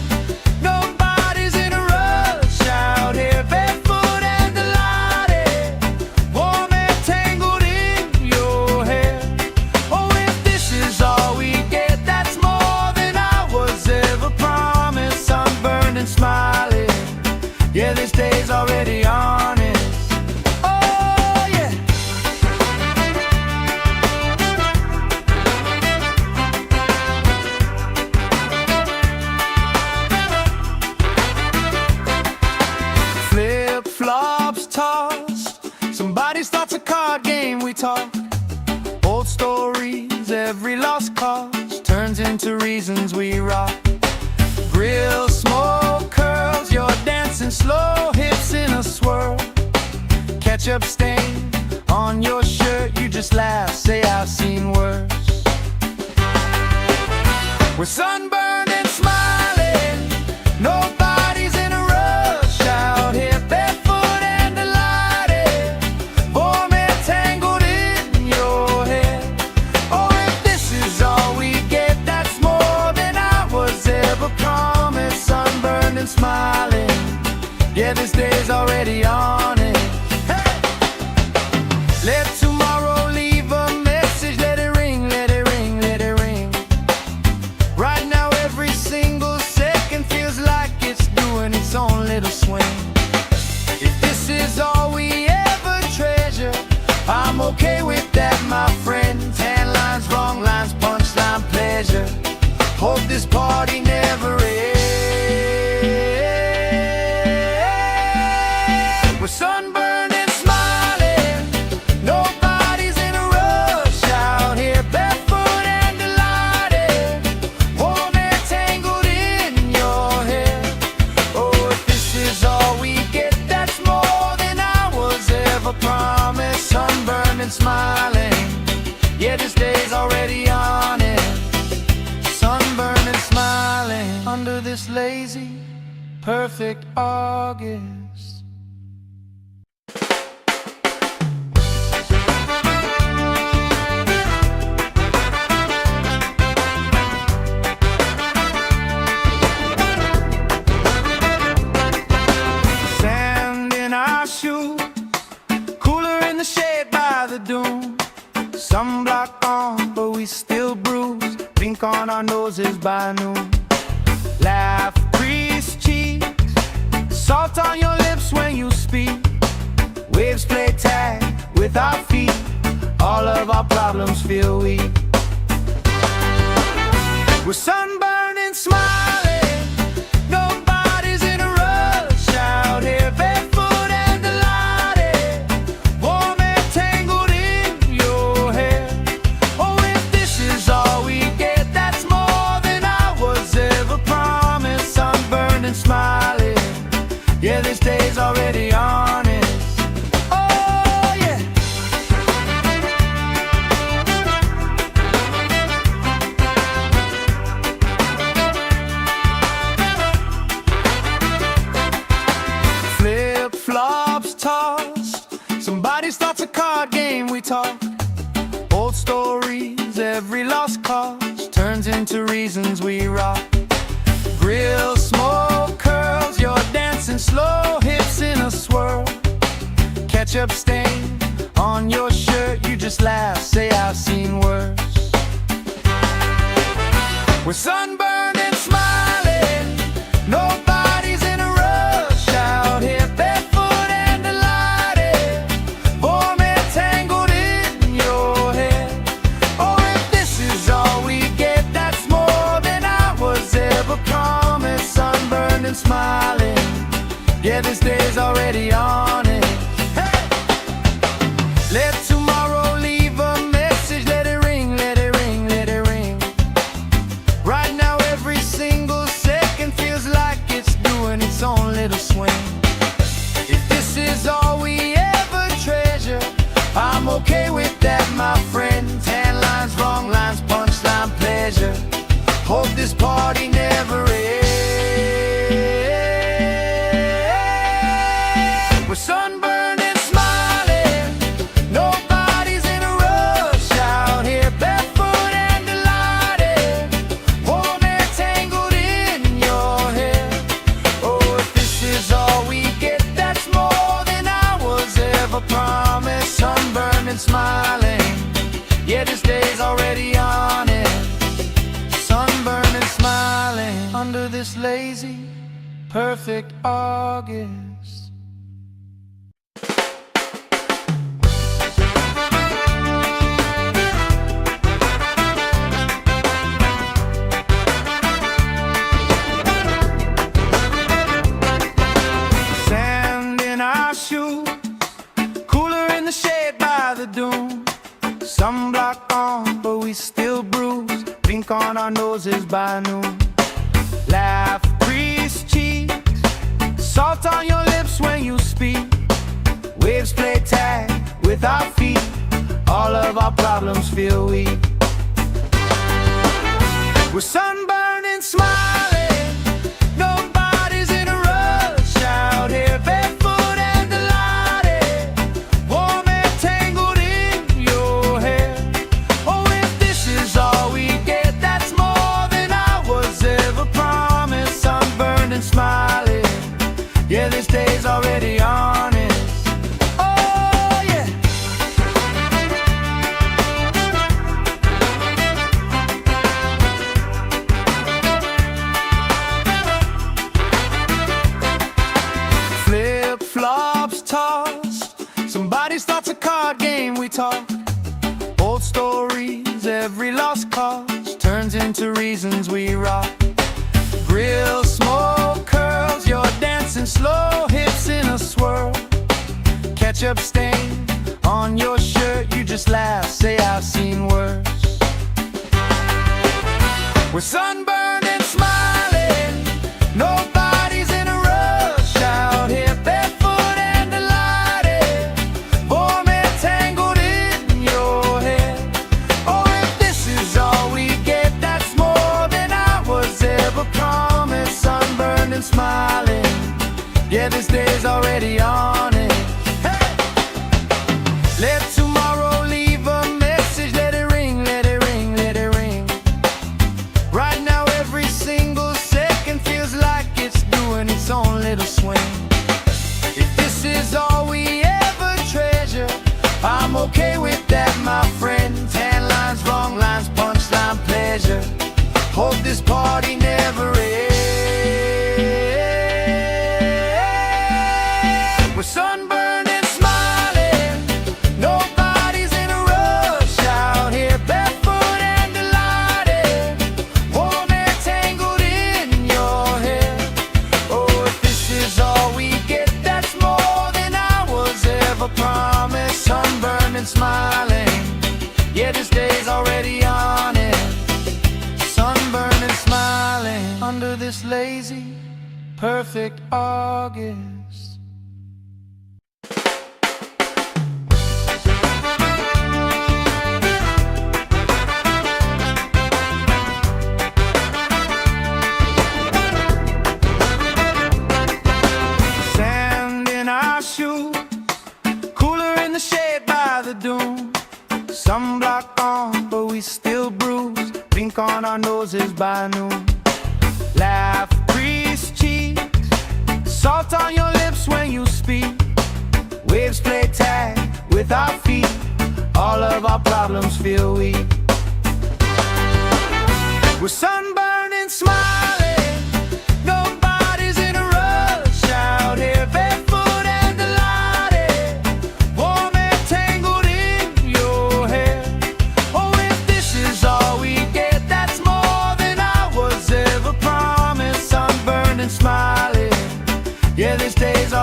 Nobody's in a rush out here, barefoot and delighted. Warm and tangled in your hair. Oh, if this is all we get, that's more than I was ever promised. Sunburned and smiling. Yeah, this day's already honest. Oh, yeah. Flip-flops tossed. Somebody starts a card game, we talk. Old stories, every lost cause turns into reasons we rock. Grill smoke curls, you're dancing slow, hips in a swirl. Ketchup stain on your shirt, you just laugh, say I've seen worse. We're sunburned and smiling. Nobody's in a rush out here, barefoot and delighted. Warm and tangled in your hair. Oh, if this is all we get, that's more than I was ever promised. Sunburned and smiling. Yeah, this day's already on it. Hey! Let tomorrow leave a message. Let it ring, let it ring, let it ring. Right now every single second feels like it's doing its own little swing. If this is all we ever treasure, I'm okay with that, my friend. Tan lines, wrong lines, punchline, pleasure. Hope this party never ends. We're sunburned and smiling. Nobody's in a rush out here, barefoot and delighted. Warm and tangled in your hair. Oh, if this is all we get, that's more than I was ever promised. Sunburned and smiling. Yeah, this day's already on it. Sunburned and smiling under this lazy, perfect August. Sand in our shoes, cooler in the shade by the dune. Sunblock on, but we still bruise. Pink on our noses by noon. Laugh, grease cheeks, salt on your lips when you speak. Waves play tag with our feet. All of our problems feel weak. We're sunburned and smiling. Nobody's in a rush out here, barefoot and delighted. Warm and tangled in your hair. Oh, if this is all we get, that's more than I was ever promised. Sunburned and smiling. Yeah, this day's already honest. Oh, yeah. Flip-flops tossed. Somebody starts a card game, we talk. Old stories, every lost cause turns into reasons we rock. Grill smoke curls, you're dancing slow, hips in a swirl. Ketchup stain on your shirt, you just laugh, say I've seen worse. We're sunburned and smiling. Nobody's in a rush out here, barefoot and delighted. Warm and tangled in your hair. Oh, if this is all we get, that's more than I was ever promised. this day's already on it. Hey! Let tomorrow leave a message. Let it ring, let it ring, let it ring. Right now every single second feels like it's doing its own little swing. If this is all we ever treasure, I'm okay with that, my friend. Tan lines, wrong lines, punchline, pleasure. Hope this party never ends. We're sunburned and smiling. Nobody's in a rush out here, barefoot and delighted. Warm air tangled in your hair. Oh, if this is all we get, that's more than I was ever promised. Sunburned and smiling. Yeah, this day's already on it. Sunburned and smiling under this lazy, perfect August. Sand in our shoes, cooler in the shade by the dune. Sunblock on, but we still bruise. Pink on our noses by noon. Laugh, grease cheeks, salt on your lips when you speak. Waves play tag with our feet. All of our problems feel weak. We're sunburned and smiling. Nobody's in a rush out here, barefoot and delighted. Warm air tangled in your hair. Oh, if this is all we get, that's more than I was ever promised. Sunburned and smiling. Yeah, this day's already on it. Oh, yeah. Flip-flops tossed. Somebody starts a card game, we talk. Old stories, every lost cause turns into reasons we rock. Grill, smoke, curls, you're dancing slow, hips in a swirl. Ketchup stain on your shirt, you just laugh, say I've seen worse. We're sunburned and smiling. Nobody's in a rush out here, barefoot and delighted. Warm air tangled in your hair. Oh, if this is all we get, that's more than I was ever promised. Sunburned and smiling. Yeah, this day's already on it. Hey! Let tomorrow leave a message. Let it ring, let it ring, let it ring. Right now every single second feels like it's doing its own little swing. If this is all we ever treasure, I'm okay with that, my friend. Tan lines, wrong lines, punchline, pleasure. Hope this party never ends. We're sunburned and smiling. Nobody's in a rush out here, barefoot and delighted. Warm air tangled in your hair. Oh, if this is all we get, that's more than I was ever promised. Sunburned and smiling. Yeah, this day's already on it. Sunburned and smiling under this lazy, perfect August. Sand in our shoes, cooler in the shade by the dune. Sunblock on, but we still bruise. Pink on our noses by noon. Laugh, grease cheeks, salt on your lips when you speak. Waves play tag with our feet. All of our problems feel weak. We're sunburned and smiling. Nobody's in a rush out here, barefoot and delighted. Warm air tangled in your hair. Oh, if this is all we get, that's more than I was ever promised. Sunburned and smiling. Yeah, this day's all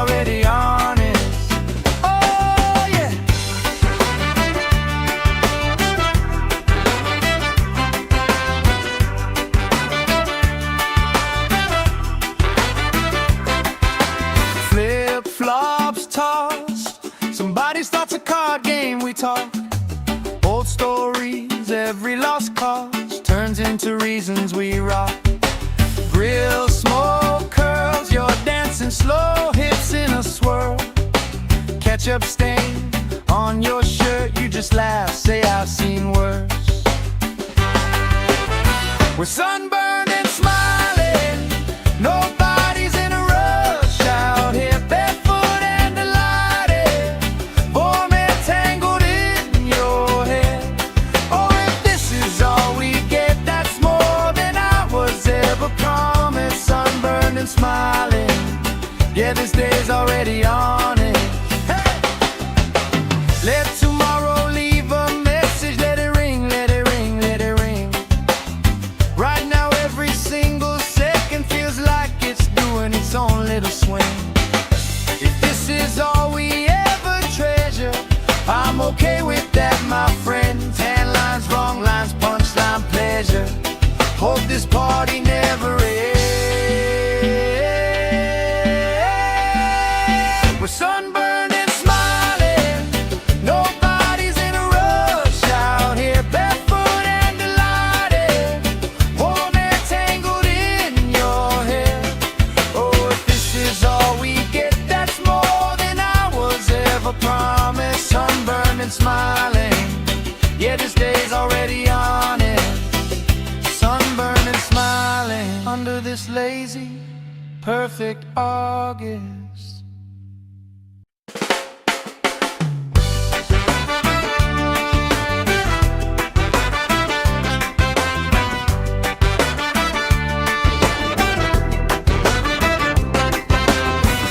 card game we talk. Old stories, every lost cause turns into reasons we rock. Grill, smoke, curls, you're dancing slow, hips in a swirl. Ketchup stain on your shirt, you just laugh, say I've seen worse. We're sunburned and smiling, nobody's in a rush out here, barefoot and delighted, warm and tangled in your hair. Oh, if this is all we get, that's more than I was ever promised. Sunburned and smiling, yeah, this day's already on it. Hey! Let tomorrow leave a message, let it ring, let it ring, let it ring. Right now every single second feels like it's doing its own little swing. If this is all we ever treasure, I'm okay with that, my friend. Tan lines, wrong lines, punchline, pleasure. Hope this party never ends. We're sunburned and smiling, nobody's in a rush out here, barefoot and delighted, warm and tangled in your hair. Oh, if this is all we get, that's more than I was ever promised. Sunburned and smiling, yeah, this day's already on it. Sunburned and smiling under this lazy, perfect August.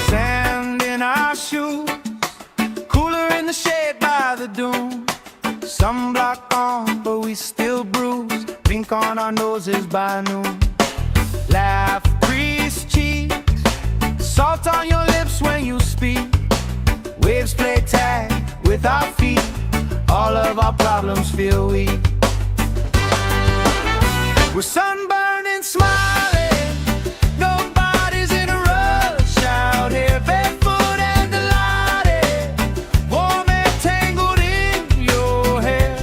Sand in our shoes, cooler in the shade by the dune. Sunblock on, but we still bruise. Pink on our noses by noon. Laugh, crease cheeks, salt on your lips when you speak. Waves play tag with our feet, all of our problems feel weak. We're sunburned and smiling, nobody's in a rush out here, barefoot and delighted, warm and tangled in your hair.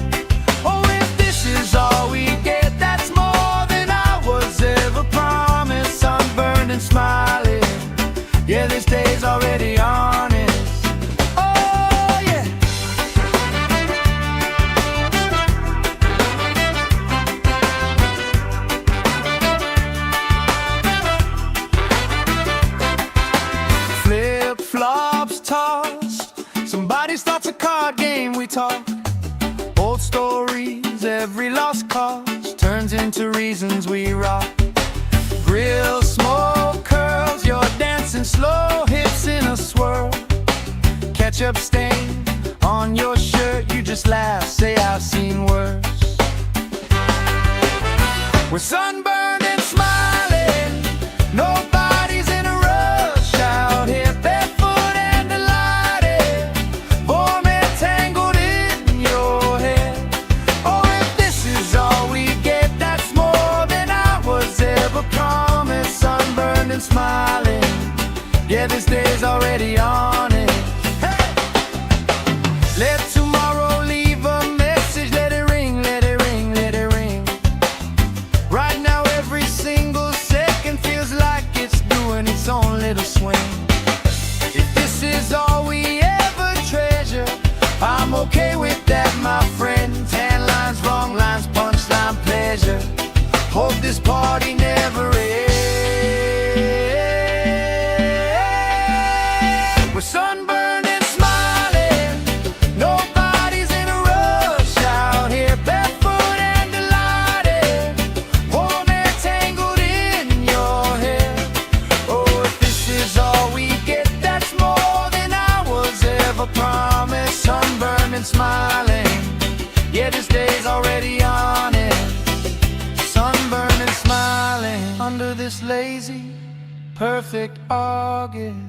Oh, if this is all we get, that's more than I was ever promised. Sunburned and smiling, yeah, this day's already honest. Oh, yeah. Flip-flops tossed, somebody starts a card game we talk. Old stories, every lost cause turns into reasons we rock. Grill, smoke, curls, you're dancing slow, hips in a swirl. Ketchup stain on your shirt, you just laugh, say I've seen worse. We're sunburned and smiling, nobody's in a rush out here, barefoot and delighted, warm and tangled in your hair. Oh, if this is all we get, that's more than I was ever promised. Sunburned and smiling, yeah, this day's already on it. Hey! Let tomorrow leave a message, let it ring, let it ring, let it ring. Right now every single second feels like it's doing its own little swing. If this is all we ever treasure, I'm okay with that, my friend. Tan lines, wrong lines, punchline, pleasure. Hope this party never ends. We're sunburned and smiling, nobody's in a rush out here, barefoot and delighted, warm and tangled in your hair. Oh, if this is all we get, that's more than I was ever promised. Sunburned and smiling, yeah, this day's already on it. Sunburned and smiling under this lazy, perfect August.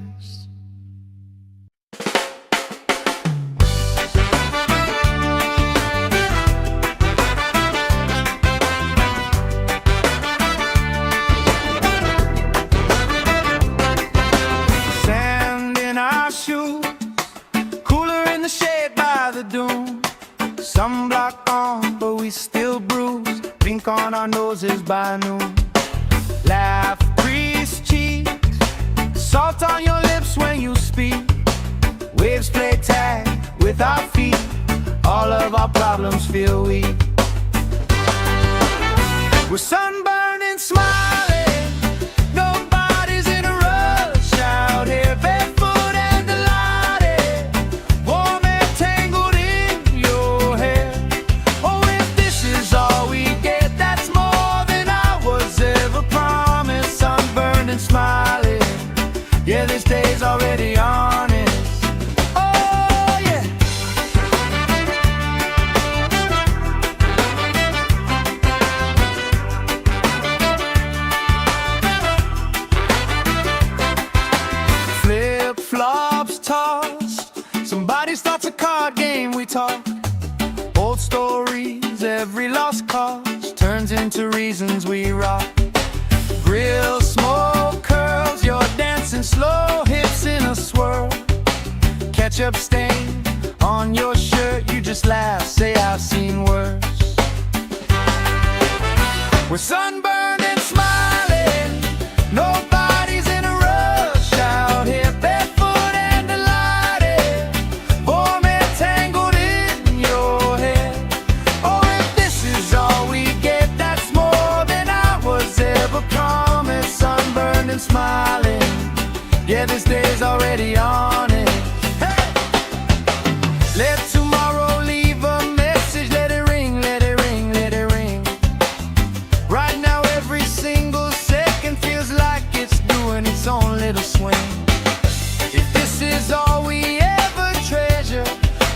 Sand in our shoes, cooler in the shade by drink on our noses by noon. Laugh, grease cheeks, salt on your lips when you speak. Waves play tag with our feet, all of our problems feel weak. We're sunburned and smiling, nobody's in a rush out here, barefoot and delighted, warm and tangled in your hair. Oh, if this is all we get, that's more than I was ever promised. Sunburned and smiling, yeah, this day's already honest. Oh, yeah. Flip-flops tossed, somebody starts a card game, we talk. Old stories, every lost cause turns into reasons we rock. Grill smoke curls, you're dancing slow, hips in a swirl. Ketchup stain on your shirt, you just laugh, say I've seen worse. We're sunburned and smiling, nobody's in a rush out here, barefoot and delighted, warm and tangled in your hair. Oh, if this is all we get, that's more than I was ever promised. Sunburned and smiling, yeah, this day's already on it. Hey! Let tomorrow leave a message, let it ring, let it ring, let it ring. Right now every single second feels like it's doing its own little swing. If this is all we ever treasure,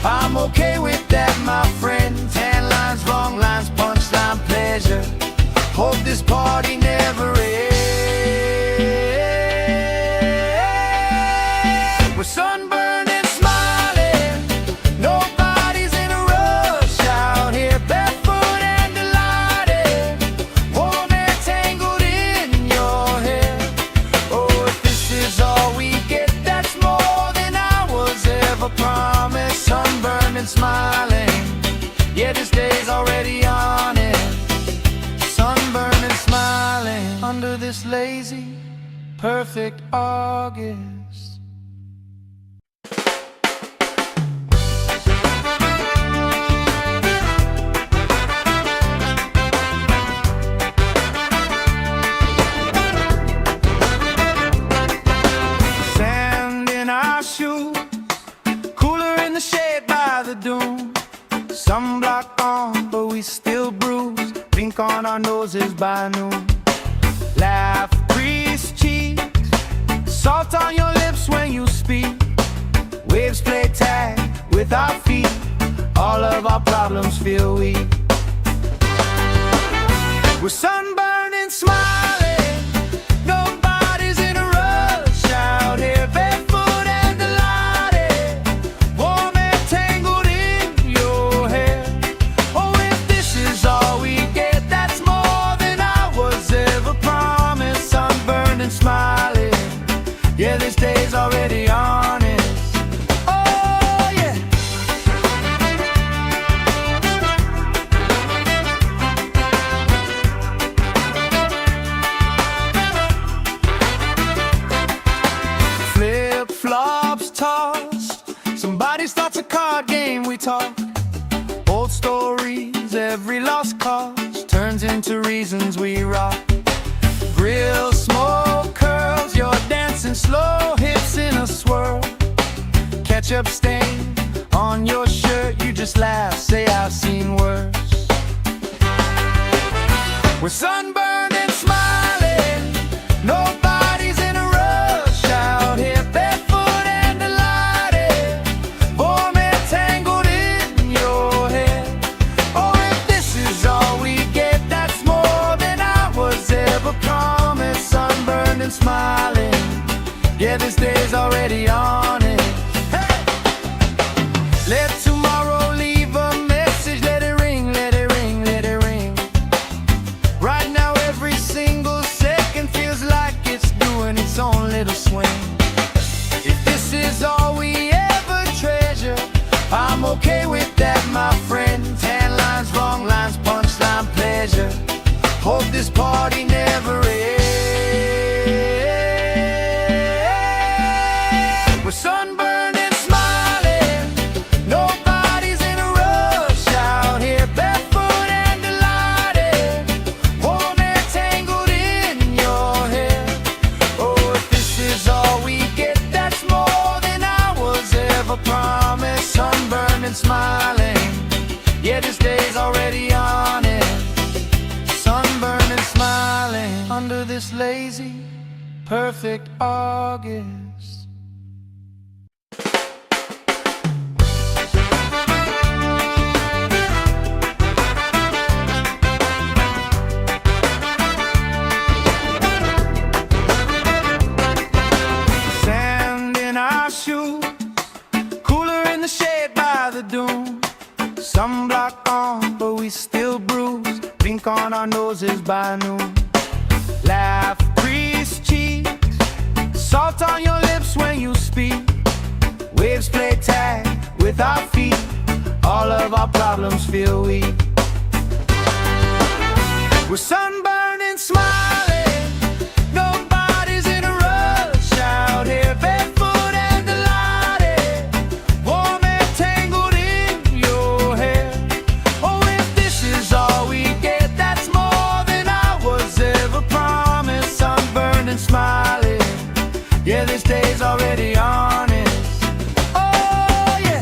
I'm okay with that, my friend. Tan lines, wrong lines, punchline, pleasure. Hope this party never ends. We're sunburned and smiling, nobody's in a rush out here, barefoot and delighted, warm and tangled in your hair. Oh, if this is all we get, that's more than I was ever promised. Sunburned and smiling, yeah, this day's already on it. Sunburned and smiling under this lazy, perfect August. Sand in our shoes, cooler in the shade by the dune. Sunblock on, but we still bruise. Drink on our noses by noon. Laugh, grease cheeks, salt on your lips when you speak. Waves play tag with our feet, all of our problems feel weak. We're sunburned and smiling, nobody's in a rush out here, barefoot and delighted, warm and tangled in your hair. Oh, if this is all we get, that's more than I was ever promised. Sunburned and smiling, yeah, this day's already honest. Oh, yeah. Flip-flops tossed, somebody starts a card game, we talk. Old stories, every lost cause turns into reasons we rock. Grill smoke curls, you're dancing slow, hips in a swirl. Ketchup stain on your shirt, you just laugh, say I've seen worse. We're sunburned and smiling, nobody's in a rush out here, barefoot and delighted, warm and tangled in your hair. Oh, if this is all we get, that's more than I was ever promised. Sunburned and smiling, yeah, this day's already on it. Hey! Let tomorrow leave a message, let it ring, let it ring, let it ring. Right now every single second feels like it's doing its own little swing. If this is all we ever treasure, I'm okay with that, my friend. Tan lines, wrong lines, punchline, pleasure. Hope this party never ends. We're sunburned and smiling, nobody's in a rush out here, barefoot and delighted, warm air tangled in your hair. Oh, if this is all we get, that's more than I was ever promised. Sunburned and smiling, yeah, this day's already on it. Sunburned and smiling under this lazy, perfect August. Sand in our shoes, cooler in the shade by the dune. Sunblock on, but we still bruise. Blink on our noses by noon. Laugh, grease cheeks, salt on your lips when you speak. Waves play tag with our feet. All of our problems feel weak. We're sunburned and smiling, nobody's in a rush out here, barefoot and delighted, warm air tangled in your hair. Oh, if this is all we get, that's more than I was ever promised. Sunburned and smiling, yeah, this day's already honest. Oh, yeah.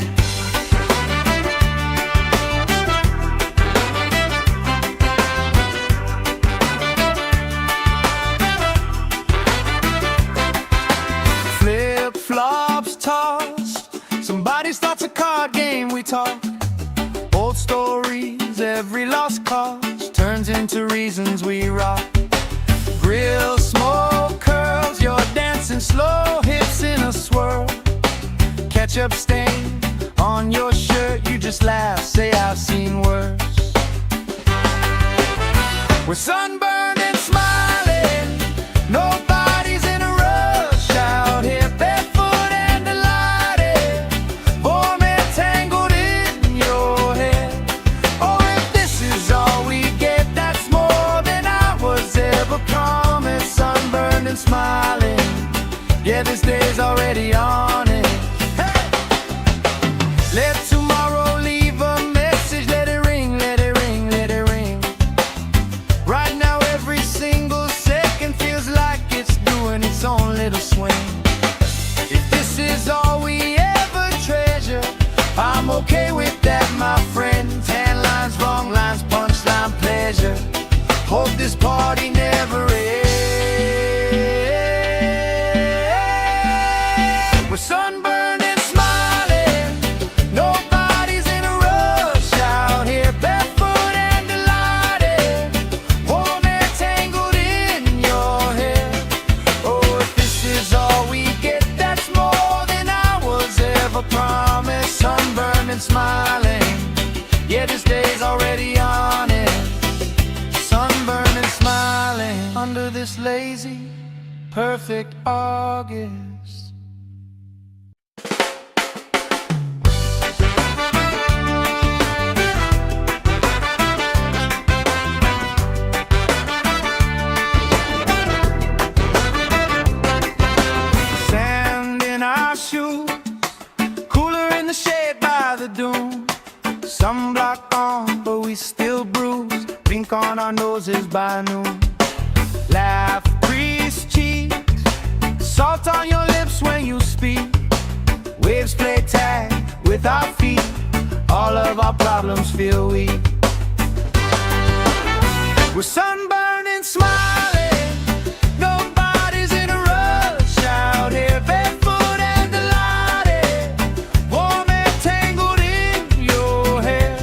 Flip-flops tossed, somebody starts a card game, we talk. Old stories, every lost cause turns into reasons we rock. Grill smoke curls, you're dancing slow, hips in a swirl. Ketchup stain on your shirt, you just laugh, say I've seen worse. We're sunburned and smiling, nobody's in a rush out here, barefoot and delighted, warm air tangled in your hair. Oh, if this is all we get, that's more than I was ever promised. Sunburned and smiling, yeah, this day's already on it. Hey! Let tomorrow leave a message, let it ring, let it ring, let it ring. Right now every single second feels like it's doing its own little swing. If this is all we ever treasure, I'm okay with that, my friend. Tan lines, wrong lines, punchline, pleasure. Hope this party never ends. We're sunburned and smiling, nobody's in a rush out here, barefoot and delighted, warm air tangled in your hair. Oh, if this is all we get, that's more than I was ever promised. Sunburned and smiling, yeah, this day's already on it. Sunburned and smiling under this lazy, perfect August. Sand in our shoes, cooler in the shade by the dune. Sunblock on, but we still bruise. Blink on our noses by noon. Laugh, grease cheeks, salt on your lips when you speak. Waves play tag with our feet. All of our problems feel weak. We're sunburned and smiling, nobody's in a rush out here, barefoot and delighted, warm air tangled in your hair.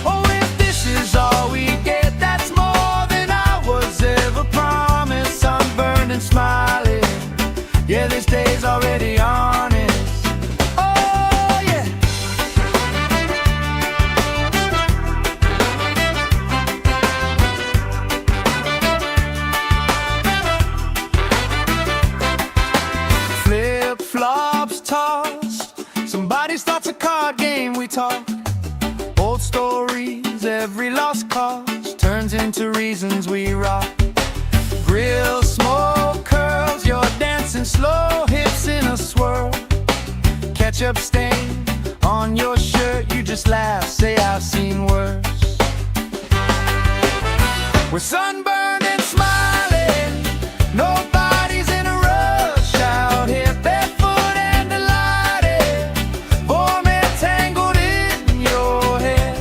Oh, if this is all we get, that's more than I was ever promised. Sunburned and smiling, yeah, this day's already honest. Oh, yeah. Flip-flops tossed, somebody starts a card game, we talk. Old stories, every lost cause turns into reasons we rock. Grill, smoke, curls, you're dancing slow, hips in a swirl. Ketchup stain on your shirt, you just laugh, say I've seen worse. We're sunburned and smiling, nobody's in a rush out here, barefoot and delighted, vomit tangled in your hair.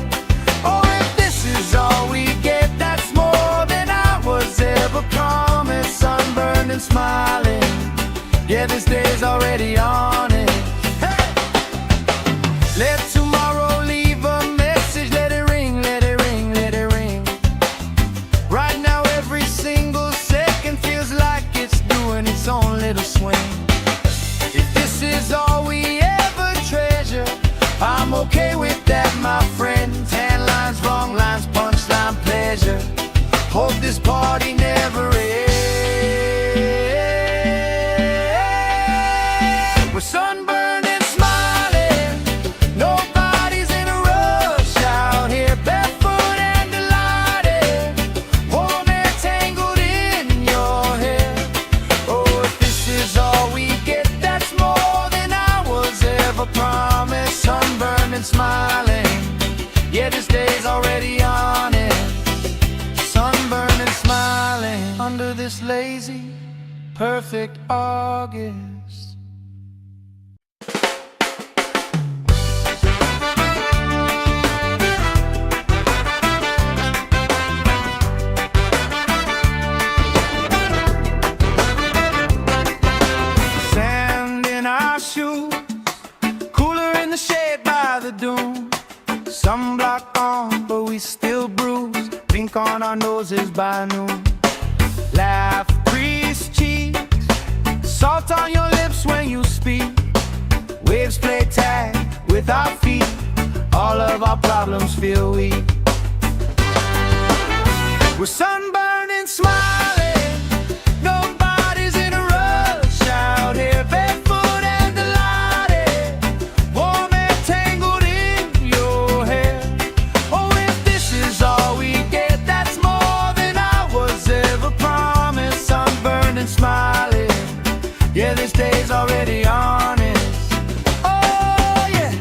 Oh, if this is all we get, that's more than I was ever promised. Sunburned and smiling, yeah, this day's already on it. Hey! Let tomorrow leave a message, let it ring, let it ring, let it ring. Right now every single second feels like it's doing its own little swing. If this is all we ever treasure, I'm okay with that, my friend. Tan lines, wrong lines, punchline, pleasure. Hope this party never ends. We're sunburned and smiling, nobody's in a rush out here, barefoot and delighted, warm air tangled in your hair. Oh, if this is all we get, that's more than I was ever promised. Sunburned and smiling, yeah, this day's already on it. Sunburned and smiling under this lazy, perfect August. Sand in our shoes, cooler in the shade by the dune. Sunblock on, but we still bruise. Pink on our noses by noon. Laugh, crease cheeks, salt on your lips when you speak. Waves play tag with our feet. All of our problems feel weak. We're sunburned and smiling, nobody's in a rush out here, barefoot and delighted, warm air tangled in your hair. Oh, if this is all we get, that's more than I was ever promised. Sunburned and smiling, yeah, this day's already on it. Oh, yeah.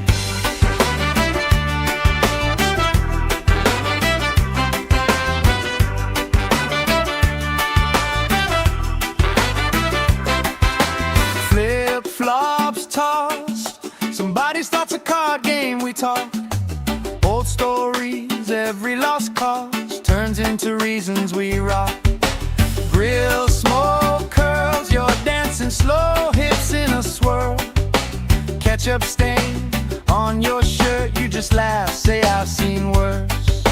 Flip-flops tossed, somebody starts a card game, we talk. Old stories, every lost cause turns into reasons we rock. Grill, smoke, curls, you're dancing slow, hips in a swirl. Ketchup stain on your shirt, you just laugh, say I've seen worse.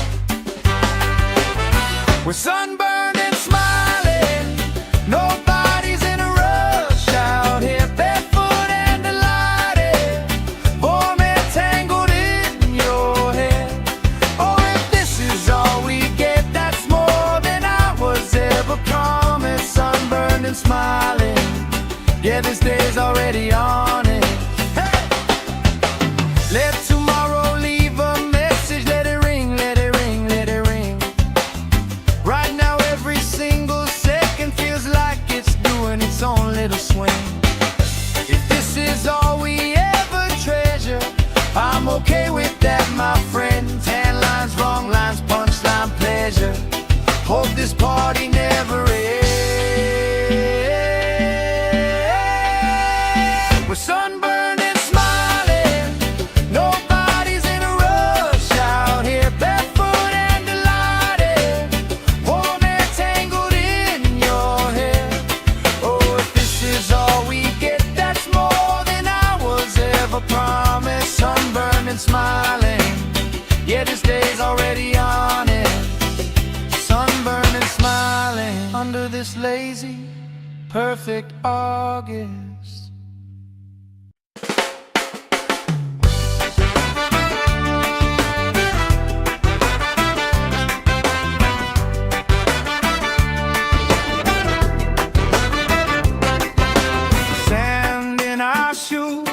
We're sunburned and smiling, nobody's in a rush out here, barefoot and delighted, warm air tangled in your hair. Oh, if this is all we get, that's more than I was ever promised. Sunburned and smiling, yeah, this day's already on it. Hey! Let tomorrow leave a message, let it ring, let it ring, let it ring. Right now every single second feels like it's doing its own little swing. If this is all we ever treasure, I'm okay with that, my friend. Tan lines, wrong lines, punchline, pleasure. Hope this party never ends. We're sunburned and smiling, nobody's in a rush out here, barefoot and delighted, warm air tangled in your hair. Oh, if this is all we get, that's more than I was ever promised. Sunburned and smiling, yeah, this day's already on it. Sunburned and smiling under this lazy, perfect August. Sand in our shoes,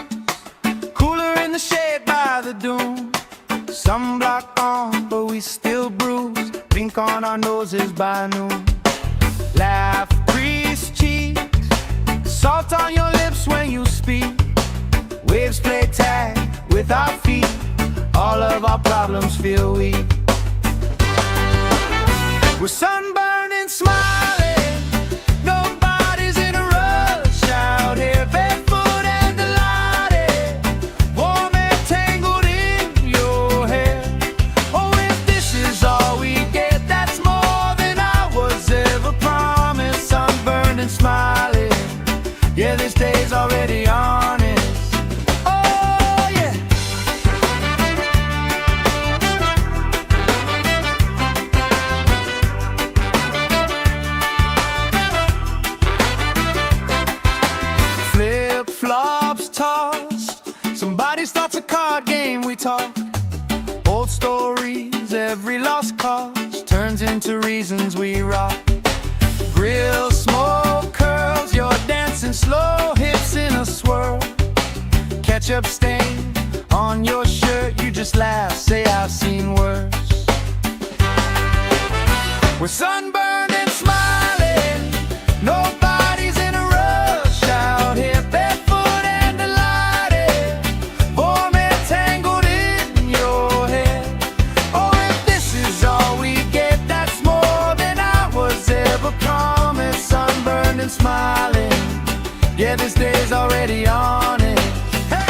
cooler in the shade by the dune. Sunblock on, but we still bruise. Pink on our noses by noon. Laugh, grease cheeks, salt on your lips when you speak. Waves play tag with our feet, all of our problems feel weak. We're sunburned and smiling, nobody's in a rush out here, barefoot and delighted, warm and tangled in your hair. Oh, if this is all we get, that's more than I was ever promised. Sunburned and smiling, yeah, this day's already honest. Oh, yeah. Flip-flops tossed, somebody starts a card game, we talk. Old stories, every lost cause turns into reasons we rock. Grill smoke curls, you're dancing slow, hips in a swirl. Ketchup stain on your shirt, you just laugh, say I've seen worse. We're sunburned and smiling, nobody's in a rush out here, barefoot and delighted, warm and tangled in your hair. Oh, if this is all we get, that's more than I was ever promised. Sunburned and smiling, yeah, this day's already on it. Hey!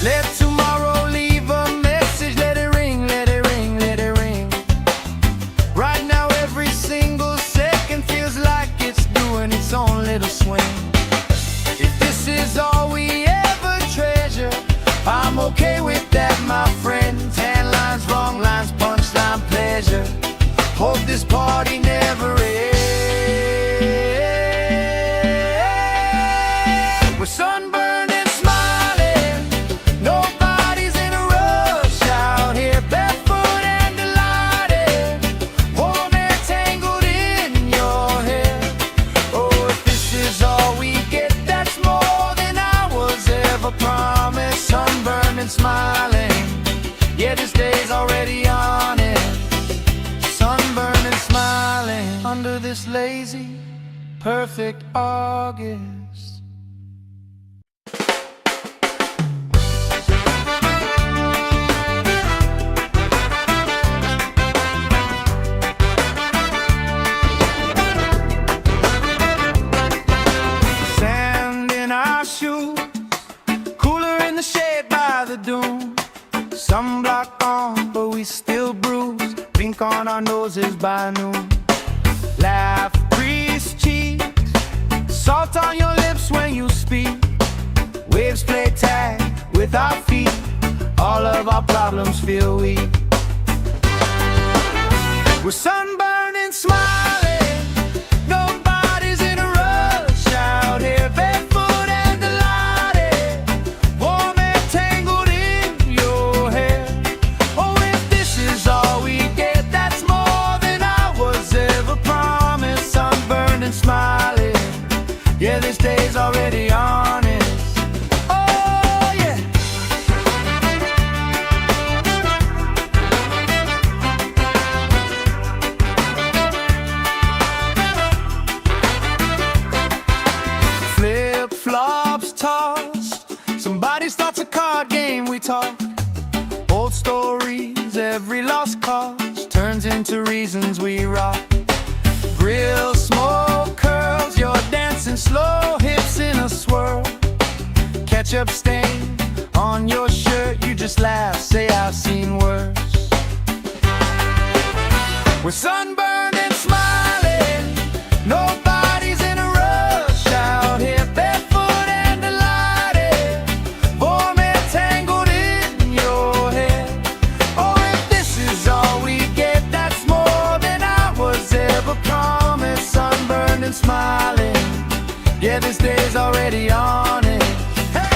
Let tomorrow leave a message, let it ring, let it ring, let it ring. Right now every single second feels like it's doing its own little swing. If this is all we ever treasure, I'm okay with that, my friend. Tan lines, wrong lines, punchline, pleasure. Hope this party never ends. We're sunburned and smiling, nobody's in a rush out here, barefoot and delighted, warm and tangled in your hair. Oh, if this is all we get, that's more than I was ever promised. Sunburned and smiling, yeah, this day's already on it. Sunburned and smiling under this lazy, perfect August. Sand in our shoes, cooler in the shade by the dune. Sunblock on, but we still bruise, pink on our noses by noon. Laugh, grease cheeks, salt on your lips when you speak. Waves play tag with our feet, all of our problems feel weak. We're sunburned and smiling, nobody's in a rush out here, barefoot and delighted, warm and tangled in your hair. Oh, if this is all we get, that's more than I was ever promised. Sunburned and smiling, yeah, this day's already honest. Oh, yeah. Flip-flops tossed, somebody starts a card game, we talk. Old stories, every lost cause turns into reasons we rock. Grill smoke curls, you're dancing slow, hips in a swirl. Ketchup stain on your shirt, you just laugh, say I've seen worse. We're sunburned and smiling, nobody's in a rush out here, barefoot and delighted, warm and tangled in your hair. Oh, if this is all we get, that's more than I was ever promised. Sunburned and smiling, yeah, this day's already on it. Hey!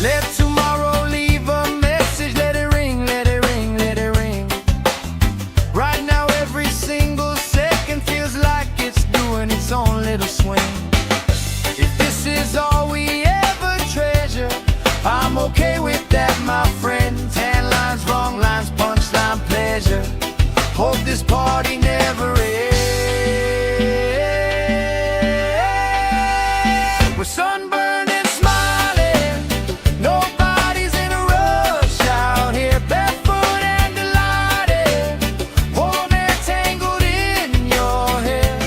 Let tomorrow leave a message, let it ring, let it ring, let it ring. Right now every single second feels like it's doing its own little swing. If this is all we ever treasure, I'm okay with that, my friend. Tan lines, wrong lines, punchline, pleasure. Hope this party never ends. We're sunburned and smiling, nobody's in a rush out here, barefoot and delighted, warm air tangled in your hair.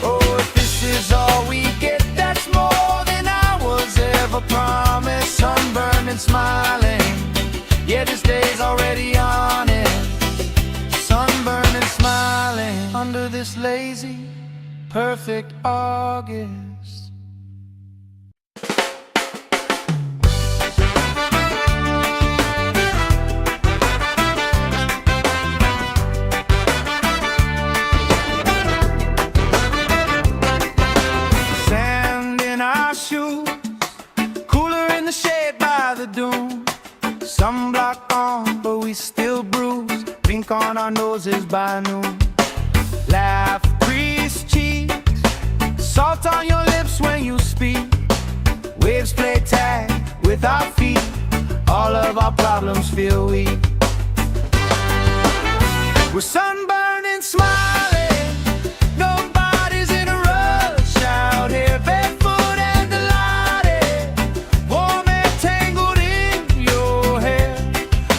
Oh, if this is all we get, that's more than I was ever promised. Sunburned and smiling, yeah, this day's already on it. Sunburned and smiling under this lazy, perfect August. Sand in our shoes, cooler in the shade by the dune. Sunblock on, but we still bruise. Pink on our noses by noon. Laugh, grease cheeks, salt on your lips when you speak. Waves play tag with our feet. All of our problems feel weak. We're sunburned and smiling, nobody's in a rush out here, barefoot and delighted, warm air tangled in your hair.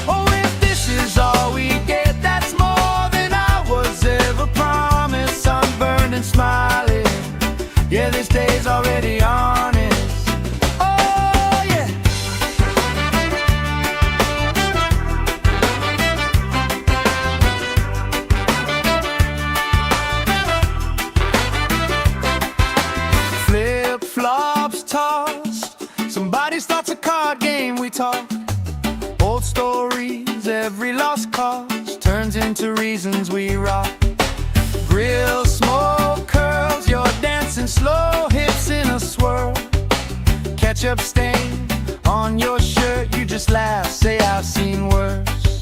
Oh, if this is all we get, that's more than I was ever promised. Sunburned and smiling, yeah, this day's already honest. Oh, yeah. Flip-flops tossed, somebody starts a card game, we talk. Old stories, every lost cause turns into reasons we rock. Grill smoke curls, you're dancing slow, hips in a swirl. Ketchup stain on your shirt, you just laugh, say I've seen worse.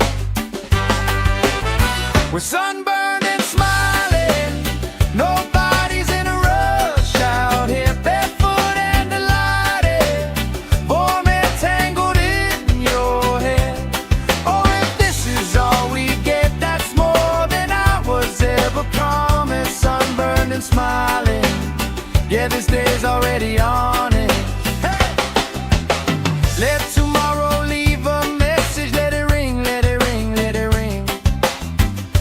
We're sunburned and smiling, nobody's in a rush out here, barefoot and delighted, warm air tangled in your hair. Oh, if this is all we get, that's more than I was ever promised. Sunburned and smiling, yeah, this day's already on it. Hey! Let tomorrow leave a message, let it ring, let it ring, let it ring.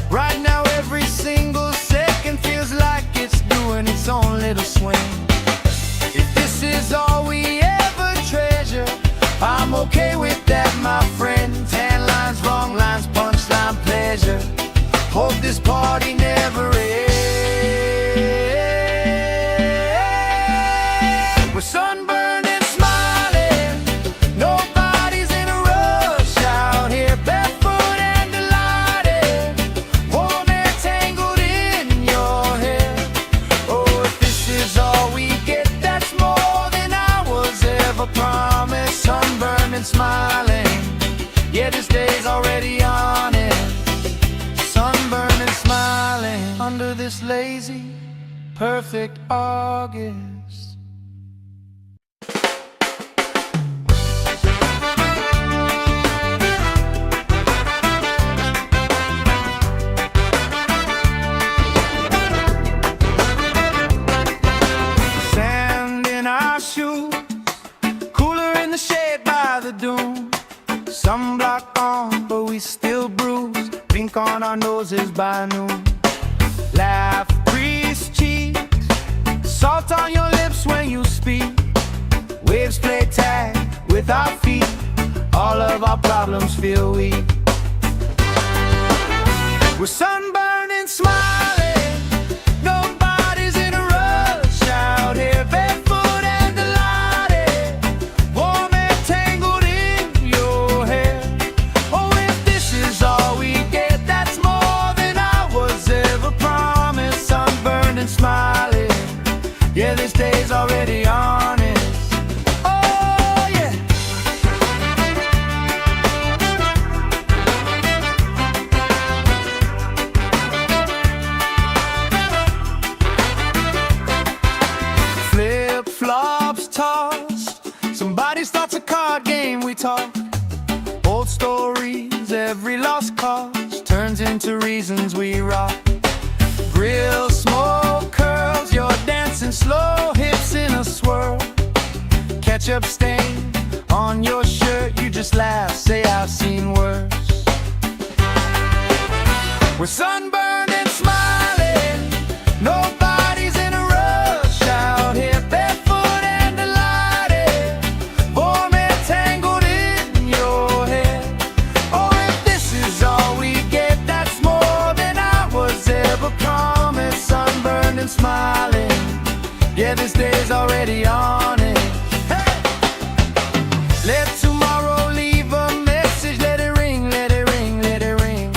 Right now every single second feels like it's doing its own little swing. If this is all we ever treasure, I'm okay with that, my friend. Tan lines, wrong lines, punchline, pleasure. Hope this party never ends. We're sunburned and smiling, nobody's in a rush out here, barefoot and delighted, warm air tangled in your hair. Oh, if this is all we get, that's more than I was ever promised. Sunburned and smiling, yeah, this day's already on it. Sunburned and smiling under this lazy, perfect August. Sand in our shoes, cooler in the shade by the dune. Sunblock on, but we still bruise. Pink on our noses by noon. Laugh, grease cheeks, salt on your lips when you speak. Waves play tag with our feet. All of our problems feel weak. We're sunburned and smiling, nobody's in a rush out here, barefoot and delighted, warm air tangled in your hair. Oh, if this is all we get, that's more than I was ever promised. Sunburned and smiling, yeah, this day's already honest. Oh, yeah. Flip-flops tossed, somebody starts a card game, we talk. Old stories, every lost cause turns into into reasons we rock. Grill, smoke, curls, you're dancing slow, hips in a swirl. Ketchup stain on your shirt, you just laugh, say I've seen worse. We're sunburned and smiling, nobody's in a rush out here, barefoot and delighted, warm and tangled in your hair. Oh, if this is all we get, that's more than I was ever promised. Sunburned and smiling, yeah, this day's already on it. Hey! Let tomorrow leave a message, let it ring, let it ring, let it ring.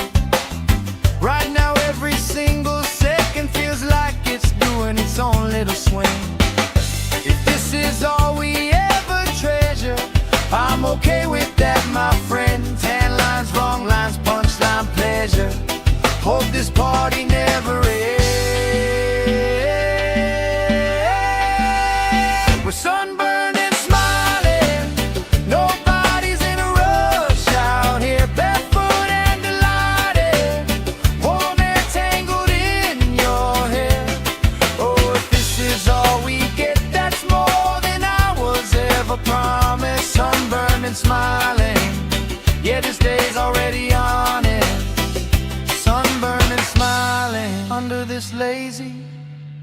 Right now every single second feels like it's doing its own little swing. If this is all we ever treasure, I'm okay with that, my friend. Tan lines, wrong lines, punchline, pleasure. Hope this party never ends. We're sunburned and smiling, nobody's in a rush out here, barefoot and delighted, warm and tangled in your hair. Oh, if this is all we get, that's more than I was ever promised. Sunburned and smiling, yeah, this day's already on it. Sunburned and smiling under this lazy,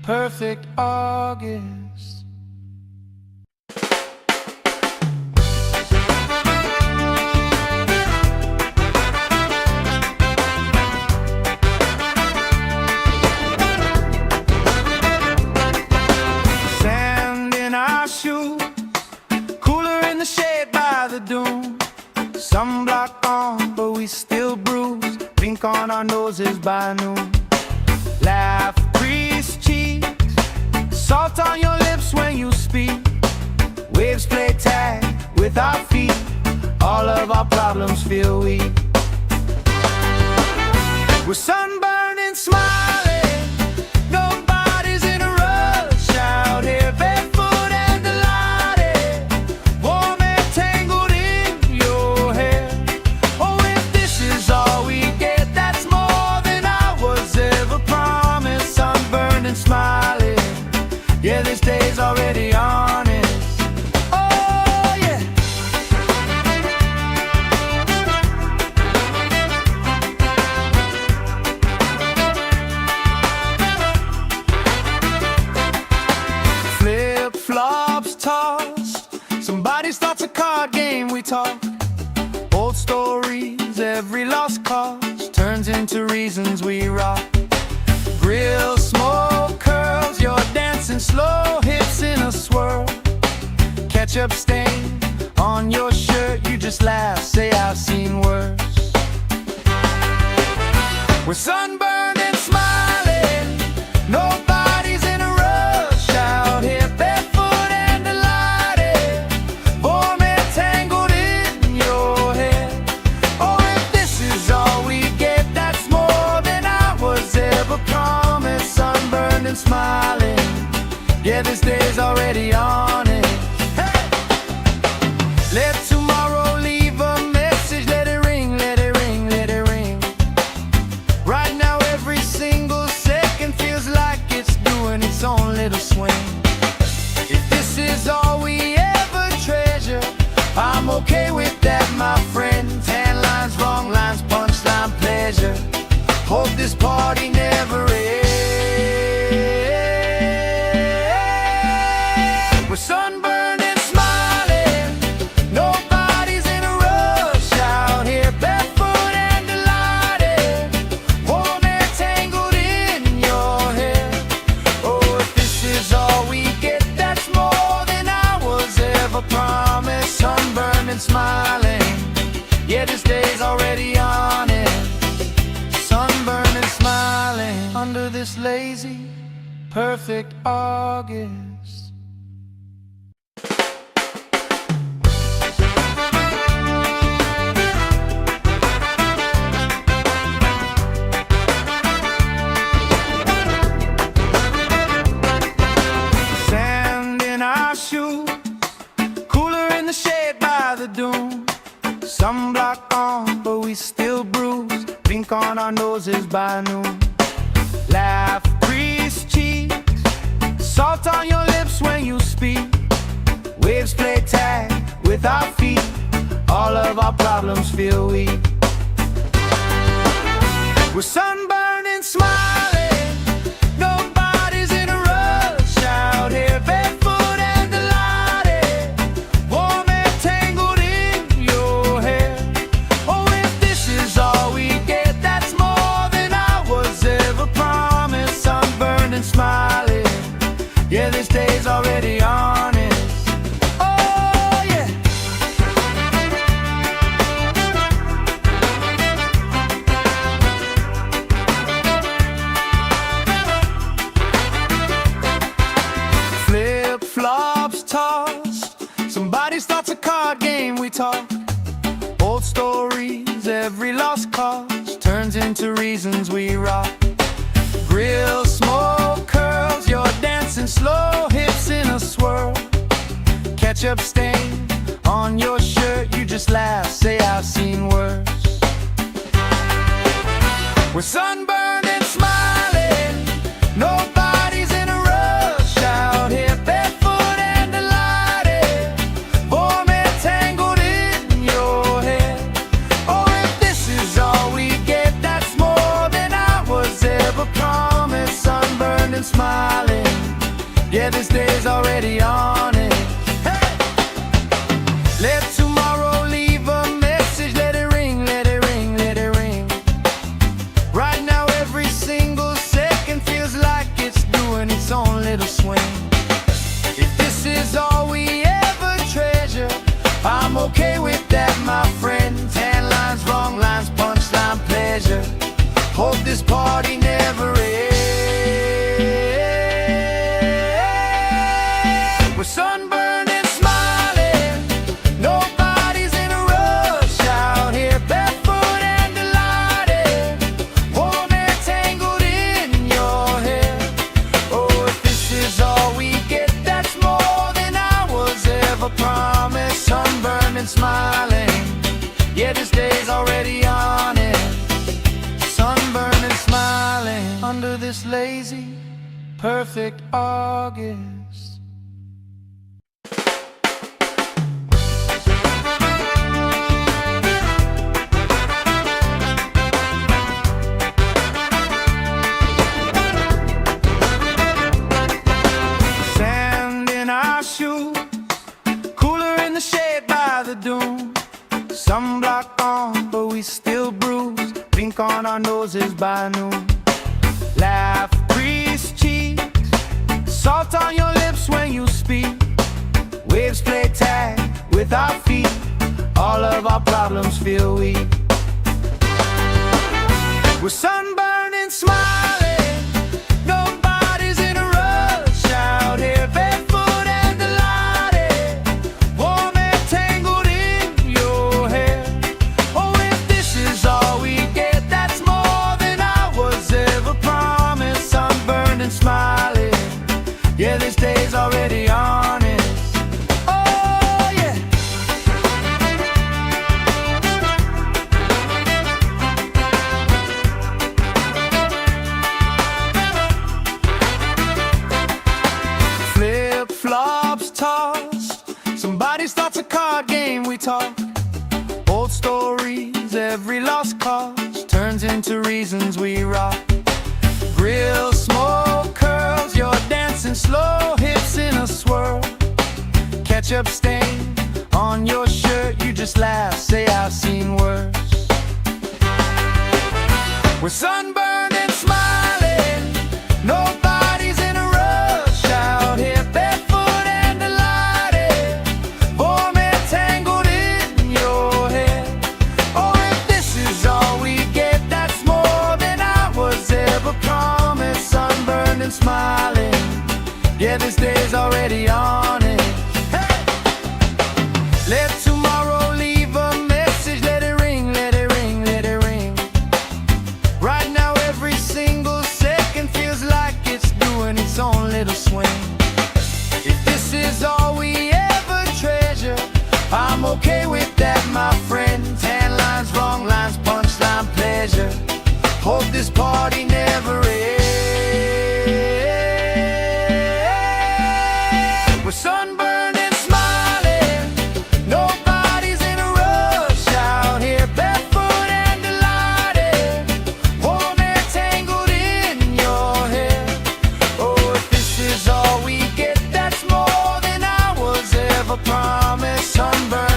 perfect August. Sand in our shoes, cooler in the shade by the dune. Sunblock on, but we still bruise. Pink on our noses by noon. Laugh, crease cheeks, salt on your lips when you speak. Waves play tag with our feet. All of our problems feel weak. We're sunburned and smiling, nobody's in a rush out here, barefoot and delighted, warm and tangled in your hair. Oh, if this is all we get, that's more than I was ever promised. Sunburned and smiling, yeah, this day's already honest. Oh, yeah. Flip-flops tossed, somebody starts a card game, we talk. Old stories, every lost cause turns into reasons we rock. Grill, smoke, curls, you're dancing slow, hips in a swirl. Ketchup stain on your shirt, you just laugh, say I've seen worse. We're sunburned and smiling, nobody's in a rush out here, barefoot and delighted, warm and tangled in your hair. Oh, if this is all we get, that's more than I was ever promised. Sunburned and smiling, yeah, this day's already on it. Hey! Let tomorrow leave a message, let it ring, let it ring, let it ring. Right now every single second feels like it's doing its own little swing. If this is all we ever treasure, I'm okay with that, my friend. Tan lines, wrong lines, punchline, pleasure. Hope this party never ends. We're sunburned and smiling, nobody's in a rush out here, barefoot and delighted, warm and tangled in your hair. Oh, if this is all we get, that's more than I was ever promised. Sunburned and smiling, yeah, this day's already on it. Sunburned and smiling under this lazy, perfect August. Sand in our shoes, cooler in the shade by the dune. Sunblock on, but we still bruise. Pink ink on our noses by noon. Laugh, grease cheeks, salt on your lips when you speak. Waves play tag with our feet, all of our problems feel weak. We're sunburned and smiling, nobody's in a rush out here, barefoot and delighted, warm and tangled in your hair. Oh, if this is all we get, that's more than I was ever promised. Sunburned and smiling, yeah, this day's already honest. Oh, yeah. Flip-flops tossed, somebody starts a card game, we talk. Old stories, every lost cause turns into reasons we rock. Grill smoke curls, you're dancing slow, hips in a swirl. Ketchup stain on your shirt, you just laugh, say I've seen worse. We're sunburned and smiling, nobody's in a rush out here, barefoot and delighted, warm and tangled in your hair. Oh, if this is all we get, that's more than I was ever promised. Sunburned and smiling, yeah, this day's already on it. Hey! Let tomorrow leave a message, let it ring, let it ring, let it ring. Right now every single second feels like it's doing its own little swing. If this is all we ever treasure, I'm okay with that, my friend. Tan lines, wrong lines, punchline, pleasure. Hope this party never ends. We're sunburned and smiling, nobody's in a rush out here, barefoot and delighted, warm and tangled in your hair. Oh, if this is all we get, that's more than I was ever promised. Sunburned and smiling, yeah, this day's already on it. Sunburned and smiling under this lazy, perfect August. Sand in our shoes, cooler in the shade by the dune. Sunblock on, but we still bruise. Pink on our noses by noon. Laugh, grease cheeks, salt on your lips when you speak. Waves play tag with our feet, all of our problems feel weak. We're sunburned and smiling, nobody's in a rush out here, barefoot and delighted, warm and tangled in your hair. Oh, if this is all we get, that's more than I was ever promised. Sunburned and smiling, yeah, this day's already honest. Oh, yeah. Flip-flops tossed, somebody starts a card game, we talk. Old stories, every lost cause turns into reasons we rock. Grill smoke curls, you're dancing slow, hips in a swirl. Ketchup stain on your shirt, you just laugh, say I've seen worse. We're sunburned and smiling, nobody's in a rush out here, barefoot and delighted, warm and tangled in your hair. Oh, if this is all we get, that's more than I was ever promised. Sunburned and smiling, yeah, this day's already on it. Hey! Let tomorrow leave a message, let it ring, let it ring, let it ring. Right now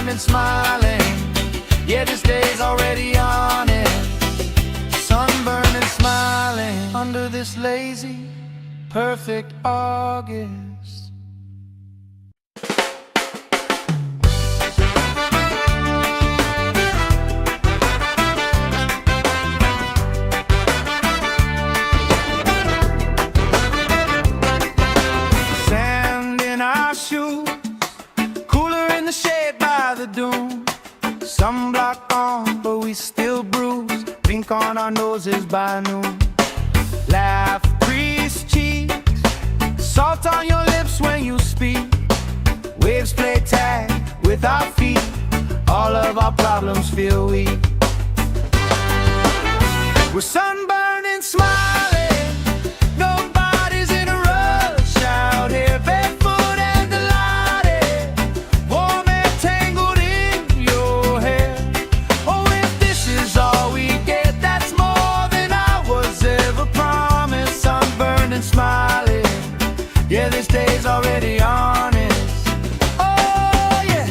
sunburned and smiling. Yeah, this day's already on it. Sunburned and smiling under this lazy, perfect August. Sand in our shoes, cooler in the shade by the dune. Sunblock on, but we still bruise. Pink on our noses by noon. Laugh, crease cheeks, salt on your lips when you speak. Waves play tag with our feet. All of our problems feel weak. We're sunburned and smiling. Nobody's in a rush out here, barefoot and delighted. Warm and tangled in your hair. Oh, if this is all we get, that's more than I was ever promised. Sunburned and smiling. Yeah, this day's already honest. Oh, yeah.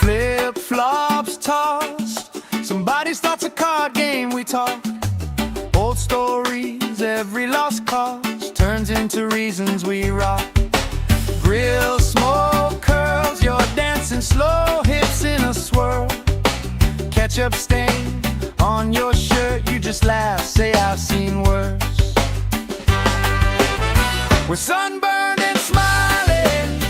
Flip-flops tossed. Somebody starts a card game, we talk. Old stories, every lost cause turns into reasons we rock. Grill smoke curls, you're dancing slow, hips in a swirl. Ketchup stain on your shirt, you just laugh, say I've seen worse. We're sunburned and smiling.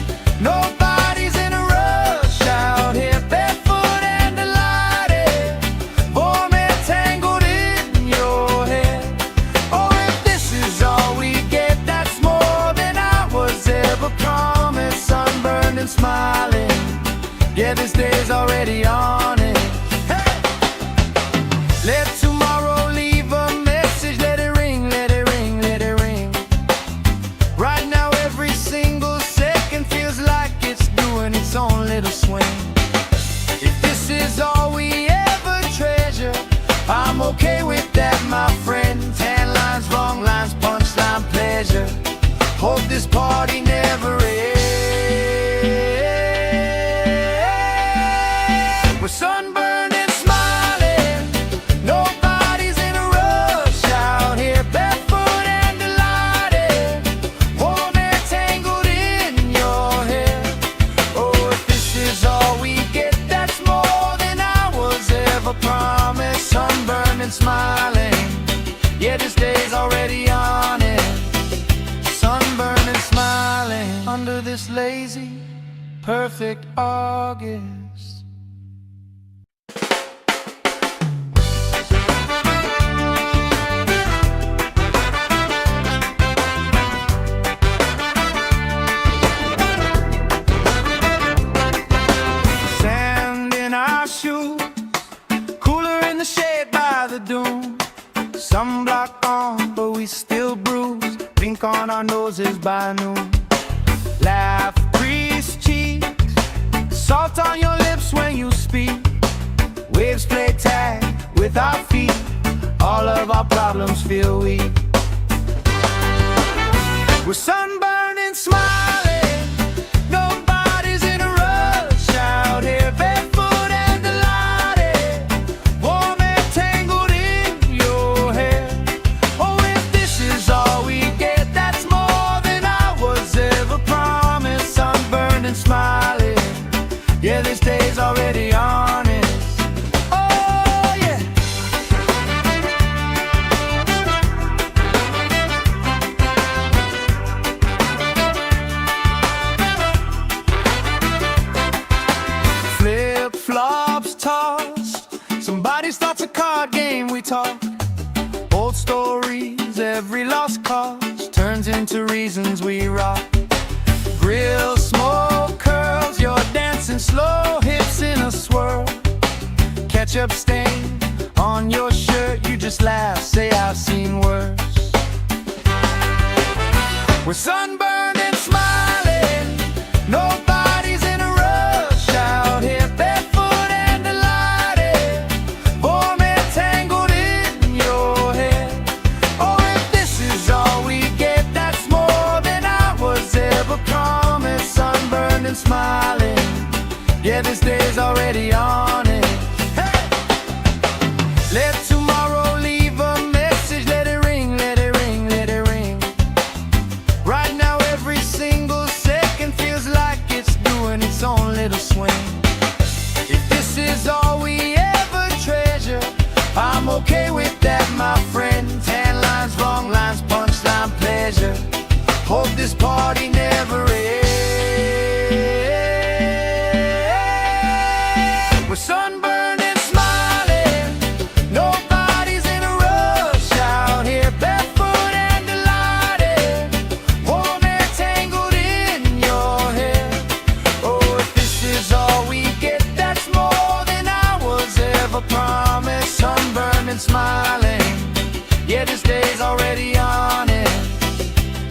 Nobody's in a rush out here, barefoot and delighted. Warm and tangled in your hair. Oh, if this is all we get, that's more than I was ever promised. Sunburned and smiling. Yeah, this day's already on it. Hey! Let tomorrow leave a message. Let it ring, let it ring, let it ring. Right now every single second feels like it's doing its own little swing. If this is all we ever treasure, I'm okay with that, my friend. Tan lines, wrong lines, punchline, pleasure. Hope this party never ends. We're sunburned and smiling. Nobody's in a rush out here, barefoot and delighted. Warm and tangled in your hair. Oh, if this is all we get, that's more than I was ever promised. Sunburned and smiling. Yeah, this day's already on it. Sunburned and smiling under this lazy, perfect August. Sand in our shoes, cooler in the shade by the dune. Sunblock on, but we still bruise. Pink on our noses by noon. Laugh, crease cheeks, salt on your lips when you speak. Waves play tag with our feet. All of our problems feel weak. We're sunburned and smiling. Nobody's in a rush out here, barefoot and delighted. Warm and tangled in your hair. Oh, if this is all we get, that's more than I was ever promised. Sunburned and smiling. Yeah, this day's already honest. Oh, yeah. Flip-flops tossed. Somebody starts a card game, we talk. Old stories, every lost cause turns into reasons we rock. Grill smoke curls, you're dancing slow, hips in a swirl. Ketchup stain on your shirt, you just laugh, say I've seen worse. We're sunburned and smiling. Nobody's in a rush out here, barefoot and delighted. Warm and tangled in ever promised. Sunburned and smiling, yeah, this day's already on it.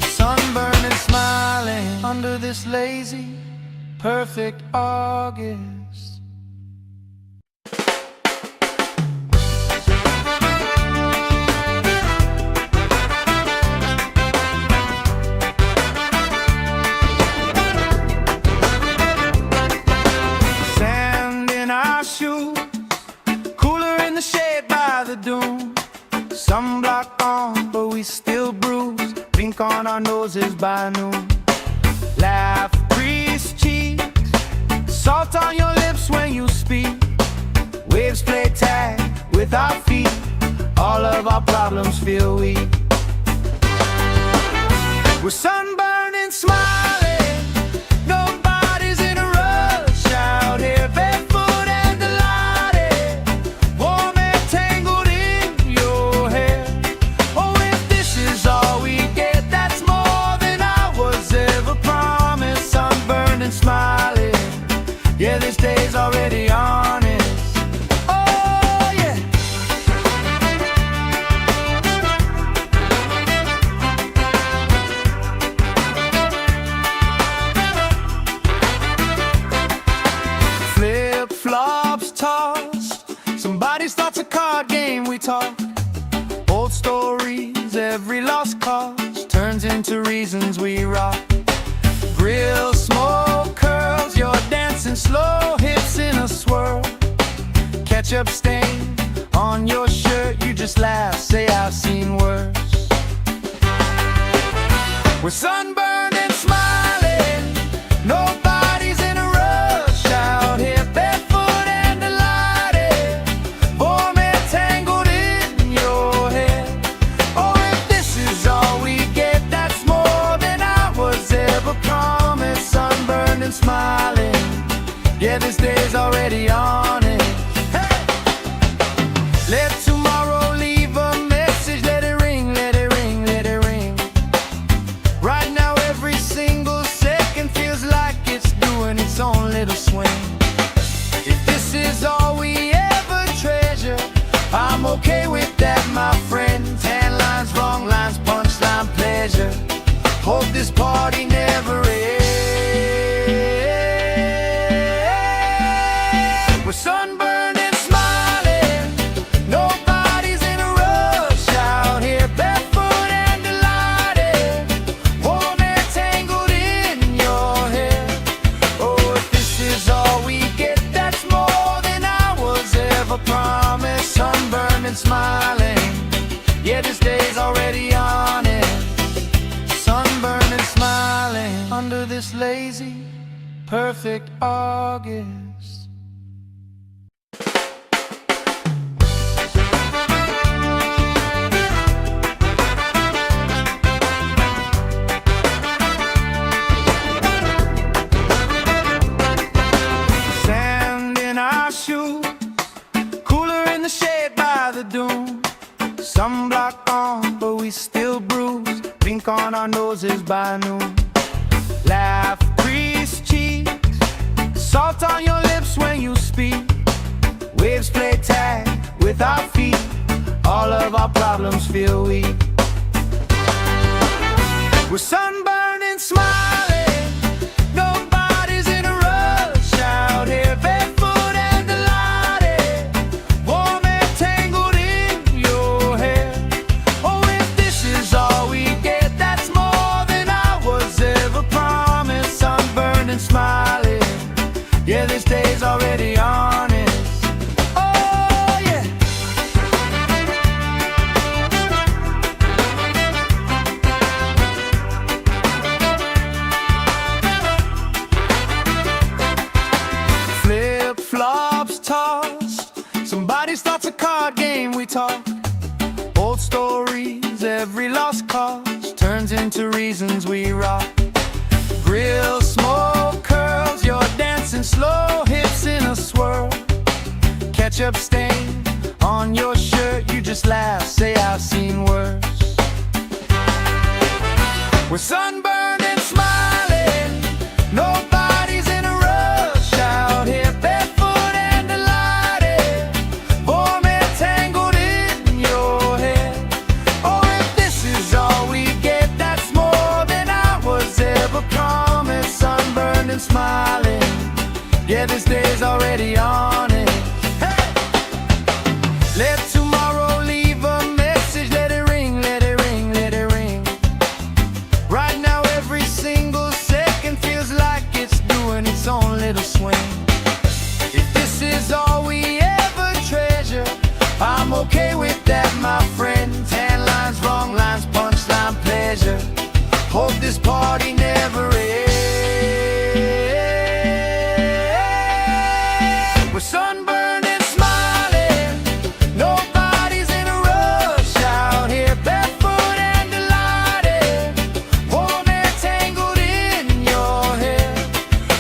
Sunburned and smiling under this lazy, perfect August. Sand in our shoes, cooler in the shade by the dune. Sunblock on, but we still bruise. Pink on our noses by noon. Laugh, grease cheeks, salt on your lips when you speak. Waves play tag with our feet. All of our problems feel weak. We're sunburned and smiling. Nobody's in a rush out here, barefoot and delighted. Warm and tangled in your hair. Oh, if this is all we get, that's more than I was ever promised. Sunburned and smiling, yeah, this day's already honest. Oh, yeah. Flip-flops tossed, somebody starts a card game, we talk. Old stories, every lost cause turns into reasons we rock. Grill smoke curls, you're dancing slow, hips in a swirl. Ketchup stain on your shirt, you just laugh, say I've seen worse. We're sunburned and smiling, nobody's in a rush out here, barefoot and delighted. Warm and tangled in your hair. Oh, if this is all we get, that's more than I was ever promised. Sunburned and smiling, yeah, this day's already on it. Hey! Let tomorrow leave a message, let it ring, let it ring, let it ring. Right now every single second feels like it's doing its own little swing. If this is all we ever treasure, I'm okay with that, my friend. Tan lines, wrong lines, punchline, pleasure. Hope this party never ends. We're sunburned and smiling, nobody's in a rush out here, barefoot and delighted. Warm and tangled in your hair. Oh, if this is all we get, that's more than I was ever promised. Sunburned and smiling, yeah, this day's already on it. Sunburned and smiling under this lazy, perfect August. Sand in our shoes, cooler in the shade by the dune. Sunblock on, but we still bruise. Pink on our noses by noon. Laugh, grease cheeks, salt on your lips when you speak. Waves play tag with our feet. All of our problems feel weak. We're sunburned and smiling, nobody's in a rush out here, barefoot and delighted. Warm and tangled in your hair. Oh, if this is all we get, that's more than I was ever promised. Sunburned and smiling, yeah, this day's already honest. Oh, yeah. Flip-flops tossed, somebody starts a card game, we talk. Old stories, every lost cause turns into reasons we rock. Grill smoke curls, you're dancing slow, hips in a swirl. Ketchup stain on your shirt, you just laugh, say I've seen worse. We're sunburned and smiling, nobody's in a rush out here, barefoot and delighted. already on it. Hey! Let tomorrow leave a message, let it ring, let it ring, let it ring. Right now every single second feels like it's doing its own little swing. If this is all we ever treasure, I'm okay with that, my friend. Tan lines, wrong lines, punchline, pleasure. Hope this party never ends. We're sunburned and smiling, nobody's in a rush out here, barefoot and delighted, warm air tangled in your hair.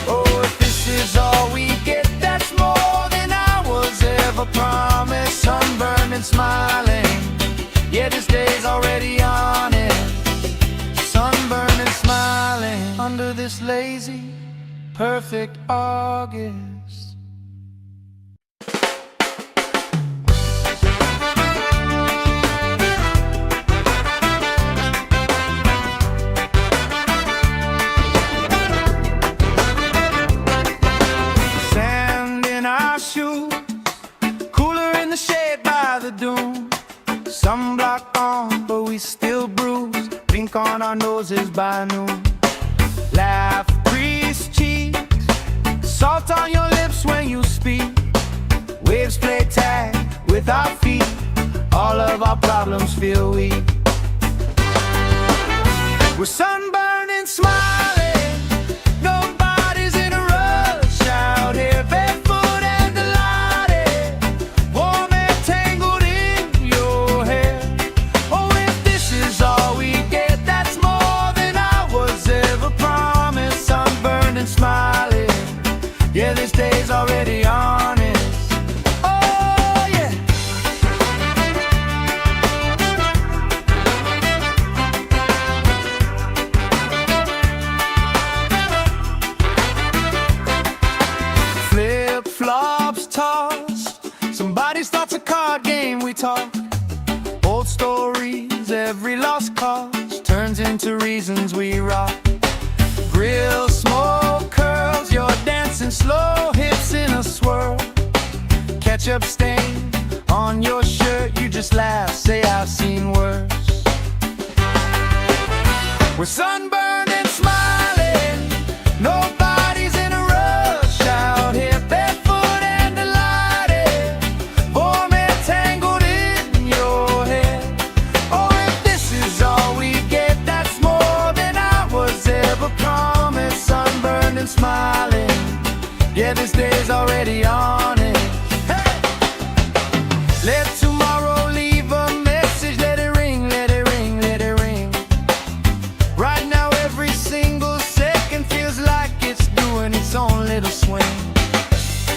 Oh, if this is all we get, that's more than I was ever promised. Sunburned and smiling, yeah, this day's already on it. Sunburned and smiling under this lazy, perfect August. Sand in our shoes, cooler in the shade by the dune. Sunblock on, but we still bruise. Pink on our noses by noon. Laugh, grease cheeks, salt on your lips when you speak. Waves play tag with our feet. All of our problems feel weak. We're sunburned and smiling, nobody's in a rush out here, barefoot and delighted, warm air tangled in your hair. Oh, if this is all we get, that's more than I was ever promised. Sunburned and smiling, yeah, this day's already honest. Oh, yeah. Flip-flops tossed, somebody starts a card game, we talk. Old stories, every lost cause turns into reasons we rock. Grill smoke curls, you're dancing slow, hips in a swirl. Ketchup stain on your shirt, you just laugh, say I've seen worse. We're sunburned and smiling, nobody's in a rush out here, barefoot and delighted, warm air tangled in your hair. Oh, if this is all we get, that's more than I was ever promised. Sunburned and smiling, yeah, this day's already on it. Hey! Let tomorrow leave a message, let it ring, let it ring, let it ring. Right now every single second feels like it's doing its own little swing.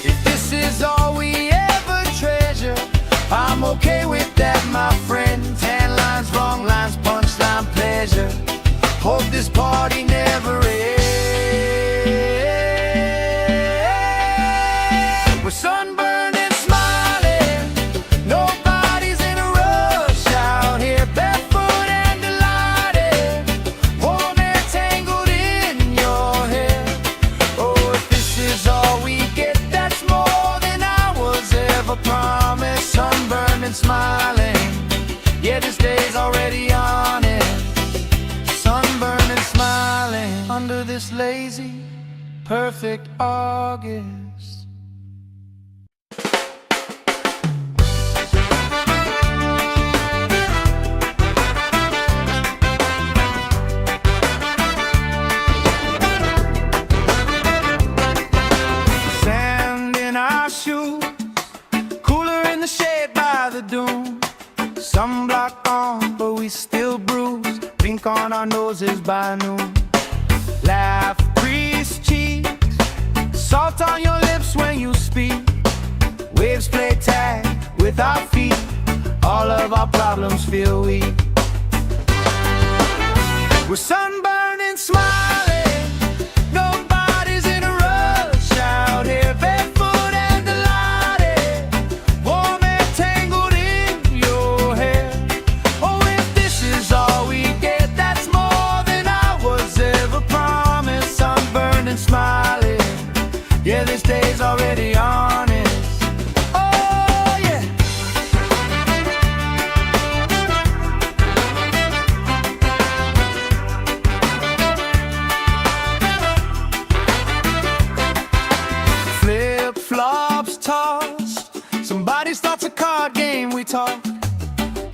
If this is all we ever treasure, I'm okay with that, my friend. Tan lines, wrong lines, punchline, pleasure. Hope this party never ends. We're sunburned and smiling, nobody's in a rush out here, barefoot and delighted, warm air tangled in your hair. Oh, if this is all we get, that's more than I was ever promised. Sunburned and smiling, yeah, this day's already on it. Sunburned and smiling under this lazy, perfect August. Sand in our shoes, cooler in the shade by the dune. Sunblock on, but we still bruise. Pink on our noses by noon. Laugh, grease cheeks, salt on your lips when you speak. Waves play tag with our feet. All of our problems feel weak. We're sunburned and smiling, nobody's in a rush out here, barefoot and delighted, warm air tangled in your hair. Oh, if this is all we get, that's more than I was ever promised. Sunburned and smiling, yeah, this day's already on. Somebody starts a card game, we talk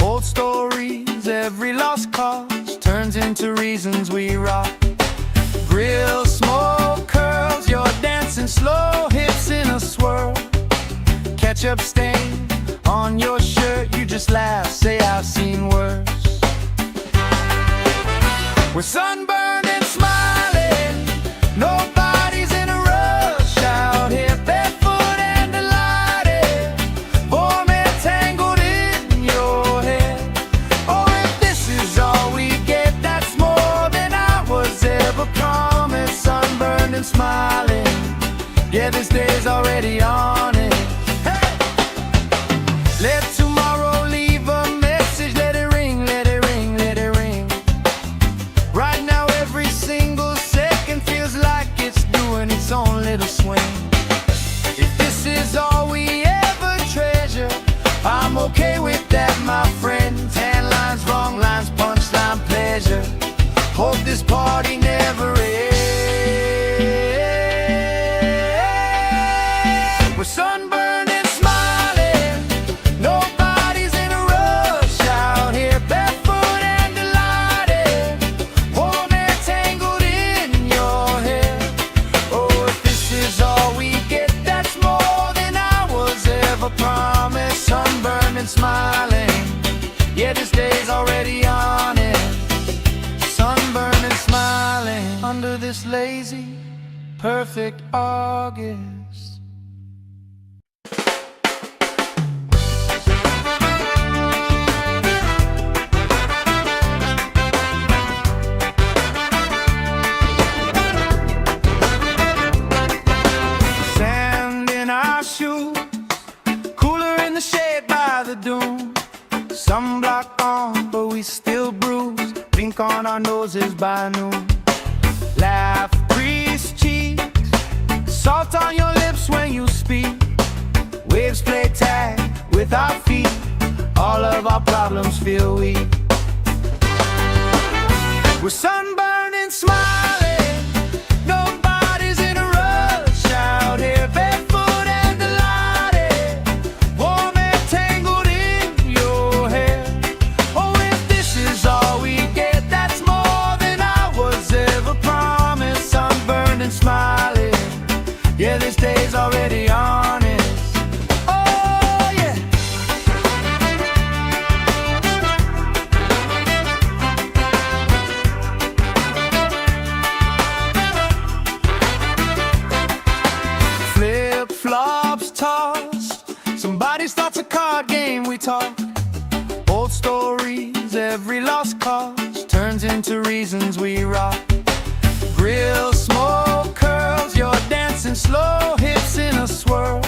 old stories, every lost cause turns into reasons we rock. Grill, smoke, curls, you're dancing slow, hips in a swirl. Ketchup stain on your shirt, you just laugh, say I've seen worse. We're sunburned and smiling, nobody's in a rush out here, barefoot and delighted, warm and tangled in your hair. Oh, if this is all we get, that's more than I was ever promised. Sunburned and smiling, yeah, this day's already on it. Hey! Let tomorrow leave a message, let it ring, let it ring, let it ring. Right now every single second feels like it's doing its own little swing. If this is all we ever treasure, I'm okay with that, my friend. Tan lines, wrong lines, punchline, pleasure. Hope this party never ends. We're sunburned and smiling, nobody's in a rush out here, barefoot and delighted, warm and tangled in your hair. Oh, if this is all we get, that's more than I was ever promised. Sunburned and smiling, yeah, this day's already on it. Sunburned and smiling under this lazy, perfect August. Sand in our shoes, cooler in the shade by the dune. Sunblock on, but we still bruise. Pink on our noses by noon. Laugh, grease cheeks, salt on your lips when you speak. Waves play tag with our feet, all of our problems feel weak. We're sunburned and smiling, nobody's in a rush out here, barefoot and delighted, warm and tangled in your hair. Oh, if this is all we get, that's more than I was ever promised. Sunburned and smiling, yeah, this day's already on it. Oh, yeah. Flip-flops tossed, somebody starts a card game, we talk old stories, every lost cause turns into reasons we rock. Grill, smoke, curls, you're dancing slow, hips in a swirl.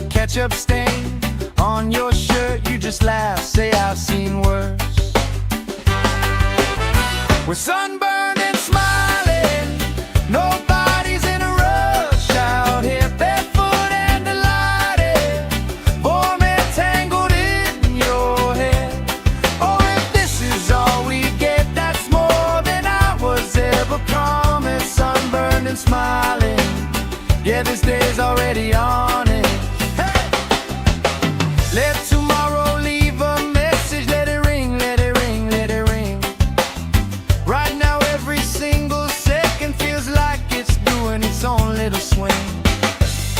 Ketchup stain on your shirt, you just laugh, say I've seen worse. We're sunburned and smiling, nobody's in a rush out here, barefoot and delighted, warm and tangled in your hair. Oh, if this is all we get, that's more than I was ever promised. Sunburned and smiling, yeah, this day's already on it. Hey! Let tomorrow leave a message, let it ring, let it ring, let it ring. Right now every single second feels like it's doing its own little swing.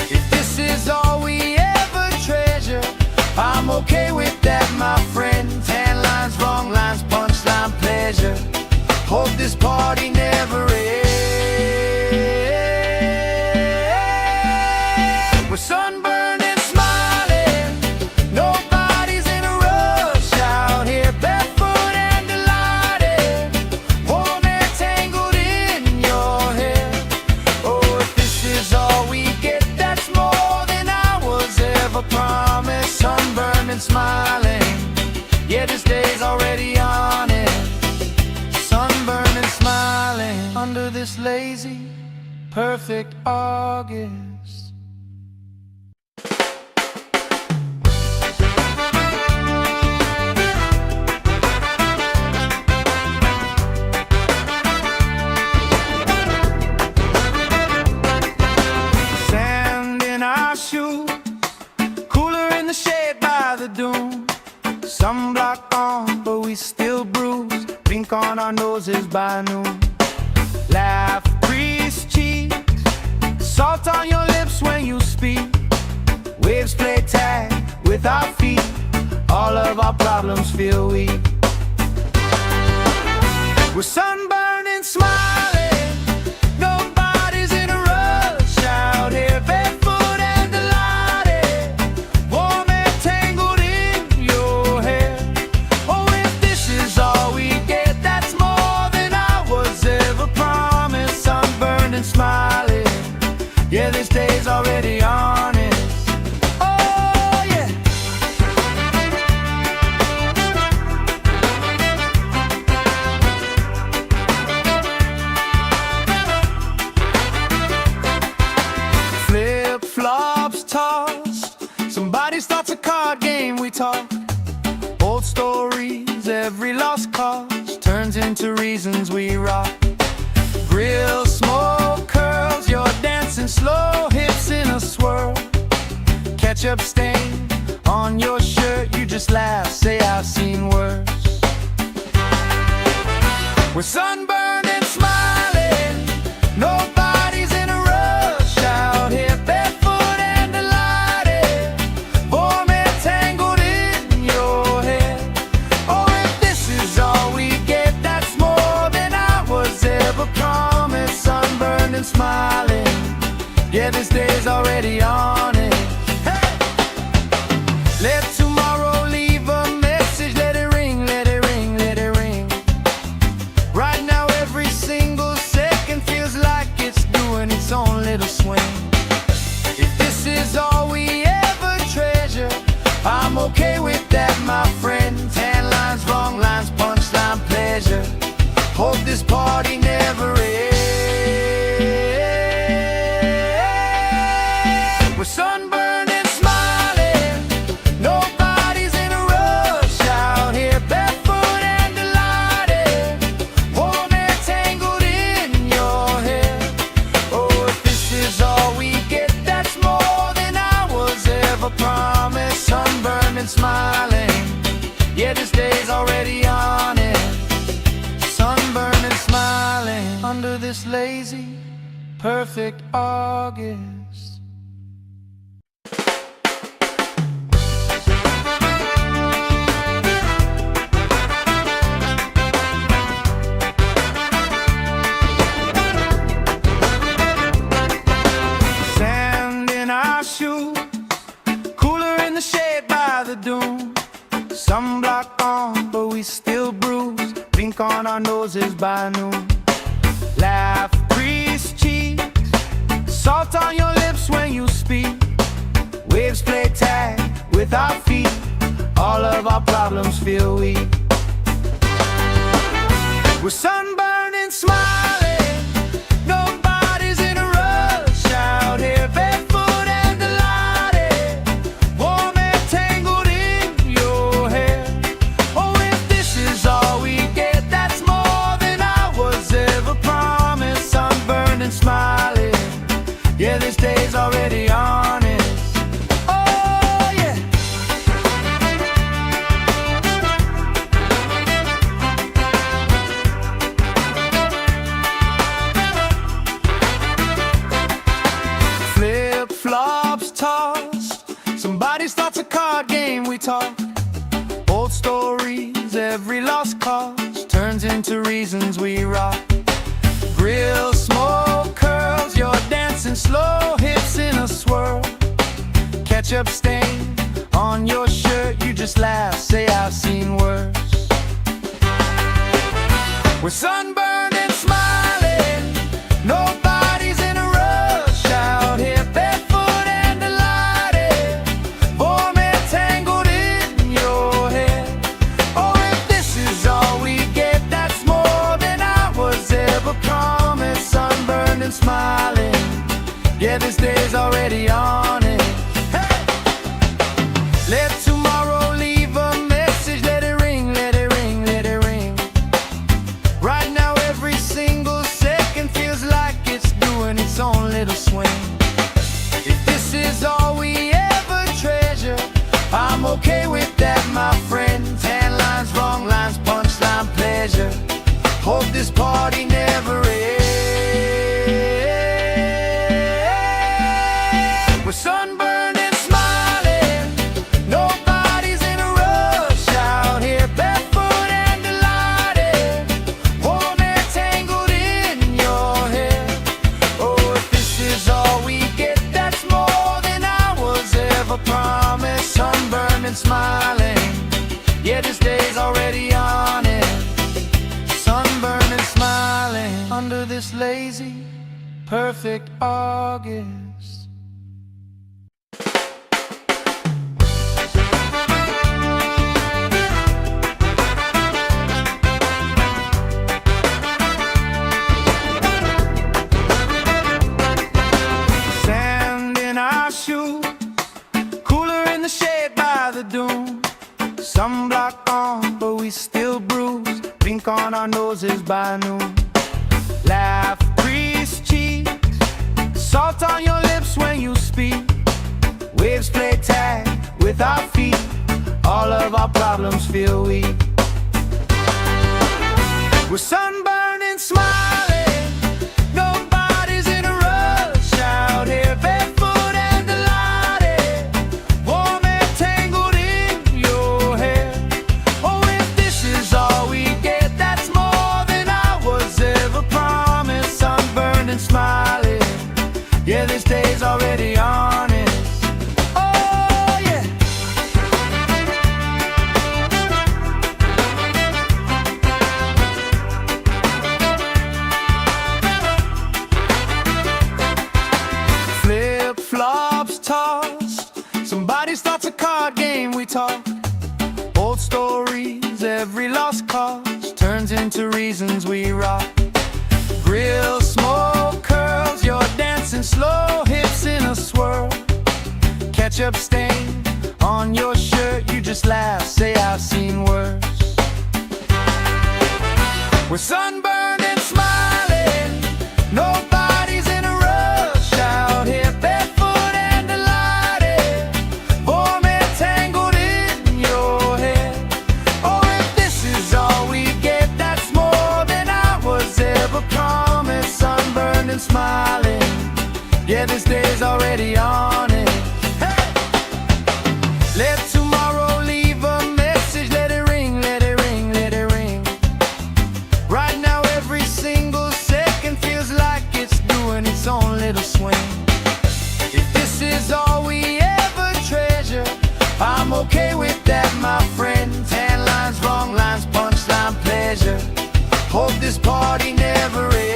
If this is all we ever treasure, I'm okay with that, my friend. Tan lines, wrong lines, punchline, pleasure. Hope this party never ends. We're sunburned and smiling, nobody's in a rush out here, barefoot and delighted, warm and tangled in your hair. Oh, if this is all we get, that's more than I was ever promised. Sunburned and smiling, yeah, this day's already on it. Sunburned and smiling under this lazy, perfect August. Sunblock on, but we still bruise. Pink on our noses by noon. Laugh, grease cheeks, salt on your lips when you speak. Waves play tag with our feet. All of our problems feel weak. We're sunburned and smiling. Nobody's in a rush out here, barefoot and delighted. Warm and tangled in your hair. Oh, if this is all we get, that's more than I was ever promised. Sunburned and smiling. Yeah, this day's already honest. Oh, yeah. Flip-flops tossed. Somebody starts a card game, we talk. Old stories, every lost cause turns into reasons we rock. Grill smoke curls, you're dancing slow, hips in a swirl. Ketchup stain on your shirt, you just laugh, say I've seen worse. We're sunburned and smiling. Nobody's in a rush out here, barefoot and delighted. Warm and tangled in your hair. Oh, if this is all we get, that's more than I was ever promised. Sunburned and smiling. Yeah, this day's already on it. Hey! Let tomorrow leave a message. Let it ring, let it ring, let it ring. Right now every single second feels like it's doing its own little swing. If this is all we ever treasure, I'm okay with that, my friend. Tan lines, wrong lines, punchline, pleasure. Hope this party never ends. We're sunburned and smiling. Nobody's in a rush out here, barefoot and delighted. Warm and tangled in your hair. Oh, if this is all we get, that's more than I was ever promised. Sunburned and smiling. Yeah, this day's already on it. Sunburned and smiling under this lazy, perfect August. Sand in our shoes, cooler in the shade by the dune. Sunblock on, but we still bruise. Pink on our noses by noon. Laugh, grease cheeks, salt on your lips when you speak. Waves play tag with our feet. All of our problems feel weak. We're sunburned and smiling. Nobody's in a rush out here, barefoot and delighted. Warm and tangled in your hair. Oh, if this is all we get, that's more than I was ever promised. Sunburned and smiling. Yeah, this day's already honest. Oh, yeah. Flip-flops tossed. Somebody starts a card game, we talk. Old stories, every lost cause turns into reasons we rock. Grill smoke curls, you're dancing slow, hips in a swirl. Ketchup stain on your shirt, you just laugh, say I've seen worse. We're sunburned and smiling. Nobody's in a rush out here, barefoot and delighted. Warm and tangled in your hair. Oh, if this is all we get, that's more than I was ever promised. Sunburned and smiling. Yeah, this day's already on it. Hey! Let tomorrow leave a message. Let it ring, let it ring, let it ring. Right now every single second feels like it's doing its own little swing. If this is all we ever treasure, I'm okay with that, my friend. smiling. Yeah, this day's already on it. Sunburned and smiling under this lazy, perfect August. Sand in our shoes, cooler in the shade by the dune. Sunblock on, but we still bruise. Pink on our noses by noon. Laugh, grease cheeks, salt on your lips when you speak. Waves play tag with our feet. All of our problems feel weak. We're sunburned and smiling. Nobody's in a rush out here, barefoot and delighted. Warm and tangled in your hair. Oh, if this is all we get, that's more than I was ever promised. Sunburned and smiling. Yeah, this day's already honest. Oh, yeah. Flip-flops tossed. Somebody starts a card game, we talk. Old stories, every lost cause turns into reasons we rock. Grill smoke curls, you're dancing slow, hips in a swirl. Ketchup stain on your shirt, you just laugh, say I've seen worse. We're sunburned and smiling. Nobody's in a rush out here, barefoot and delighted. Warm and tangled in your hair. Oh, if this is all we get, that's more than I was ever promised. Sunburned and smiling. Yeah, this day's already on it. Hey! Let tomorrow leave a message. Let it ring, let it ring, let it ring. Right now every single second feels like it's doing its own little swing. If this is all we ever treasure, I'm okay with that, my friend. Tan lines, wrong lines, punchline, pleasure. Hope this party never ends.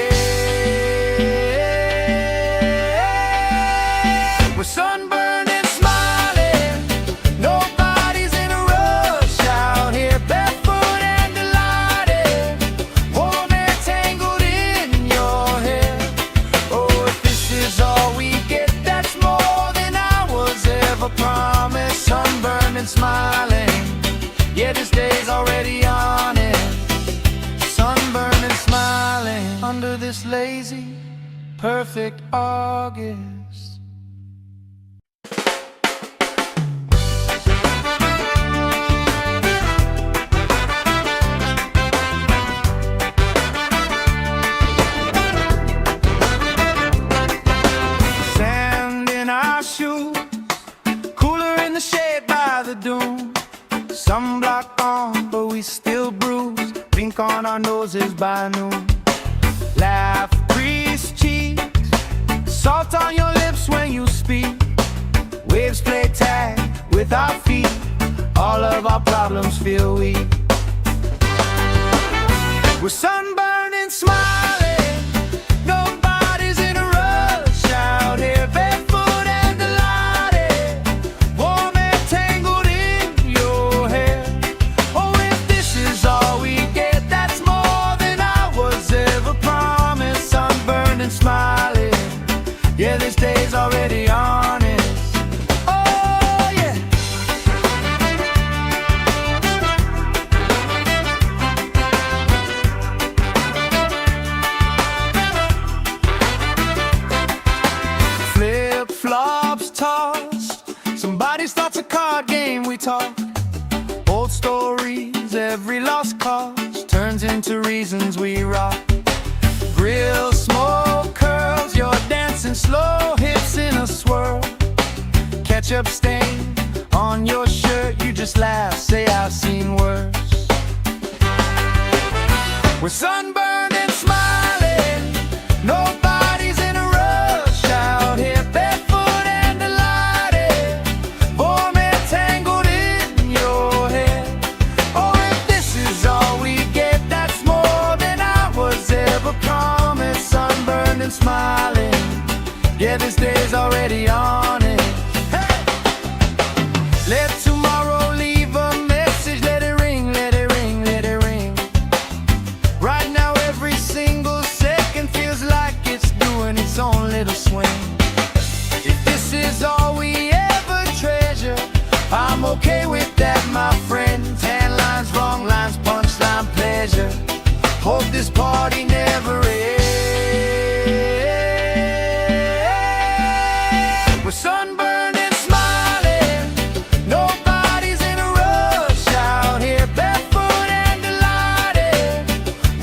We're sunburned and smiling. Nobody's in a rush out here, barefoot and delighted. Warm and tangled in your hair. Oh, if this is all we get, that's more than I was ever promised. Sunburned and smiling. Yeah, this day's already on it. Sunburned and smiling under this lazy, perfect August. Sand in our shoes, cooler in the shade by the dune. Sunblock on, but we still bruise. Pink on our noses by noon. Laugh, grease cheeks, salt on your lips when you speak. Waves play tag with our feet. All of our problems feel weak. We're sunburned and smiling. Nobody's in a rush out here, barefoot and delighted. Warm and tangled in your hair. Oh, if this is all we get, that's more than I was ever promised. Sunburned and smiling. Yeah, this day's already honest. Oh, yeah. Flip-flops tossed. Somebody starts a card game, we talk. Old stories, every lost cause turns into reasons we rock. Grill smoke curls, you're dancing slow, hips in a swirl. Ketchup stain on your shirt, you just laugh, say I've seen worse. We're sunburned and smiling. Nobody's in a rush out here, barefoot and delighted. Warm and tangled in already on it. Hey! Let tomorrow leave a message. Let it ring, let it ring, let it ring. Right now every single second feels like it's doing its own little swing. If this is all we ever treasure, I'm okay with that, my friend. Tan lines, wrong lines, punchline, pleasure. Hope this party never ends. We're sunburned and smiling. Nobody's in a rush out here, barefoot and delighted.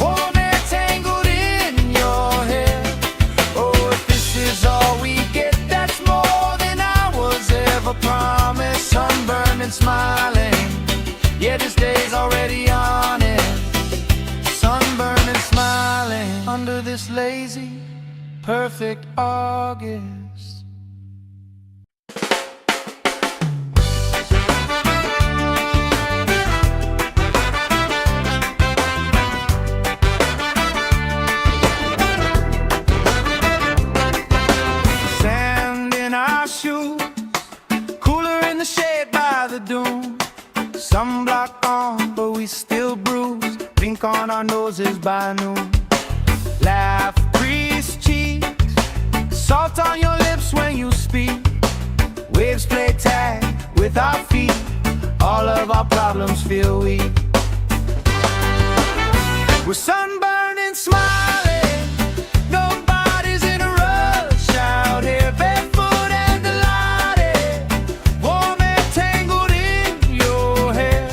Warm air tangled in your hair. Oh, if this is all we get, that's more than I was ever promised. Sunburned and smiling. Yeah, this day's already on it. Sunburned and smiling under this lazy, perfect August. Sand in our shoes, cooler in the shade by the dune. Sunblock on, but we still bruise. Pink on our noses by noon. Laugh, grease cheeks, salt on your lips when you speak. Waves play tag with our feet. All of our problems feel weak. We're sunburned and smiling. Nobody's in a rush out here, barefoot and delighted. Warm air tangled in your hair.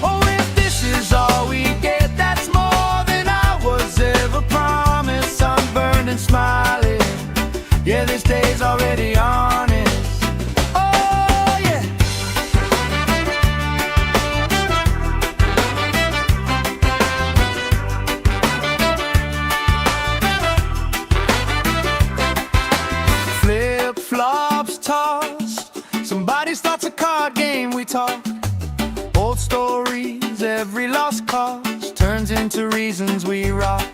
Oh, if this is all we get, that's more than I was ever promised. Sunburned and smiling. Yeah, this day's already honest. Oh, yeah. Flip-flops tossed. Somebody starts a card game, we talk. Old stories, every lost cause turns into reasons we rock.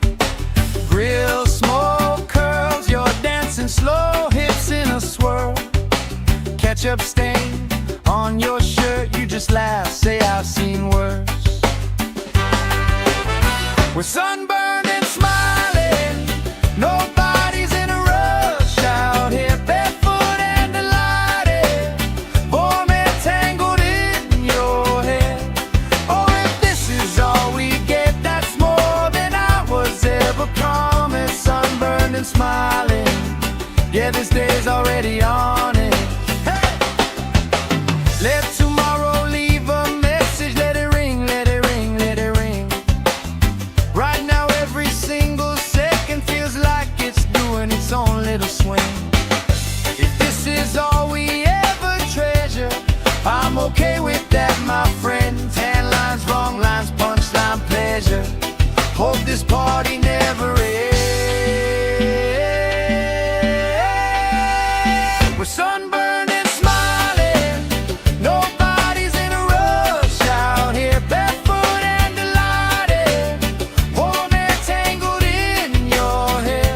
Grill, smoke, curls, you're dancing slow, hips in a swirl. Ketchup stain on your shirt, you just laugh, say I've seen worse. We're sunburned and smiling. Nobody's in a rush out here, barefoot and delighted. Warm air tangled in your hair. Oh, if this is all we get, that's more than I was ever promised. Sunburned and smiling. Yeah, this day's already on it. Hey! Let tomorrow leave a message. Let it ring, let it ring, let it ring. Right now every single second feels like it's doing its own little swing. If this is all we ever treasure, I'm okay with that, my friend. Tan lines, wrong lines, punchline, pleasure. Hope this party never ends. We're sunburned and smiling. Nobody's in a rush out here, barefoot and delighted. Warm air tangled in your hair.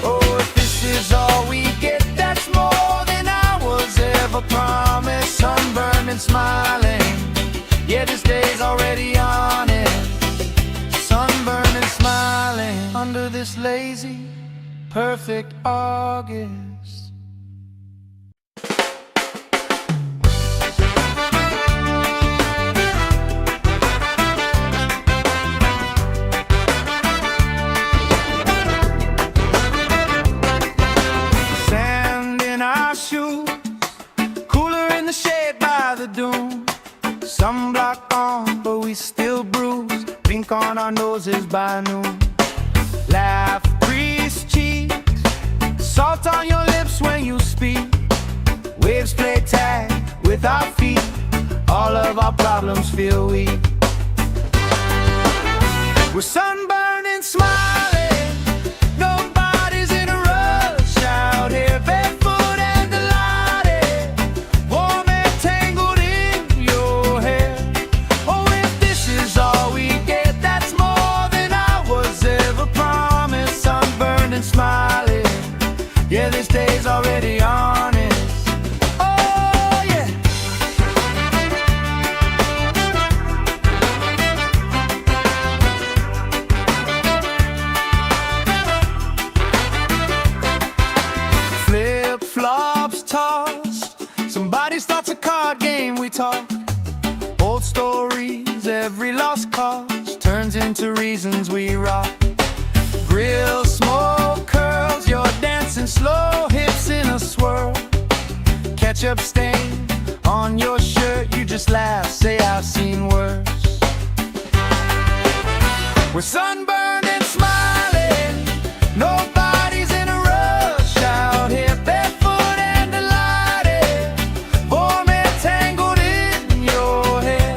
Oh, if this is all we get, that's more than I was ever promised. Sunburned and smiling. Yeah, this day's already on it. Sunburned and smiling under this lazy, perfect August. Sand in our shoes, cooler in the shade by the dune. Sunblock on, but we still bruise. Pink on our noses by noon. Laugh, grease cheeks, salt on your lips when you speak. Waves play tag with our feet. All of our problems feel weak. We're sunburned and smiling. Nobody's in a rush out here, barefoot and delighted. Warm air tangled in your hair. Oh, if this is all we get, that's more than I was ever promised. Sunburned and smiling. Yeah, this day's already on. Old stories, every lost cause turns into reasons we rock. Grill, smoke, curls, you're dancing slow, hips in a swirl. Ketchup stain on your shirt, you just laugh, say I've seen worse. We're sunburned and smiling, nobody's in a rush out here, barefoot and delighted, warm and tangled in your hair.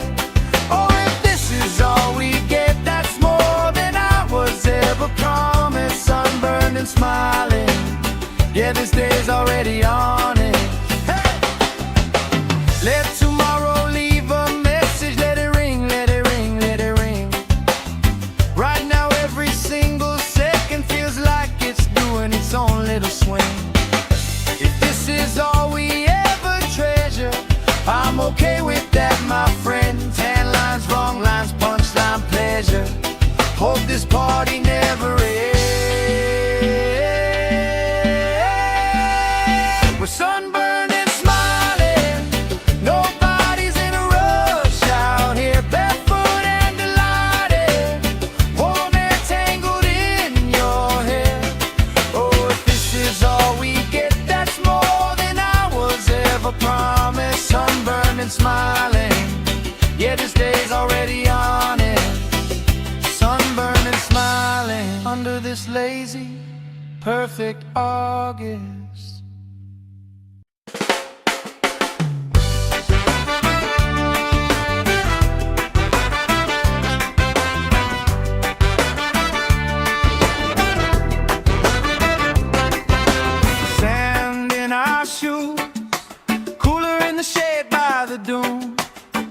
Oh, if this is all we get, that's more than I was ever promised. Sunburned and smiling, yeah, this day's already on it. Hey! Let tomorrow leave a message, let it ring, let it ring, let it ring. Right now every single second feels like it's doing its own little swing. If this is all we ever treasure, I'm okay with that, my friend. Tan lines, wrong lines, punchline, pleasure. Hope this party never ends. We're sunburned and smiling, nobody's in a rush out here, barefoot and delighted, warm and tangled in your hair. Oh, if this is all we get, that's more than I was ever promised. Sunburned and smiling, yeah, this day's already on it. Sunburned and smiling under this lazy, perfect August. Sand in our shoes, cooler in the shade by the dune.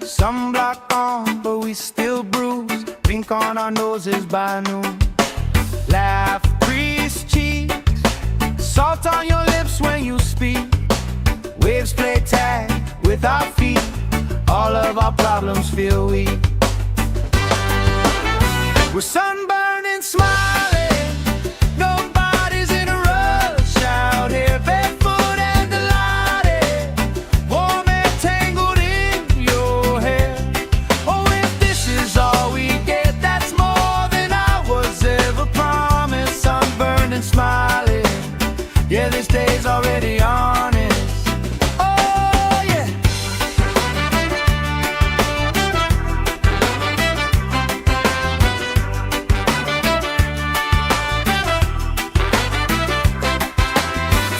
Sunblock on, but we still bruise. Pink on our noses by noon. Laugh, crease cheeks, salt on your lips when you speak. Waves play tag with our feet. All of our problems feel weak. We're sunburned and smiling, nobody's in a rush out here, barefoot and delighted, warm and tangled in your hair. Oh, if this is all we get, that's more than I was ever promised. Sunburned and smiling, yeah, this day's already on it. Oh, yeah.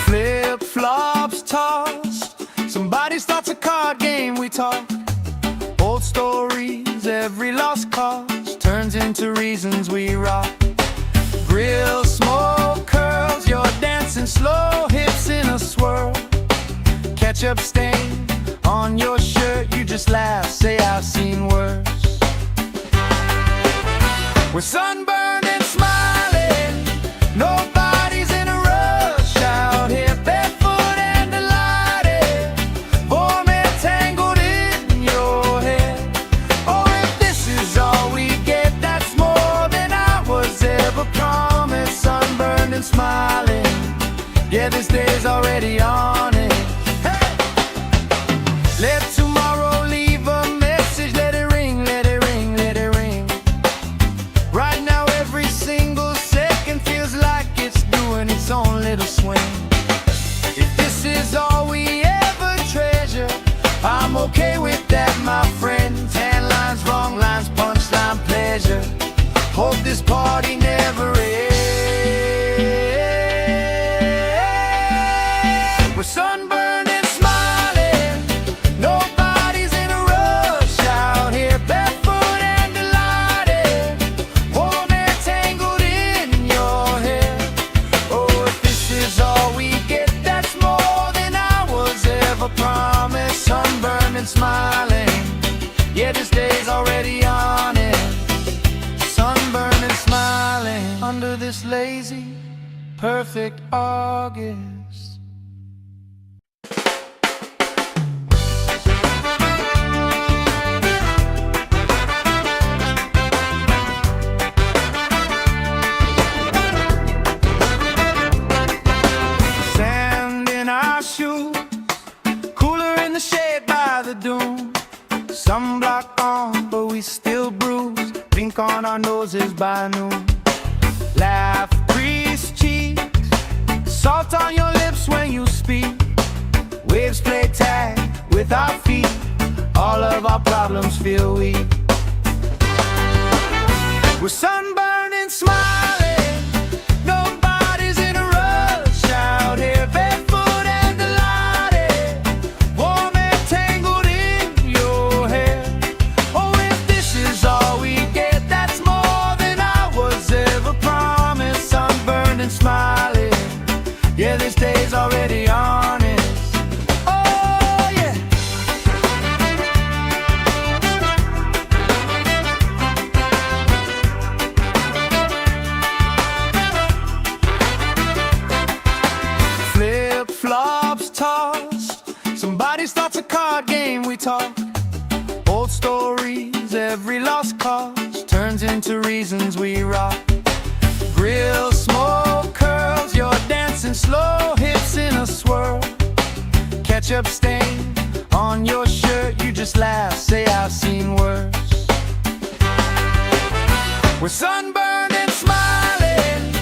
Flip-flops tossed, somebody starts a card game, we talk. Old stories, every lost cause turns into reasons we rock. Grill, smoke, curls, you're dancing slow, hips in a swirl. Ketchup stain on your shirt, you just laugh, say I've seen worse. We're sunburned and smiling, nobody's in a rush out here, barefoot and delighted, warm and tangled in your hair. Oh, if this is all we get, that's more than I was ever promised. Sunburned and smiling, yeah, this day's already on it. Hey! Let tomorrow leave a message, let it ring, let it ring, let it ring. Right now every single second feels like it's doing its own little swing. If this is all we ever treasure, I'm okay with that, my friend. Tan lines, wrong lines, punchline, pleasure. Hope this party never ends. We're sunburned and smiling, nobody's in a rush out here, barefoot and delighted, warm and tangled in your hair. Oh, if this is all we get, that's more than I was ever promised. Sunburned and smiling, yeah, this day's already on it. Sunburned and smiling under this lazy, perfect August. Sunblock on, but we still bruise. Drink on our noses by noon. Laugh, grease cheeks, salt on your lips when you speak. Waves play tag with our feet. All of our problems feel weak. We're sunburned and smiling. Nobody's in a rush out here, barefoot and delighted, warm and tangled in your hair. Oh, if this is all we get, that's more than I was ever promised. Sunburned and smiling, yeah, this day's already honest. Oh, yeah. Flip-flops tossed, somebody starts a card game, we talk. Old stories, every lost cause turns into reasons we rock. Grill smoke curls, you're dancing slow, hips in a swirl. Ketchup stain on your shirt, you just laugh, say I've seen worse. We're sunburned and smiling,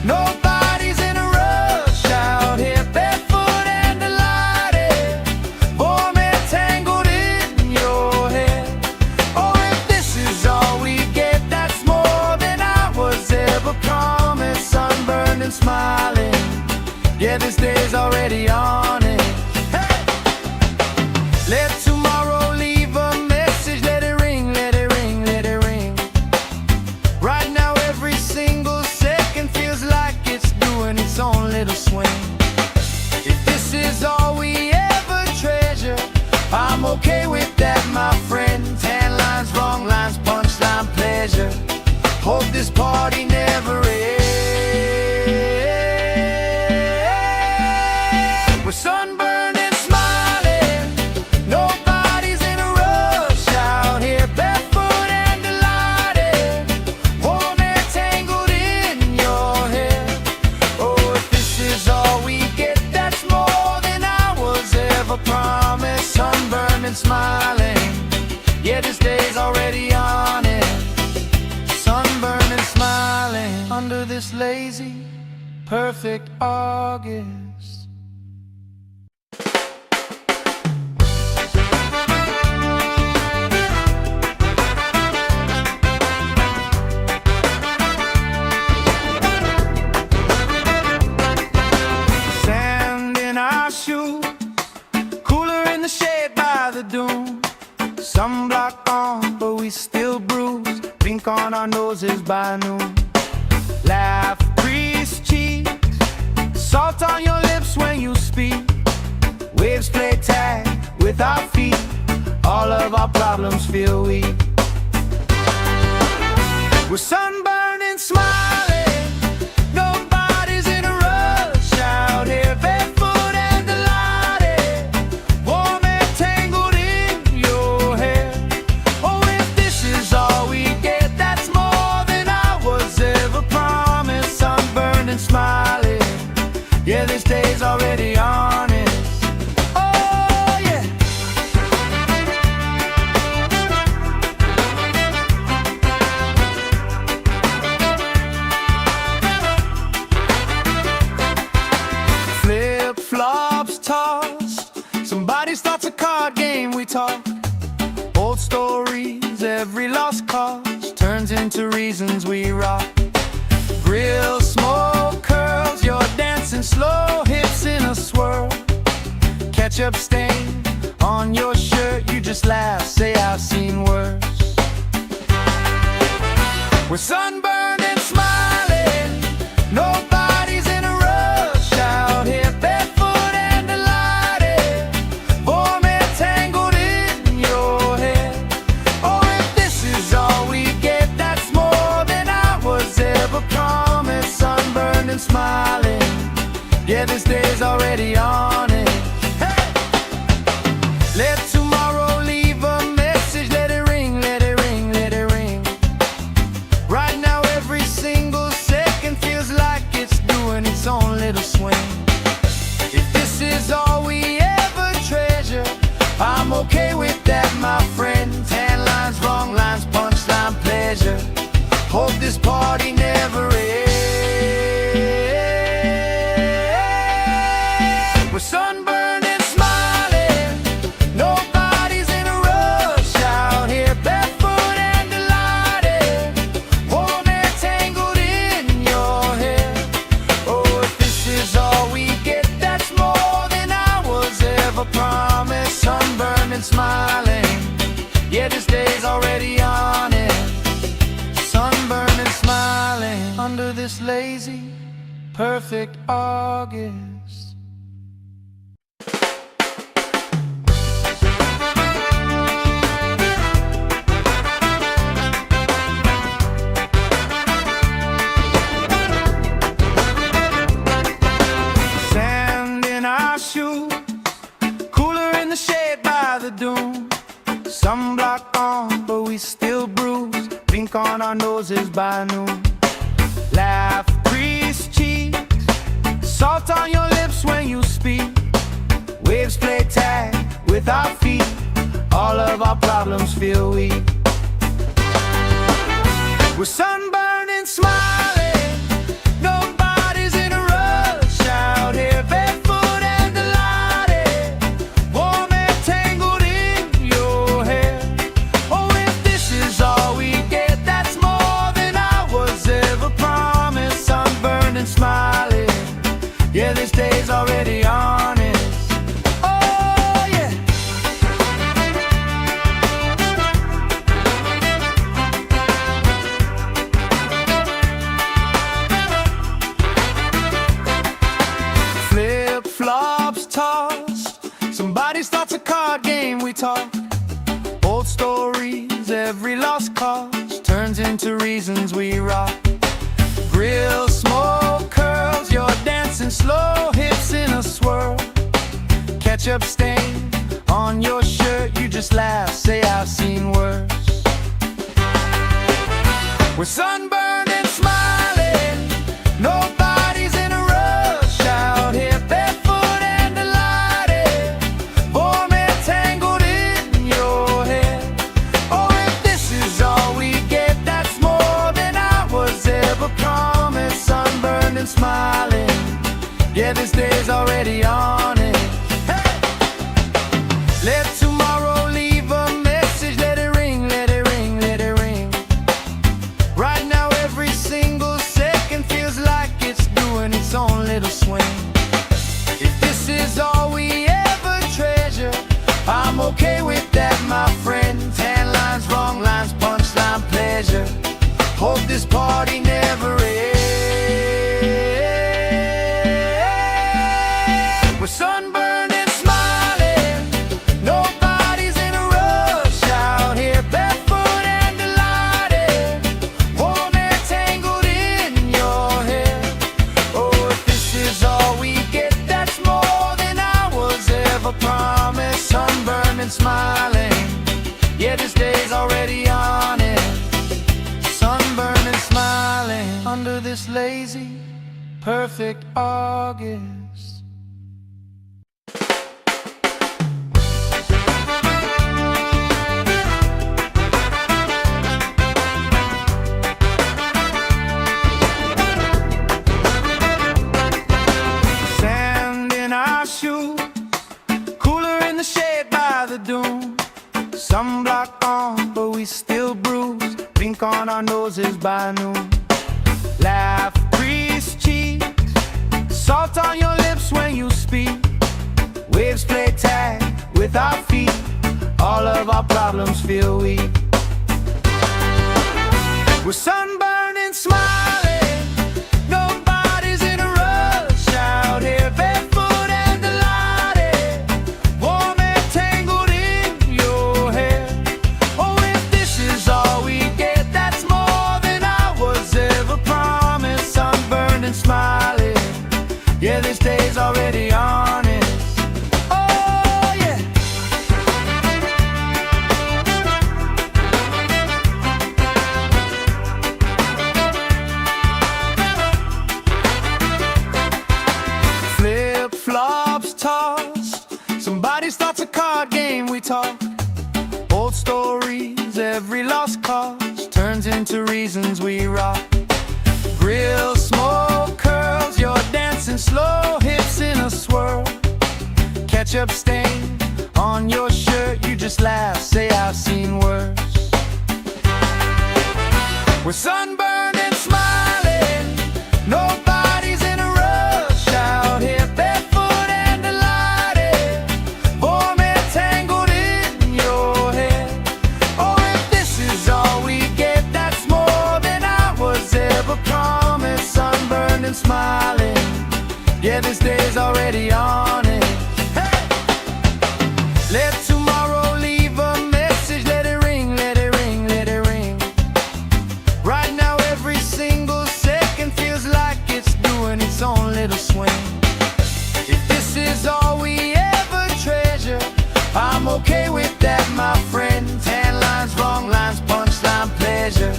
nobody's in a rush out here, barefoot and delighted, warm and tangled in your hair. Oh, if this is all we get, that's more than I was ever promised. Sunburned and smiling, yeah, this day's already on it. Hey! Let tomorrow leave a message, let it ring, let it ring, let it ring. Right now every single second feels like it's doing its own little swing. If this is all we ever treasure, I'm okay with that, my friend. Tan lines, wrong lines, punchline, pleasure. Hope this party never ends. We're sunburned and smiling, nobody's in a rush out here, barefoot and delighted, warm and tangled in your hair. Oh, if this is all we get, that's more than I was ever promised. Sunburned and smiling, yeah, this day's already on it. Sunburned and smiling under this lazy, perfect August. Sand in our shoes, cooler in the shade by the dune. Sunblock on, but we still bruise. Drink on our noses by noon. Laugh, grease cheeks, salt on your lips when you speak. Waves play tag with our feet. All of our problems feel weak. We're sunburned and smiling, nobody's in a rush out here, barefoot and delighted, warm and tangled in your hair. Oh, if this is all we get, that's more than I was ever promised. Sunburned and smiling, yeah, this day's already honest. Oh, yeah. Flip-flops tossed, somebody starts a card game, we talk. Old stories, every lost cause turns into reasons we rock. Grill smoke curls, you're dancing slow, hips in a swirl. Ketchup stain on your shirt, you just laugh, say I've seen worse. We're sunburned and smiling, nobody's in a rush out here, barefoot and delighted, warm and tangled in your hair. Oh, if this is all we get, that's more than I was ever promised. Sunburned and smiling, yeah, this day's already on it. Hey! Let tomorrow leave a message, let it ring, let it ring, let it ring. Right now every single second feels like it's doing its own little swing. If this is all we ever treasure, I'm okay with that, my friend. this party never ends. We're sunburned and smiling, nobody's in a rush out here, barefoot and delighted, warm air tangled in your hair. Oh, if this is all we get, that's more than I was ever promised. Sunburned and smiling, yeah, this day's already on it. Sunburned and smiling under this lazy, perfect August. Sand in our shoes, cooler in the shade by the dune. Sunblock on, but we still bruise. Pink on our noses by noon. Laugh, creased cheeks, salt on your lips when you speak. Waves play tag with our feet. All of our problems feel weak. We're sunburned and smiling, nobody's in a rush out here, barefoot and delighted, warm air tangled in your hair. Oh, if this is all we get, that's more than I was ever promised. Sunburned and smiling, yeah, this day's already honest. Oh, yeah. Flip-flops tossed, somebody starts a card game, we talk. Old stories, every lost cause turns into reasons we rock. Grill smoke curls, you're dancing slow, hips in a swirl. Ketchup stain on your shirt, you just laugh, say I've seen worse. We're sunburned and smiling, nobody's in a rush out here, barefoot and delighted, warm air tangled in your hair. Oh, if this is all we get, that's more than I was ever promised. Sunburned and smiling, yeah, this day's already on it. Hey! Let tomorrow leave a message, let it ring, let it ring, let it ring. Right now every single second feels like it's doing its own little swing. If this is all we ever treasure, I'm okay with that, my friend. Tan lines, wrong lines, punchline, pleasure. Hope this party never ends. We're sunburned and smiling, nobody's in a rush out here, barefoot and delighted, warm air tangled in your hair. Oh, if this is all we get, that's more than I was ever promised. Sunburned and smiling, yeah, this day's already on it. Sunburned and smiling under this lazy, perfect August. Sand in our shoes, cooler in the shade by the dune. Sunblock on, but we still bruise. Pink on our noses by noon. Laugh, creased cheeks, salt on your lips when you speak. Waves play tag with our feet. All of our problems feel weak. We're sunburned and smiling, nobody's in a rush out here, barefoot and delighted, warm air tangled in your hair. Oh, if this is all we get, that's more than I was ever promised. Sunburned and smiling, yeah, this day's already honest. Oh, yeah. Flip-flops tossed, somebody starts a card game, we talk. Old stories, every lost cause turns into into reasons we rock. Grill, smoke, curls, you're dancing slow, hips in a swirl. Ketchup stain on your shirt, you just laugh, say I've seen worse. We're sunburned and smiling, nobody's in a rush out here, barefoot and delighted, warm and tangled in your hair. Oh, if this is all we get, that's more than I was ever promised. Sunburned and smiling, yeah, this day's already on it. Hey! Let tomorrow leave a message, let it ring, let it ring, let it ring. Right now every single second feels like it's doing its own little swing. If this is all we ever treasure, I'm okay with that, my friend. Tan lines, wrong lines, punchline, pleasure.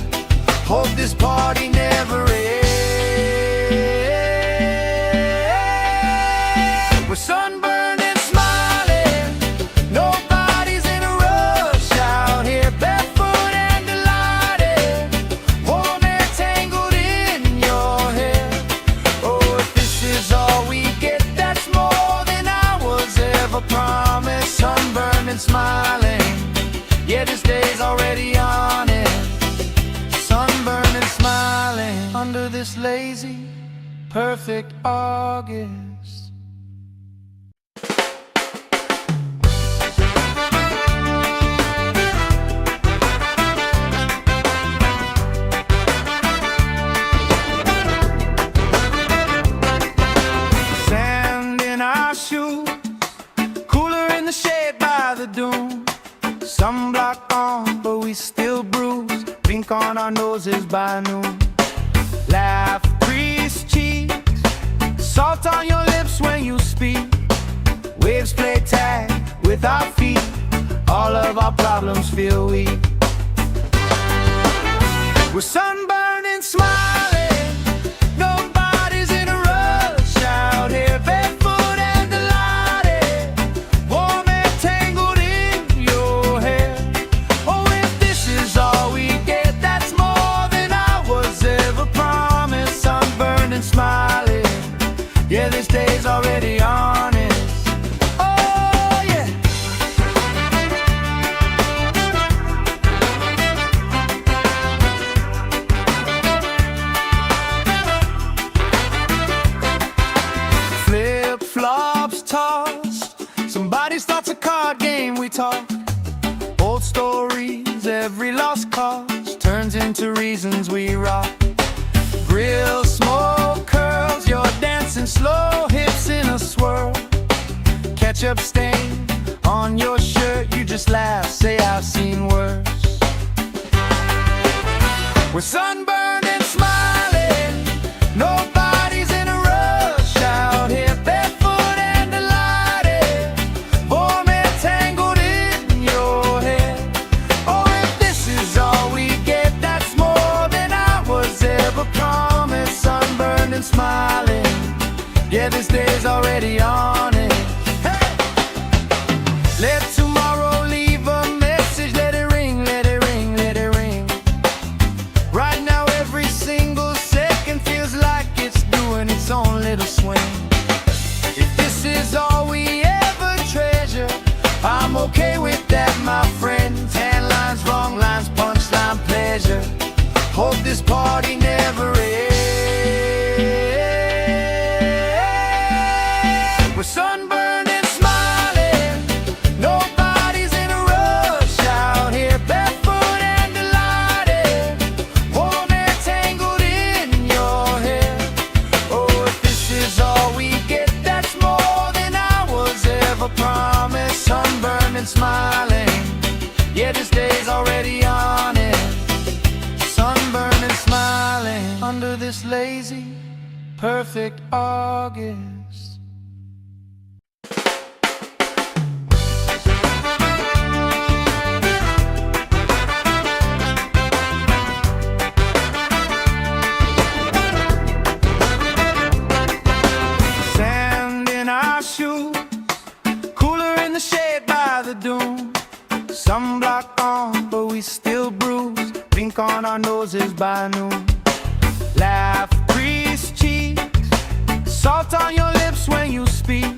Hope this party never ends. We're sunburned and smiling, nobody's in a rush out here, barefoot and delighted, warm and tangled in your hair. Oh, if this is all we get, that's more than I was ever promised. Sunburned and smiling, yeah, this day's already on it. Sunburned and smiling under this lazy, perfect August. Sand in our shoes, cooler in the shade by the dune. Sunblock on, but we still bruise. Pink on our noses by noon. Laugh, grease cheeks, salt on your lips when you speak. Waves play tag with our feet, all of our problems feel weak. We're sunburned and smiling, nobody's in a rush out here, barefoot and delighted, warm and tangled in your hair. Oh, if this is all we get, that's more than I was ever promised. Sunburned and smiling, yeah, this day's already honest. Oh, yeah. Flip-flops tossed, somebody starts a card game, we talk. Old stories, every lost cause turns into reasons we rock. Grill, smoke, curls, you're dancing slow, hips in a swirl. Ketchup stain on your shirt, you just laugh, say I've seen worse. We're sunburned and smiling, nobody's in a rush out here, barefoot and delighted, warm and tangled in your hair. Oh, if this is all we get, that's more than I was ever promised. Sunburned and smiling, yeah, this day's already on it. Hey! Let tomorrow leave a message, let it ring, let it ring, let it ring. Right now every single second feels like it's doing its own little swing. If this is all we ever treasure, I'm okay with that, my friend. Tan lines, wrong lines, punchline, pleasure. Hope this party never ends. We're sunburned and smiling, nobody's in a rush out here, barefoot and delighted, warm and tangled in your hair. Oh, if this is all we get, that's more than I was ever promised. Sunburned and smiling, yeah, this day's already on it. Sunburned and smiling under this lazy, perfect August. Sand in our shoes, cooler in the shade by the dune. Sunblock on, but we still bruise. pink on our noses by noon. Laugh, grease cheeks, salt on your lips when you speak.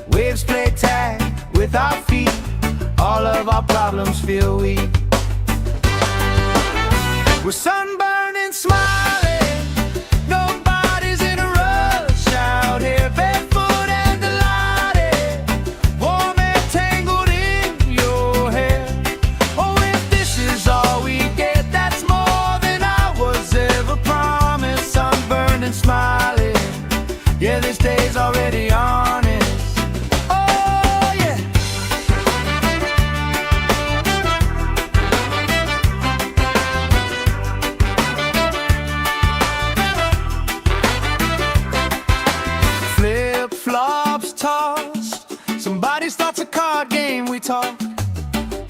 Waves play tag with our feet, all of our problems feel weak. We're sunburned and smiling, nobody's in a rush out here, barefoot and delighted, warm and tangled in your hair. Oh, if this is all we get, that's more than I was ever promised. Sunburned and smiling, yeah, this day's already honest. Oh, yeah. Flip-flops tossed, somebody starts a card game, we talk.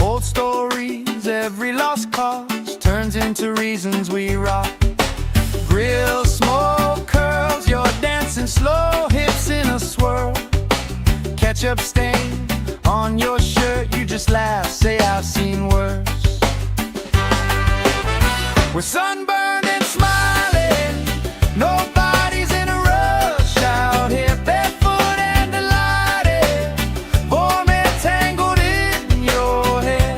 Old stories, every lost cause turns into reasons we rock. Grill smoke curls, you're dancing slow, hips in a swirl. Ketchup stain on your shirt, you just laugh, say I've seen worse. We're sunburned and smiling, nobody's in a rush out here, barefoot and delighted, warm and tangled in your hair.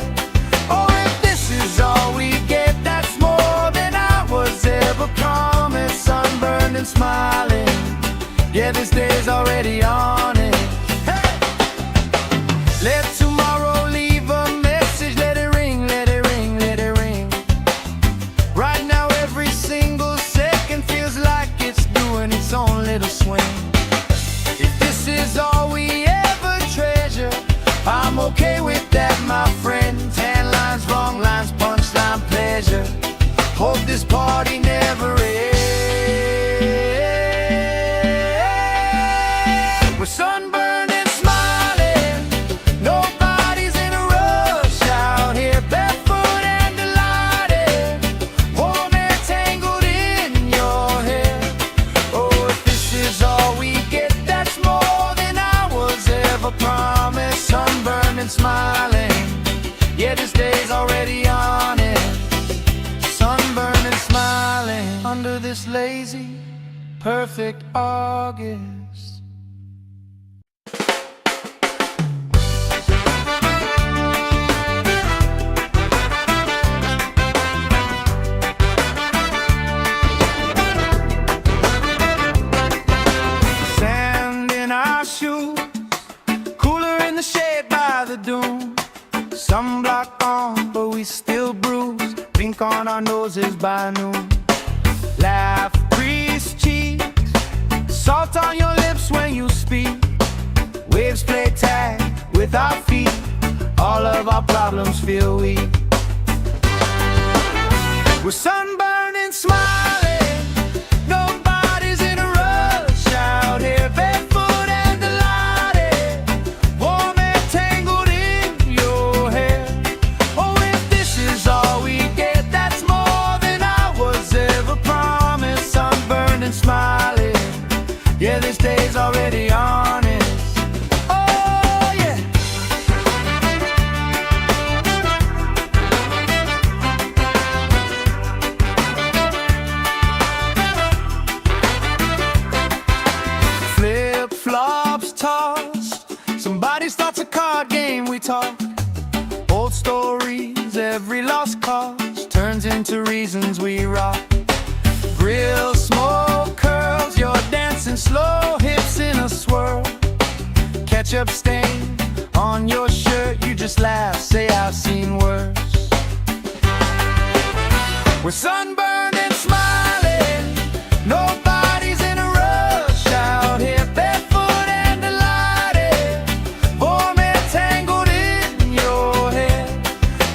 Oh, if this is all we get, that's more than I was ever promised. Sunburned and smiling, yeah, this day's already honest. Hey! Let tomorrow leave a message, let it ring, let it ring, let it ring. Right now every single second feels like it's doing its own little swing. If this is all we ever treasure, I'm okay with that, my friend. Tan lines, wrong lines, punchline, pleasure. Hope this party never ends. We're sunburned and smiling, nobody's in a rush out here, barefoot and delighted, warm and tangled in your hair. Oh, if this is all we get, that's more than I was ever promised. Sunburned and smiling, yeah, this day's already honest. Sunburned and smiling under this lazy, perfect August. Sand in our shoes, cooler in the shade by the dune. Sunblock on, but we still bruise, pink on our noses by noon. Laugh, grease cheeks, salt on your lips when you speak. Waves play tag with our feet, all of our problems feel weak. We're sunburned and smiling, nobody's in a rush out here, barefoot and delighted, warm and tangled in your hair. Oh, if this is all we get, that's more than I was ever promised. Sunburned and smiling, yeah, this day's already honest. Oh, yeah. Flip-flops tossed, somebody starts a card game, we talk. Old stories, every lost cause turns into reasons we rock. Grill smoke curls, you're dancing slow, hips in a swirl. Ketchup stain on your shirt, you just laugh, say I've seen worse. We're sunburned and smiling, nobody's in a rush out here, barefoot and delighted, warm and tangled in your hair.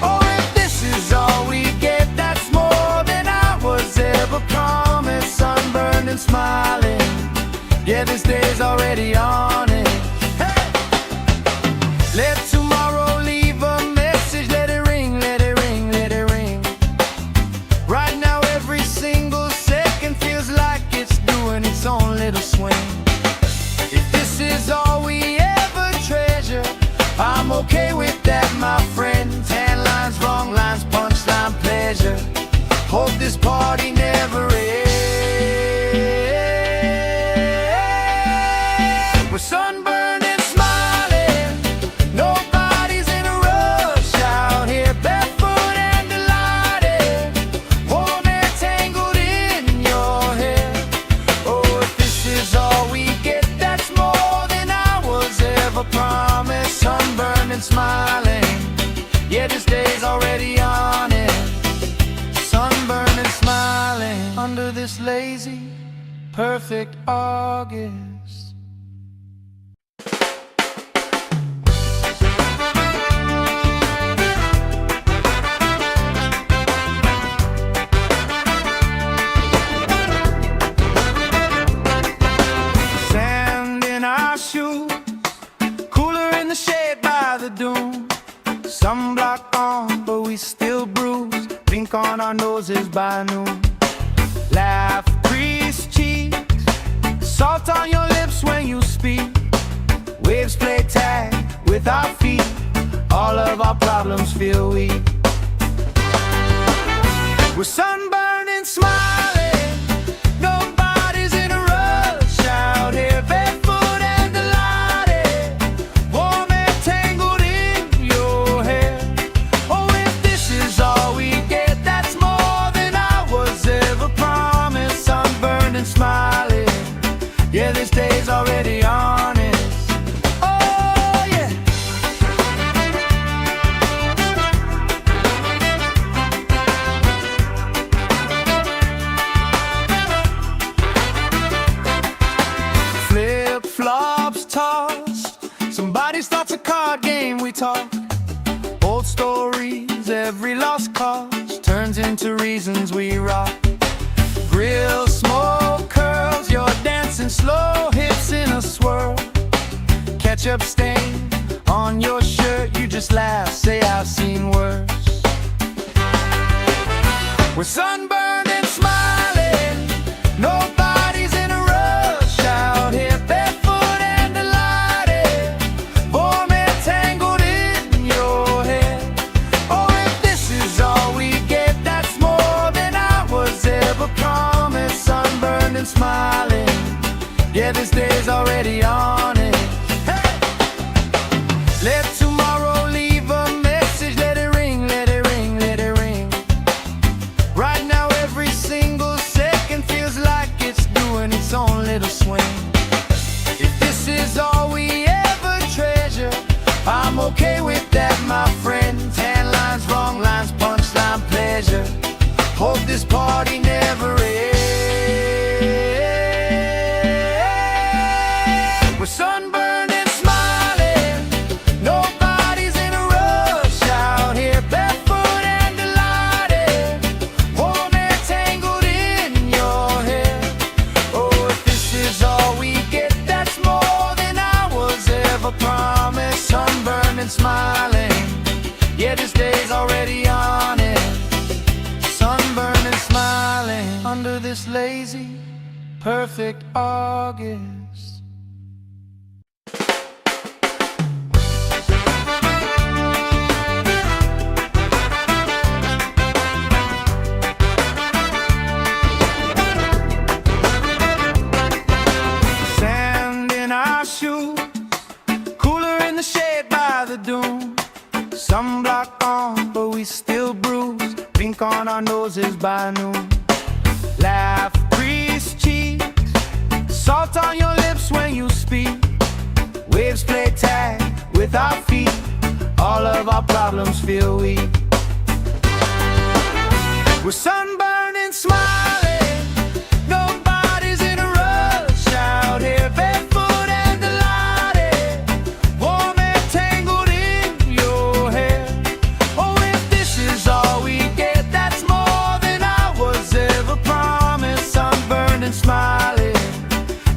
Oh, if this is all we get, that's more than I was ever promised. Sunburned and smiling, yeah, this day's already honest. Hey! Let tomorrow leave a message, let it ring, let it ring, let it ring. Right now every single second feels like it's doing its own little swing. If this is all we ever treasure, I'm okay with that, my friend. Tan lines, wrong lines, punchline, pleasure. Hope this party never ends. We're sunburned and smiling, nobody's in a rush out here, barefoot and delighted, warm hair tangled in your hair. Oh, if this is all we get, that's more than I was ever promised. Sunburned and smiling, yeah, this day's already on it. Sunburned and smiling under this lazy, perfect August. Sand in our shoes, cooler in the shade by the dune. Sunblock on, but we still bruise. Pink on our noses by noon. Laugh, crease cheeks, salt on your lips when you speak. Waves play tag with our feet. All of our problems feel weak. We're sunburned and smiling, nobody's in a rush out here, barefoot and delighted, warm hair tangled in your hair. Oh, if this is all we get, that's more than I was ever promised. Sunburned and smiling, yeah, this day's already honest. Oh, yeah. Flip-flops tossed, somebody starts a card game, we talk. Old stories, every lost cause turns into reasons we rock. Grill smoke curls, you're dancing slow, hips in a swirl. Ketchup stain on your shirt, you just laugh, say I've seen worse. We're sunburned and smiling, nobody's in a rush out here, barefoot and delighted, warm hair tangled in your hair. Oh, if this is all we get, that's more than I was ever promised. Sunburned and smiling, yeah, this day's already on it. Hey! Let tomorrow leave a message, let it ring, let it ring, let it ring. Right now every single second feels like it's doing its own little swing. If this is all we ever treasure, I'm okay with that, my friend. Tan lines, wrong lines, punchline, pleasure. Hope this party never ends. We're sunburned and smiling, nobody's in a rush out here, barefoot and delighted, warm hair tangled in your hair. Oh, if this is all we get, that's more than I was ever promised. Sunburned and smiling, yeah, this day's already on it. Sunburned and smiling under this lazy, perfect August. Sand in our shoes, cooler in the shade by the dune. Sunblock on, but we still bruise. Pink on our noses by noon. Laugh, crease cheeks, salt on your lips when you speak. Waves play tag with our feet. All of our problems feel weak. We're sunburned and smiling, nobody's in a rush out here, barefoot and delighted, warm hair tangled in your hair. Oh, if this is all we get, that's more than I was ever promised. Sunburned and smiling,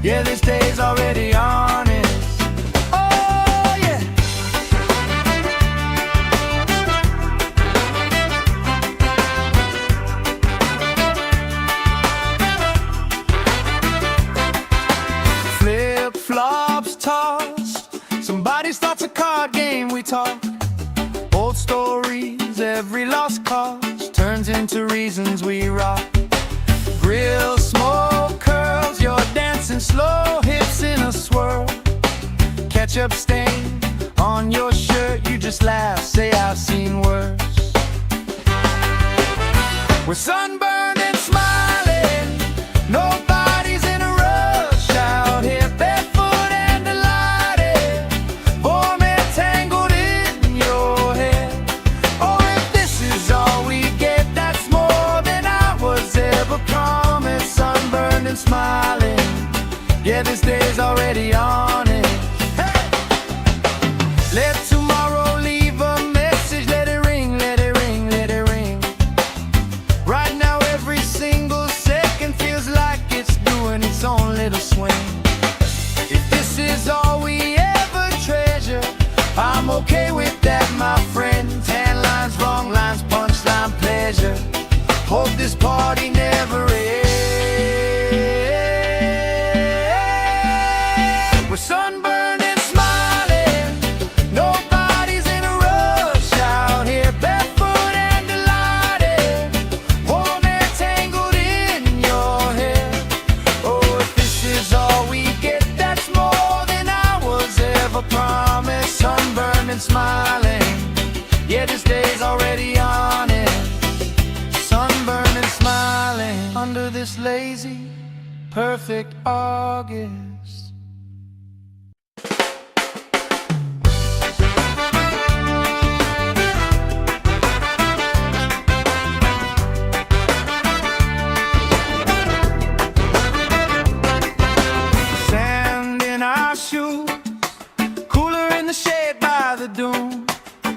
yeah, this day's already honest. Oh, yeah. into reasons we rock. Grill, smoke, curls, you're dancing slow, hips in a swirl. Ketchup stain on your shirt, you just laugh, say I've seen worse. We're sunburned and smiling, nobody's in a rush out here, barefoot and delighted, warm and tangled in your hair. Oh, if this is all we get, that's more than I was ever promised. Sunburned and smiling, yeah, this day's already on it. Hey! Let tomorrow leave a message, let it ring, let it ring, let it ring. Right now every single second feels like it's doing its own little swing. If this is all we ever treasure, I'm okay with that, my friend. Tan lines, wrong lines, punchline, pleasure. Hope this party never ends. We're sunburned and smiling, nobody's in a rush out here, barefoot and delighted, warm and tangled in your hair. Oh, if this is all we get, that's more than I was ever promised. Sunburned and smiling, yeah, this day's already on it. Sunburned and smiling under this lazy, perfect August. Sand in our shoes, cooler in the shade by the dune.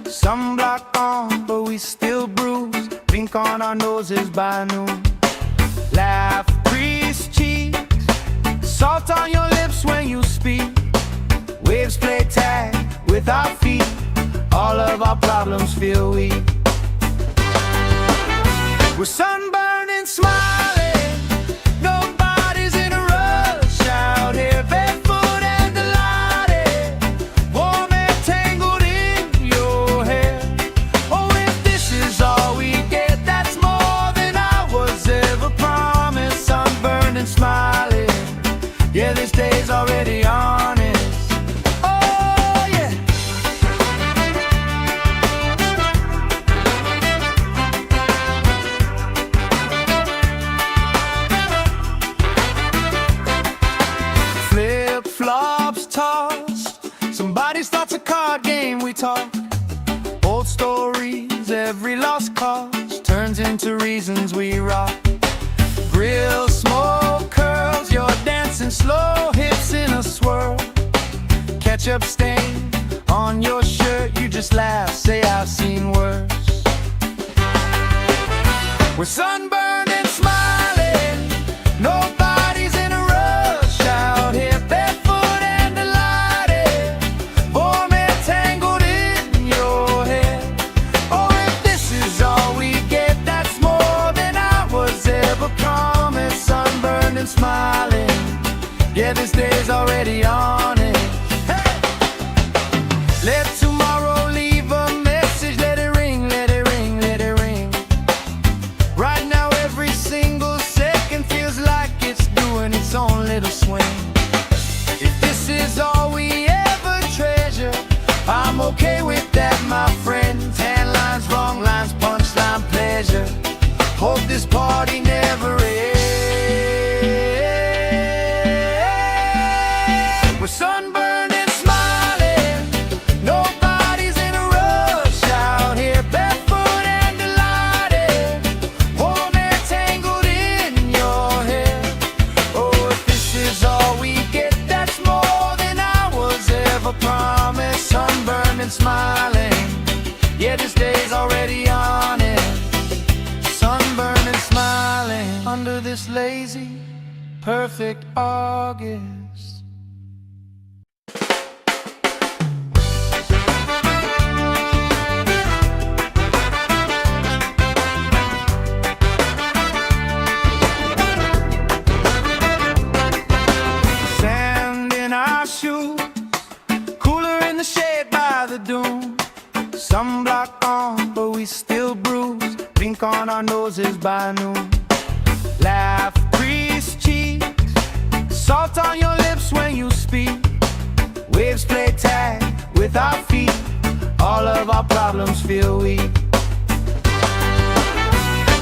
Sunblock on, but we still bruise. Pink on our noses by noon. Laugh, crease cheeks, salt on your lips when you speak. Waves play tag with our feet, all of our problems feel weak. We're sunburned and smiling, nobody's in a rush out here, barefoot and delighted, warm and tangled in your hair. Oh, if this is all we get, that's more than I was ever promised. Sunburned and smiling, yeah, this day's already honest. Oh, yeah. Flip-flops tossed, somebody starts a card game, we talk. Old stories, every lost cause turns into reasons we rock. Grill, smoke, curls, you're dancing slow, hips in a swirl. Ketchup stain on your shirt, you just laugh, say I've seen worse. We're sunburned and smiling, nobody's in a rush out here, barefoot and delighted, warm and tangled in your hair. Oh, if this is all we get, that's more than I was ever promised. Sunburned and smiling, yeah, this day's already on it. Hey! Let tomorrow leave a message, let it ring, let it ring, let it ring. Right now every single second feels like it's doing its own little swing. If this is all we ever treasure, I'm okay with that, my friend. Tan lines, wrong lines, punchline, pleasure. Hope this party never ends. We're sunburned and smiling, nobody's in a rush out here, barefoot and delighted, warm and tangled in your hair. Oh, if this is all we get, that's more than I was ever promised. Sunburned and smiling, yeah, this day's already on it. Sunburned and smiling under this lazy, perfect August. Sand in our shoes, cooler in the shade by the dune. Sunblock on, but we still bruise. Pink on on our noses by noon. Laugh, grease cheeks, salt on your lips when you speak. Waves play tag with our feet, all of our problems feel weak.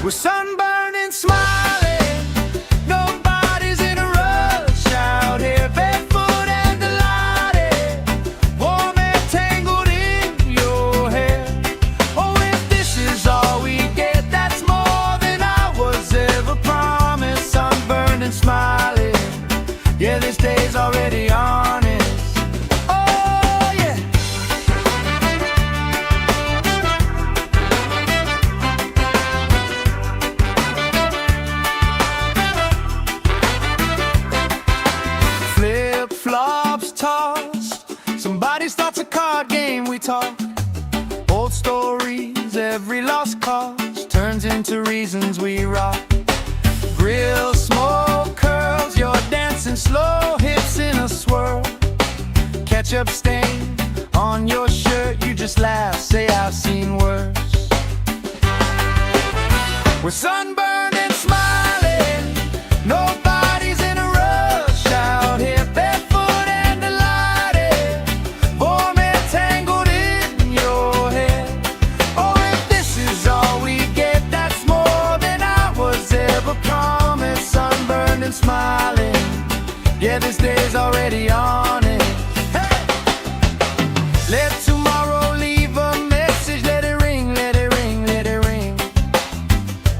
We're sunburned and smiling, nobody's in a rush out here, barefoot and delighted, warm and tangled in your hair. Oh, if this is all we get, that's more than I was ever promised. Sunburned and smiling, yeah, this day's already honest. Oh, yeah. Flip-flops tossed, somebody starts a card game, we talk. Old stories, every lost cause turns into reasons we rock. Grill smoke curls, you're dancing slow, hips in a swirl. Ketchup stain on your shirt, you just laugh, say I've seen worse. We're sunburned and smiling, nobody's in a rush out here, barefoot and delighted, warm and tangled in your hair. Oh, if this is all we get, that's more than I was ever promised. Sunburned and smiling, yeah, this day's already on it. Hey! Let tomorrow leave a message, let it ring, let it ring, let it ring.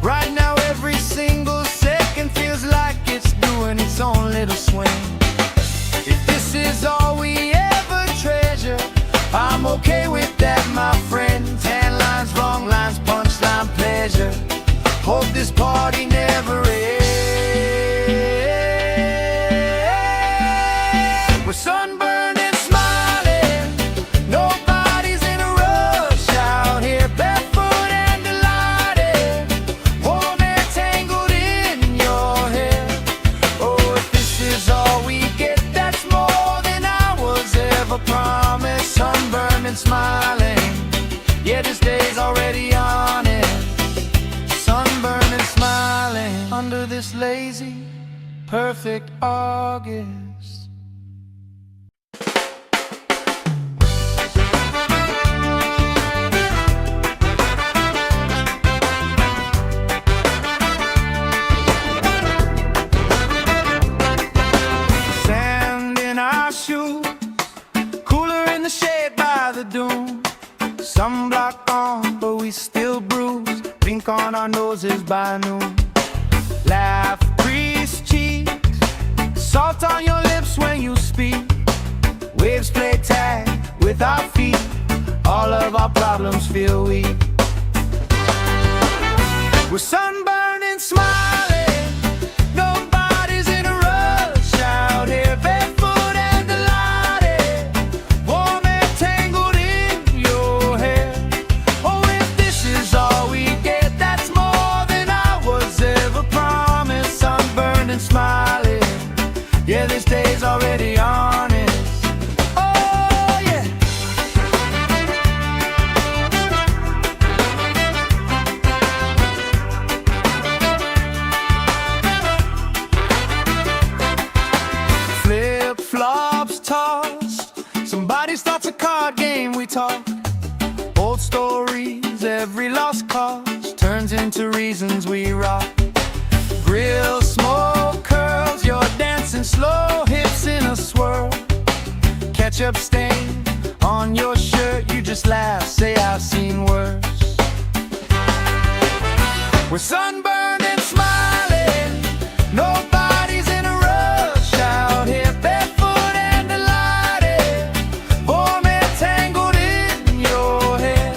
Right now every single second feels like it's doing its own little swing. If this is all we ever treasure, I'm okay with that, my friend. Tan lines, wrong lines, punchline, pleasure. Hope this party never ends. We're sunburned and smiling, nobody's in a rush out here, barefoot and delighted, warm and tangled in your hair. Oh, if this is all we get, that's more than I was ever promised. Sunburned and smiling, yeah, this day's already on it. Sunburned and smiling under this lazy, perfect August. Sand in our shoes, cooler in the shade by the dune. Sunblock on, but we still bruise. Pink on our noses by noon. Laugh, grease cheeks, salt on your lips when you speak. Waves play tag with our feet, all of our problems feel weak. We're sunburned and smiling, nobody's in a rush out here, barefoot and delighted, warm and tangled in your hair. Oh, if this is all we get, that's more than I was ever promised. Sunburned and smiling, yeah, this day's already honest. Oh, yeah. Flip-flops tossed, somebody starts a card game, we talk. Old stories, every lost cause turns into reasons we rock. Grill smoke curls, you're dancing slow, hips in a swirl. Ketchup stain on your shirt, you just laugh, say I've seen worse. We're sunburned and smiling, nobody's in a rush out here, barefoot and delighted, warm and tangled in your hair.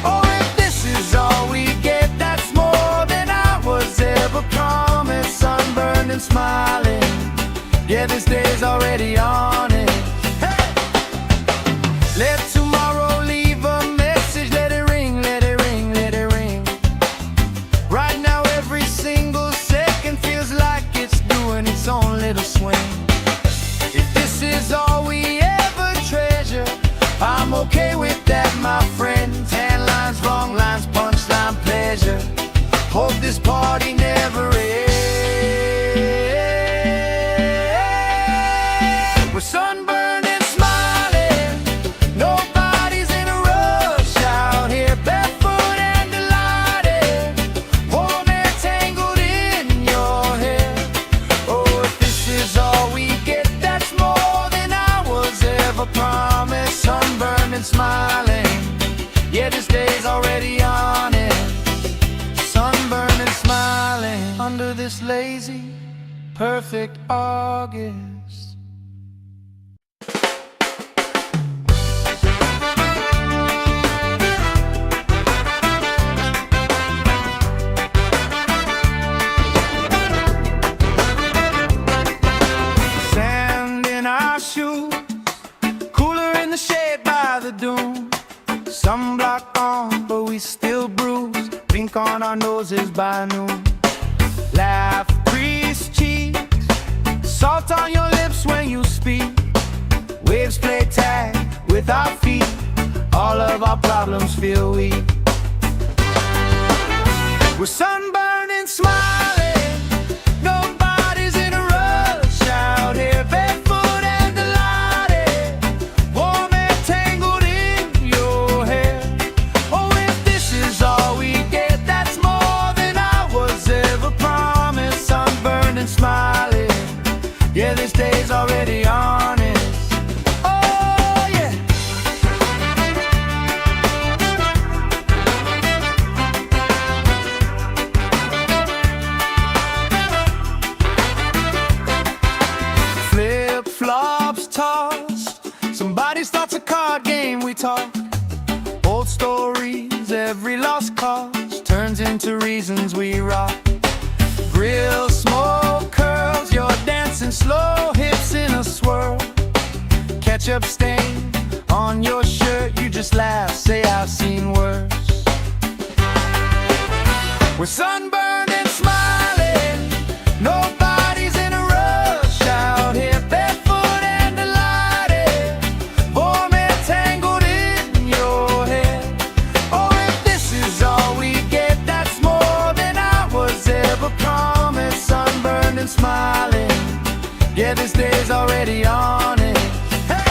Oh, if this is all we get, that's more than I was ever promised. Sunburned and smiling, yeah, this day's already on it. Hey! Let tomorrow leave a message, let it ring, let it ring, let it ring. Right now every single second feels like it's doing its own little swing. If this is all we ever treasure, I'm okay with that, my friend. Tan lines, wrong lines, punchline, pleasure. Hope this party never ends. We're sunburned and smiling, nobody's in a rush out here, barefoot and delighted, warm air tangled in your hair. Oh, if this is all we get, that's more than I was ever promised. Sunburned and smiling, yeah, this day's already on it. Sunburned and smiling under this lazy, perfect August. Sand in our shoes, cooler in the shade by the dune. Sunblock on, but we still bruise. Pink on our noses by noon. Laugh, grease cheeks, salt on your lips when you speak. Waves play tag with our feet. All of our problems feel weak. We're sunburned and smiling, nobody's in a rush out here, barefoot and delighted, warm air tangled in your hair. Oh, if this is all we get, that's more than I was ever promised. Sunburned and smiling, yeah, this day's already honest. Oh, yeah. Flip-flops tossed, somebody starts a card game, we talk. Old stories, every lost cause turns into reasons we rock. Grill smoke curls, you're dancing slow, hips in a swirl. Ketchup stain on your shirt, you just laugh, say I've seen worse. We're sunburned and smiling, nobody's in a rush out here, barefoot and delighted, warm air tangled in your hair. Oh, if this is all we get, that's more than I was ever promised. Sunburned and smiling, yeah, this day's already on it. Hey!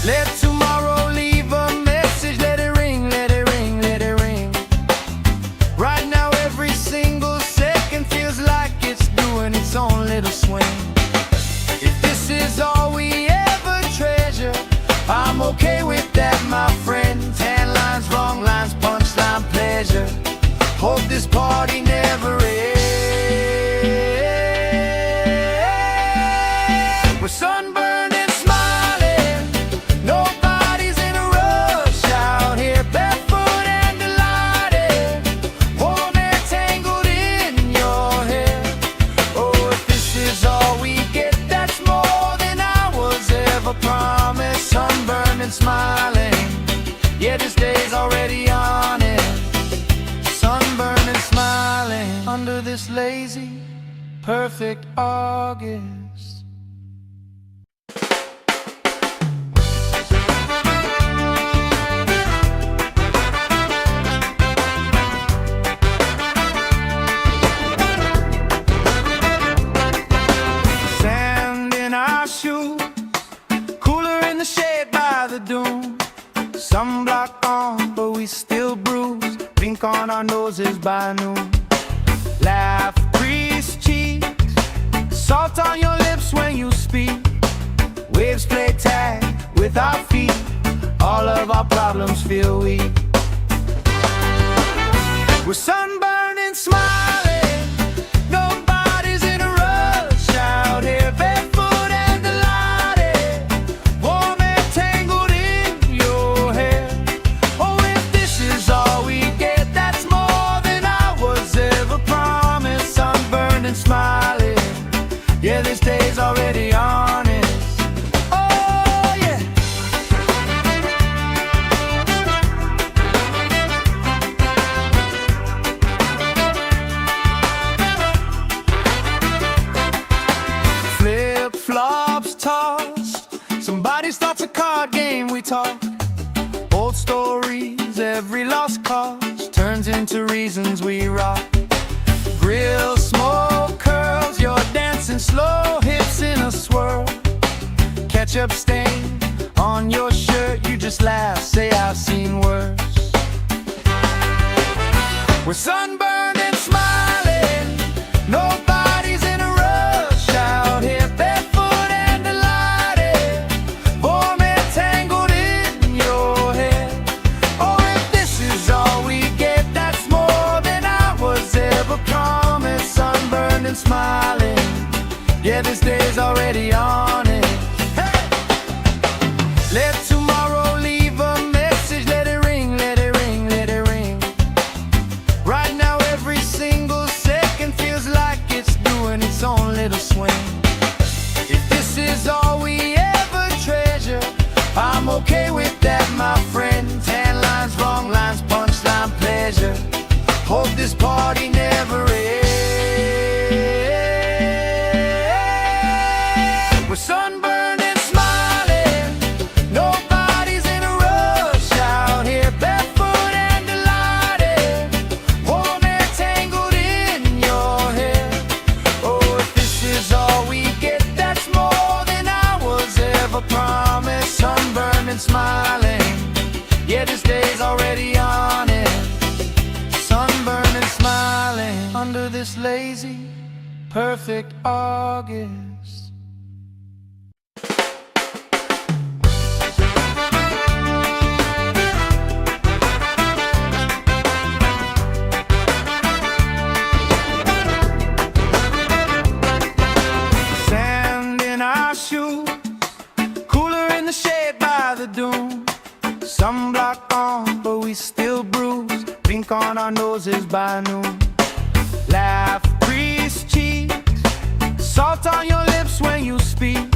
Let tomorrow leave a message, let it ring, let it ring, let it ring. Right now every single second feels like it's doing its own little swing. If this is all we ever treasure, I'm okay with that, my friend. Tan lines, wrong lines, punchline, pleasure. Hope this party never ends. We're sunburned and smiling, nobody's in a rush out here, barefoot and delighted, warm air tangled in your hair. Oh, if this is all we get, that's more than I was ever promised. Sunburned and smiling, yeah, this day's already on it. Sunburned and smiling under this lazy, perfect August. Sand in our shoes, cooler in the shade by the dune. Sunblock on, but we still bruise. Pink on our noses by noon. Laugh, grease cheeks, salt on your lips when you speak. Waves play tag with our feet. All of our problems feel weak. We're sunburned and smiling, nobody's in a rush out here, barefoot and delighted, warm air tangled in your hair. Oh, if this is all we get, that's more than I was ever promised. Sunburned and smiling, yeah, this day's already honest. Oh, yeah. Flip-flops tossed, somebody starts a card game, we talk. Old stories, every lost cause turns into real. reasons we rock. Grill, smoke, curls, you're dancing slow, hips in a swirl. Ketchup stain on your shirt, you just laugh, say I've seen worse. We're sunburned and smiling, nobody's in a rush out here, barefoot and delighted, warm and tangled in your hair. Oh, if this is all we get, that's more than I was ever promised. Sunburned and smiling, yeah, this day's already on it. Hey! Let tomorrow leave a message, let it ring, let it ring, let it ring. Right now every single second feels like it's doing its own little swing. If this is all we ever treasure, I'm okay with that, my friend. Tan lines, wrong lines, punchline, pleasure. Hope this party never ends. We're sunburned and smiling, nobody's in a rush out here, barefoot and delighted, warm and tangled in your hair. Oh, if this is all we get, that's more than I was ever promised. Sunburned and smiling, yeah, this day's already on it. Sunburned and smiling under this lazy, perfect August. Sand in our shoes, cooler in the shade by the dune. Sunblock on, but we still bruise. Pink on our noses by noon. Laugh, grease cheeks, salt on your lips when you speak.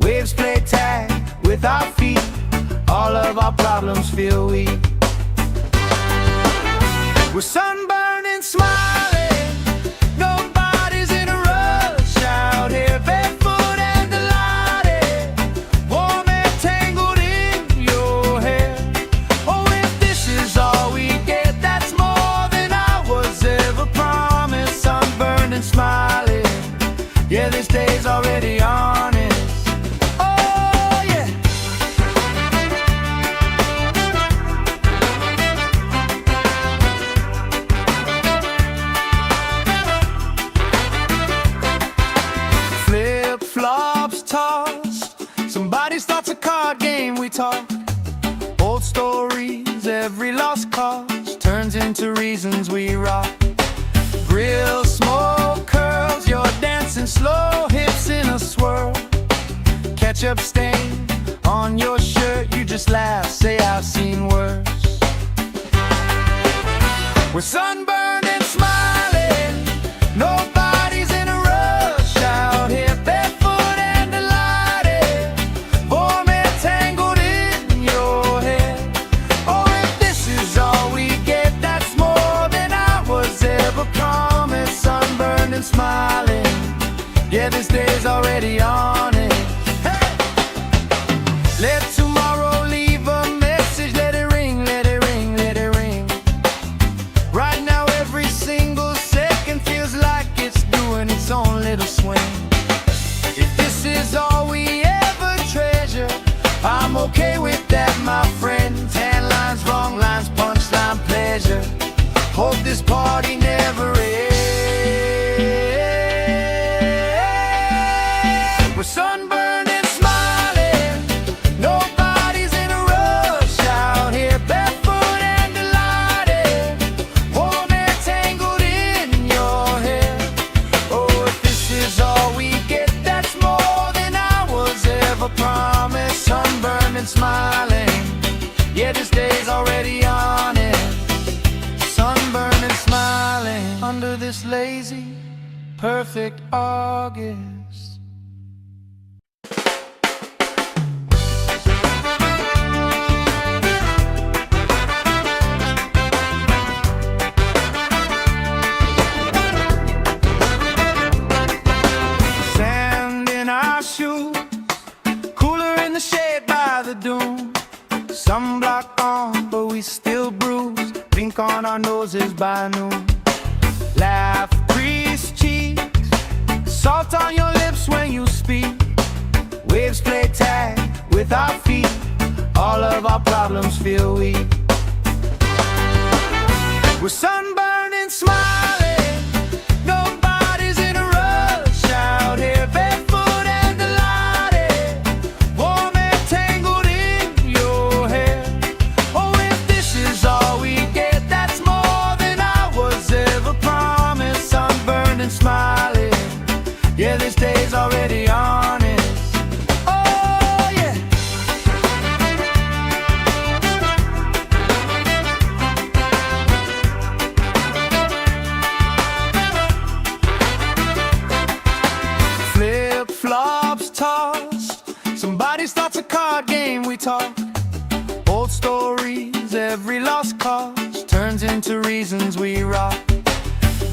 Waves play tag with our feet, all of our problems feel weak. We're sunburned and smiling, nobody's in a rush out here, barefoot and delighted, warm and tangled in your hair. Oh, if this is all we get, that's more than I was ever promised. Sunburned and smiling, yeah, this day's already honest. Oh, yeah. Flip-flops tossed, somebody starts a card game, we talk. Old stories, every lost cause turns into reasons we rock. Grill, smoke, curls, you're dancing slow, hips in a swirl. Ketchup stain on your shirt, you just laugh, say I've seen worse. We're sunburned and smiling, nobody's in a rush out here, barefoot and delighted, warm and tangled in your hair. Oh, if this is all we get, that's more than I was ever promised. Sunburned and smiling, yeah, this day's already on it. Hey! Let tomorrow leave a message, let it ring, let it ring, let it ring. Right now every single second feels like it's doing its own little swing. If this is all we ever treasure, I'm okay with that, my friend. Tan lines, wrong lines, punchline, pleasure. Hope this party never ends. We're sunburned and smiling, nobody's in a rush out here, barefoot and delighted, warm and tangled in your hair. Oh, if this is all we get, that's more than I was ever promised. Sunburned and smiling, yeah, this day's already on it. Sunburned and smiling under this lazy, perfect August. Sand in our shoes, cooler in the shade by the dune. Sunblock on, but we still bruise. Pink on our our noses by noon. Laugh, grease cheeks, salt on your lips when you speak. Waves play tag with our feet, all of our problems feel weak. We're sunburned and smiling, nobody's in a rush out here, barefoot and delighted, warm and tangled in your hair. Oh, if this is all we get, that's more than I was ever promised. Sunburned and smiling, yeah, this day's already honest. Oh, yeah. Flip-flops tossed, somebody starts a card game, we talk. Old stories, every lost cause turns into reasons we rock.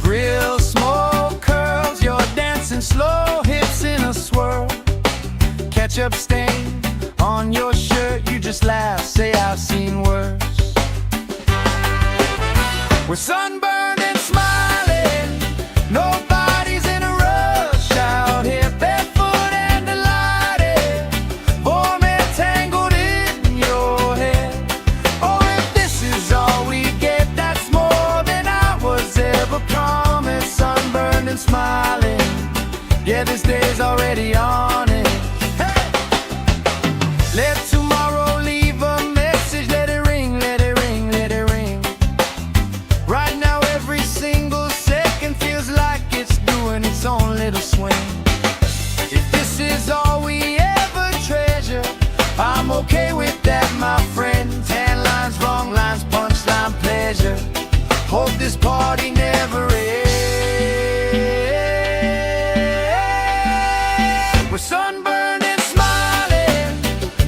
Grill smoke curls, you're dancing slow, hips in a swirl. Ketchup stain on your shirt, you just laugh, say I've seen worse. We're sunburned and smiling, nobody's in a rush out here, barefoot and delighted, warm and tangled in your hair. Oh, if this is all we get, that's more than I was ever promised. Sunburned and smiling, yeah, this day's already on it. Hey! Let tomorrow leave a message, let it ring, let it ring, let it ring. Right now every single second feels like it's doing its own little swing. If this is all we ever treasure, I'm okay with that, my friend. Tan lines, wrong lines, punchline, pleasure. Hope this party never ends. We're sunburned and smiling,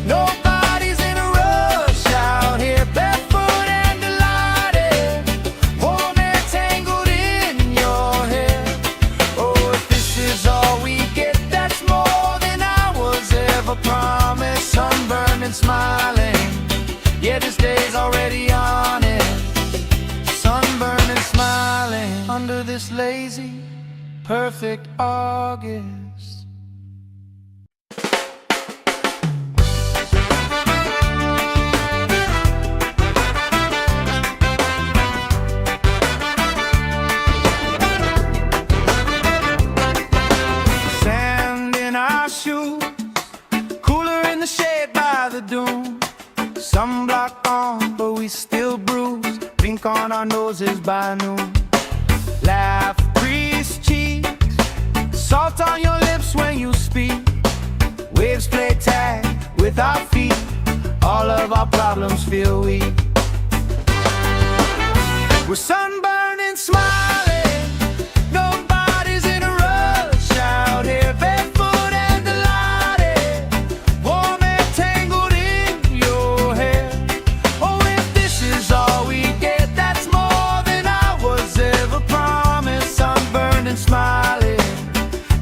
nobody's in a rush out here, barefoot and delighted, warm and tangled in your hair. Oh, if this is all we get, that's more than I was ever promised. Sunburned and smiling, yeah, this day's already on it. Sunburned and smiling under this lazy, perfect August. Sand in our shoes, cooler in the shade by the dune. Sunblock on, but we still bruise. Pink on our noses by noon. Laugh, grease cheeks, salt on your lips when you speak. Waves play tag with our feet, all of our problems feel weak. We're sunburned and smiling, nobody's in a rush out here, barefoot and delighted, warm and tangled in your hair. Oh, if this is all we get, that's more than I was ever promised. Sunburned and smiling,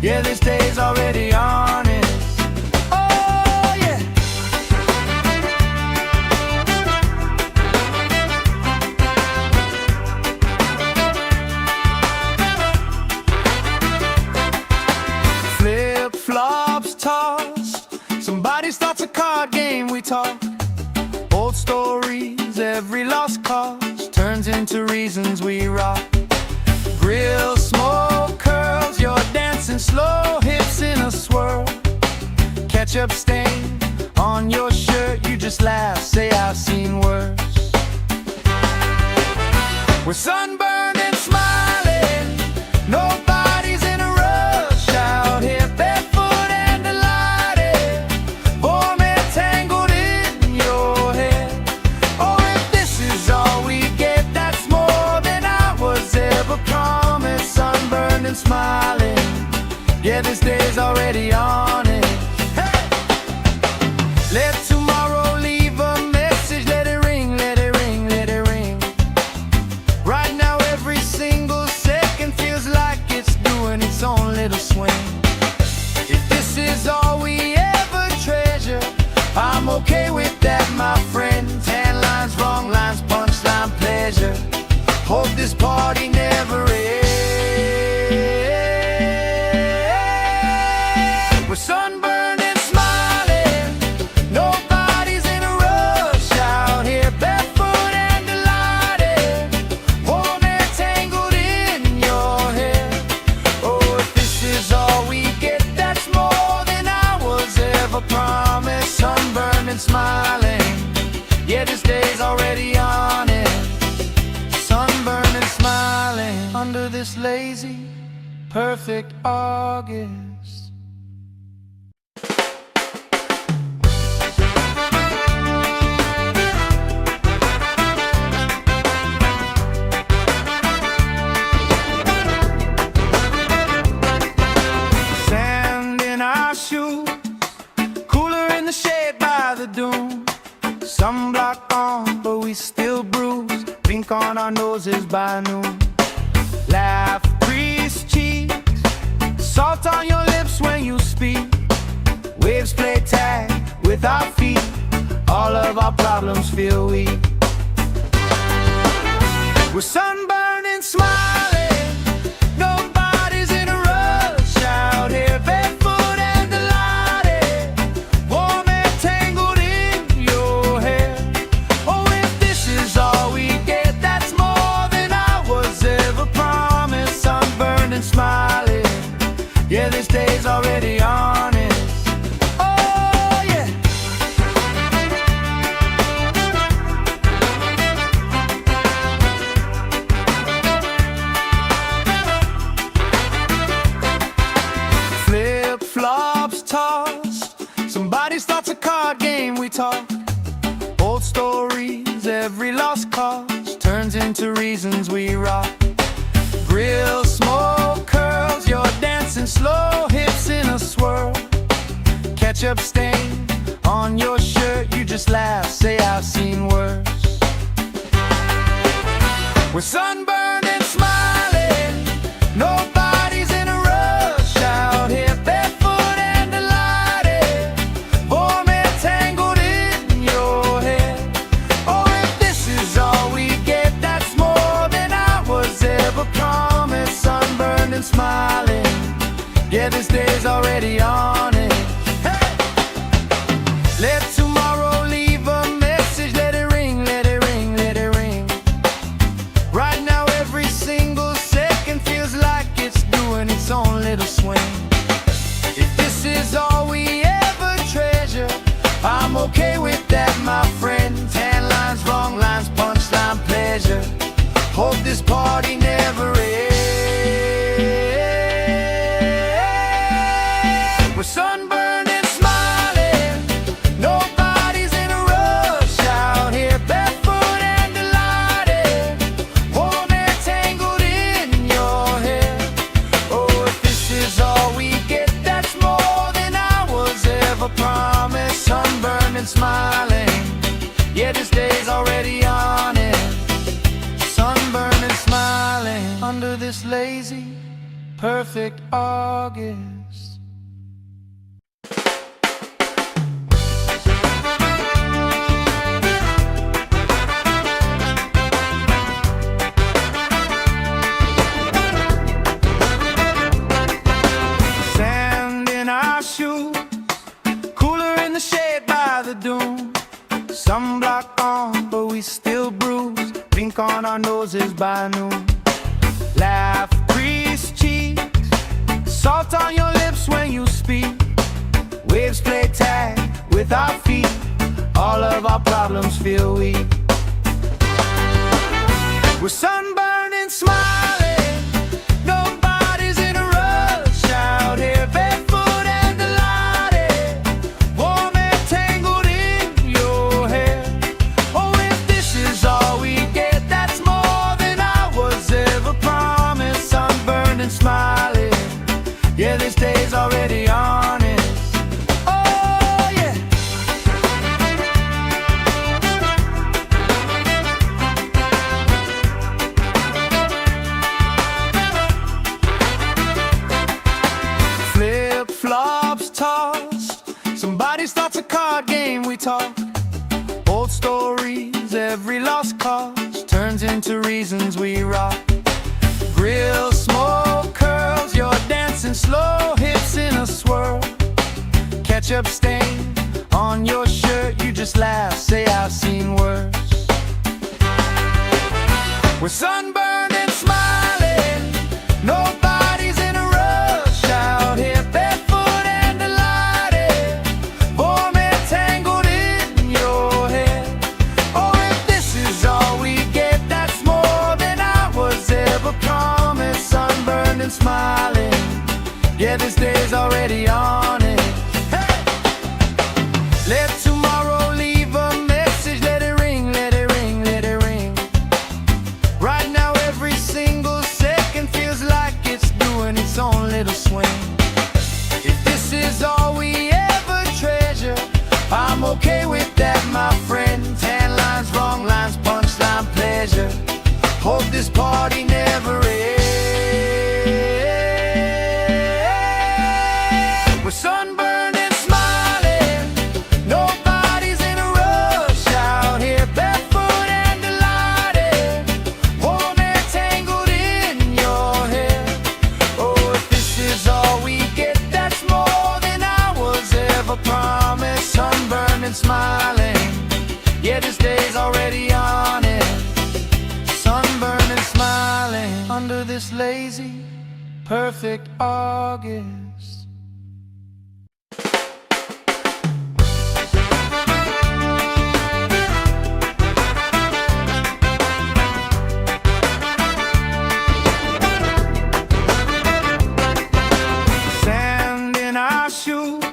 yeah, this day's already honest. Oh, yeah. Flip-flops tossed, somebody starts a card game, we talk. Old stories, every lost cause turns into reasons we rock. Grill smoke curls, you're dancing slow, hips in a swirl. Ketchup stain on your shirt, you just laugh, say I've seen worse. We're sunburned and smiling, nobody's in a rush out here, barefoot and delighted, warm and tangled in your hair. Oh, if this is all we get, that's more than I was ever promised. Sunburned and smiling, yeah, this day's already on it. Hey! Let tomorrow leave a message, let it ring, let it ring, let it ring. Right now every single second feels like it's doing its own little swing. If this is all we ever treasure, I'm okay with that, my friend. Tan lines, wrong lines, punchline, pleasure. and smiling. Yeah, this day's already on it. Sunburned and smiling under this lazy, perfect August. Sand in our shoes, cooler in the shade by the dune. Sunblock on, but we still bruised. Pink on our noses by noon. Laugh, crease cheeks, salt on your lips when you speak. Waves play tag with our feet. All of our problems feel weak. We're sunburned and smiling. Nobody's in a rush out here, barefoot and delighted. Warm and tangled in your hair. Oh, if this is all we get, that's more than I was ever promised. Sunburned and smiling. Yeah, this day's already honest. Oh, yeah. Flip-flops tossed. Somebody starts a card game, we talk. Old stories, every lost cause turns into reasons we rock. Grill smoke curls, you're dancing slow, hips in a swirl. Ketchup stain on your shirt, you just laugh, say I've seen worse. We're sunburned and smiling. Nobody's in a rush out here, barefoot and delighted. Warm and tangled in your hair. Oh, if this is all we get, that's more than I was ever promised. Sunburned and smiling. Yeah, this day's already on it. Hey! Let tomorrow leave a message. Let it ring, let it ring, let it ring. Right now every single second feels like it's doing its own little swing. If this is all we ever treasure, I'm okay with that, my friend. Tan lines, wrong lines, punchline, pleasure. Hope this party never ends. We're sunburned and smiling. Nobody's in a rush out here, barefoot and delighted. Warm and tangled in your hair. Oh, if this is all we get, that's more than I was ever promised. Sunburned and smiling. Yeah, this day's already on it. Sunburned and smiling under this lazy, perfect August. Sand in our shoes, cooler in the shade by the dune. Sunblock on, but we still bruised. Pink on our noses by noon. Laugh, crease cheeks, salt on your lips when you speak. Waves play tag with our feet. All of our problems feel weak. We're sunburned and smiling. Nobody's in a rush out here, barefoot and delighted. Warm and tangled in your hair. Oh, if this is all we get, that's more than I was ever promised. Sunburned and smiling. Yeah, this day's already honest. Oh, yeah. Flip-flops tossed. Somebody starts a card game, we talk. Old stories, every lost cause turns into reasons we rock. Grill smoke curls, you're dancing slow, hips in a swirl. Ketchup stain on your shirt, you just laugh, say I've seen worse. We're sunburned and smiling. Nobody's in a rush out here, barefoot and delighted. Warm and tangled in and smiling. Yeah, this day's already on it. Hey! Let tomorrow leave a message. Let it ring, let it ring, let it ring. Right now every single second feels like it's doing its own little swing. If this is all we ever treasure, I'm okay with that, my friend. Tan lines, wrong lines, punchline, pleasure. Hope this party never ends. We're sunburned and smiling. Nobody's in a rush out here, barefoot and delighted. Warm air tangled in your hair. Oh, if this is all we get, that's more than I was ever promised. Sunburned and smiling. Yeah, this day's already on it. Sunburned and smiling under this lazy, perfect August. Sand in our shoes,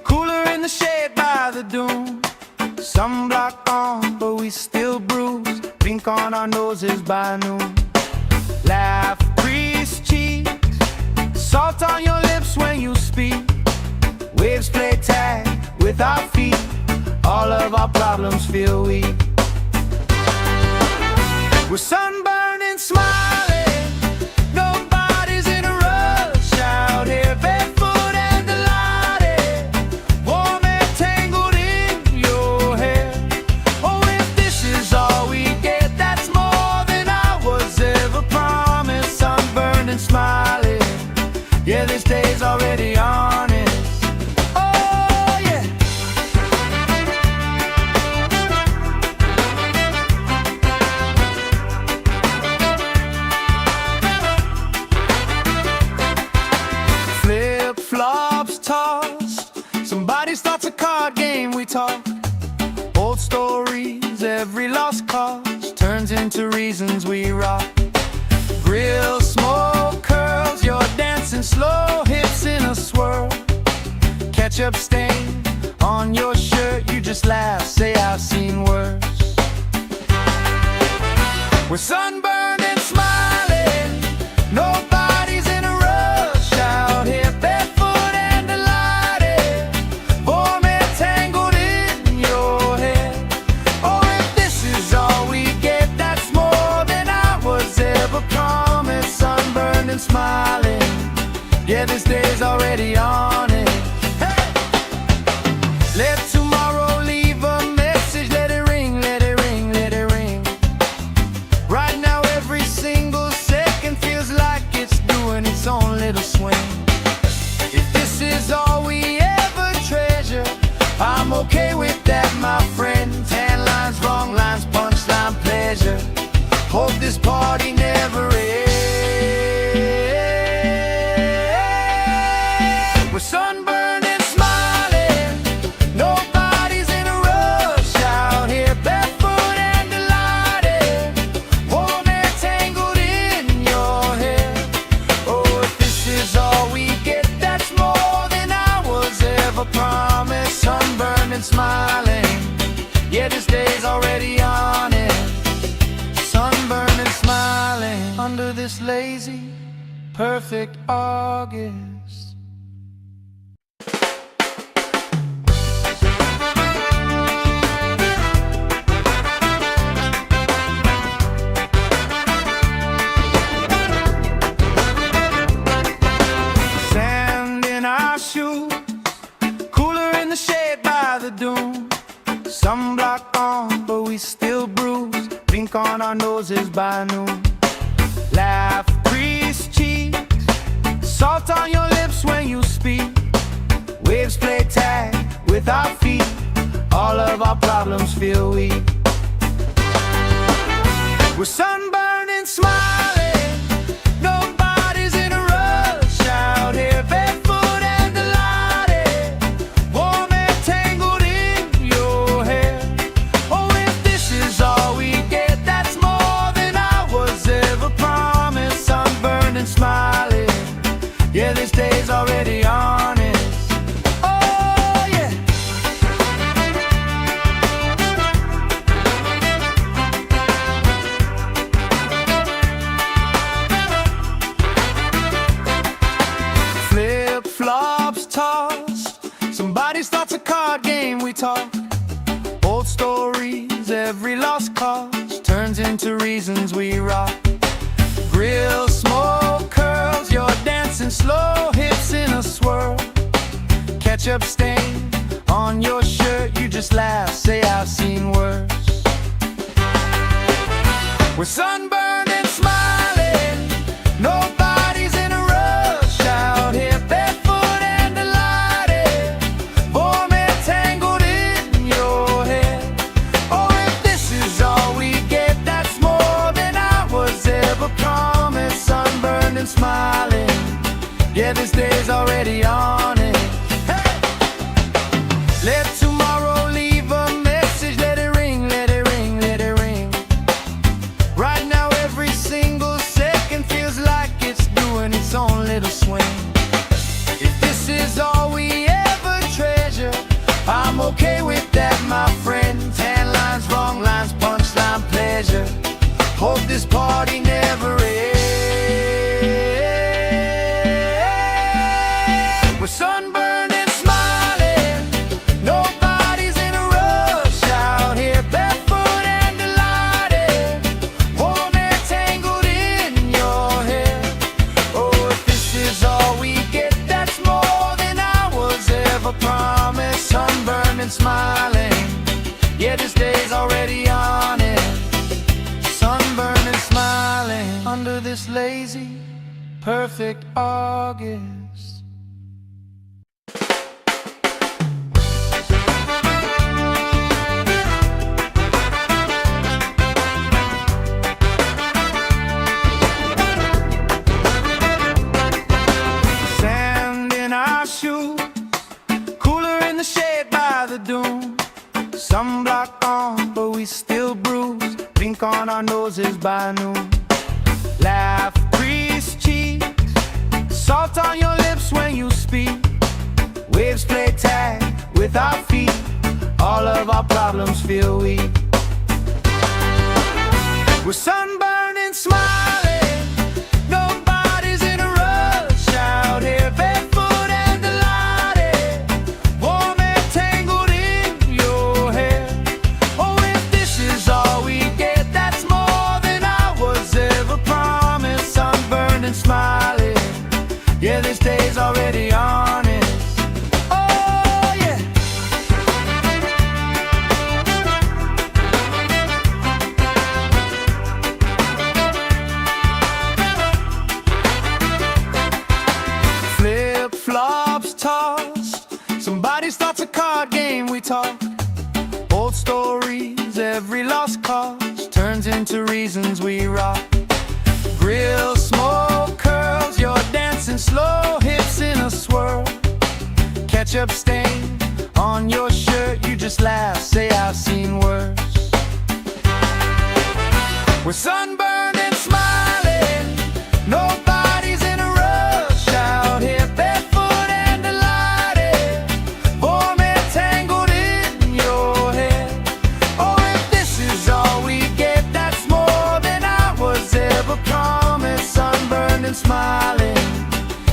cooler in the shade by the dune. Sunblock on, but we still bruise. Pink on our noses by noon. Laugh, crease cheeks, salt on your lips when you speak. Waves play tag with our feet. All of our problems feel weak. We're sunburned and smiling. Nobody's in a rush out here, barefoot and delighted. Warm air tangled in your hair. Oh, if this is all we get, that's more than I was ever promised. Sunburned and smiling. Yeah, this day's already on it. Oh, yeah. Flip-flops tossed. Somebody starts a card game, we talk. Old stories, every lost cause turns into reasons we rock. Grill smoke curls, you're dancing slow, hips in a swirl. Ketchup stain on your shirt, you just laugh, say I've seen worse. We're sunburned and smiling. Nobody's in a rush out here, barefoot and delighted. Warm air tangled in your hair. Oh, if this is all we get, that's more than I was ever promised. Sunburned and smiling. Yeah, this day's already on it. Hey! Let tomorrow leave a message. Let it ring, let it ring, let it ring. Right now every single second feels like it's doing its own little swing. If this is all we ever treasure, I'm okay with that, my friend. Tan lines, wrong lines, punchline, pleasure. Hope this party never ends. We're sunburned and smiling. Nobody's in a rush out here, barefoot and delighted. Warm air tangled in your hair. Oh, if this is all we get, that's more than I was ever promised. Sunburned and smiling. Yeah, this day's already on it. Sunburned and smiling under this lazy, perfect August. Sand in our shoes, cooler in the shade by the dune. Sunblock on, but we still bruise. Pink on our noses by noon. Laugh, crease cheeks, salt on your lips when you speak. Waves play tag with our feet. All of our problems feel weak. We're sunburned and smiling. Nobody's in a rush out here, barefoot and delighted. Warm air tangled in your hair. Oh, if this is all we get, that's more than I was ever promised. Sunburned and smiling. card game we talk. Old stories, every lost cause turns into reasons we rock. Grill, smoke, curls, you're dancing slow, hips in a swirl. Ketchup stain on your shirt, you just laugh, say I've seen worse. We're sunburned and smiling, nobody's in a rush out here, barefoot and delighted, warm and tangled in your hair. Oh, if this is all we get, that's more than I was ever promised. Sunburned and smiling, yeah, this day's already on it. Hey! Let tomorrow leave a message, let it ring, let it ring, let it ring. Right now every single second feels like it's doing its own little swing. If this is all we ever treasure, I'm okay with that, my friend. Tan lines, wrong lines, punchline, pleasure. Hope this party never ends. We're sunburned and smiling, nobody's in a rush out here, barefoot and delighted, warm and tangled in your hair. Oh, if this is all we get, that's more than I was ever promised. Sunburned and smiling, yeah, this day's already on it. Sunburned and smiling under this lazy, perfect August. Sand in our shoes, cooler in the shade by the dune. Sunblock on, but we still bruise. Pink on our noses by noon. Laugh, grease cheeks, salt on your lips when you speak. Waves play tag with our feet. All of our problems feel weak. We're sunburned and smiling, nobody's in a rush out here, barefoot and delighted, warm and tangled in your hair. Oh, if this is all we get, that's more than I was ever promised. Sunburned and smiling, yeah, this day's already on it. Oh, yeah. Flip-flops tossed, somebody starts a card game we talk. Old stories, every lost cause turns into reasons we rock. Grill, smoke, curls, you're dancing slow, hips in a swirl. Ketchup stain on your shirt, you just laugh, say I've seen worse. We're sunburned and smiling, nobody's in a rush out here, barefoot and delighted, warm and tangled in your hair. Oh, if this is all we get, that's more than I was ever promised. Sunburned and smiling,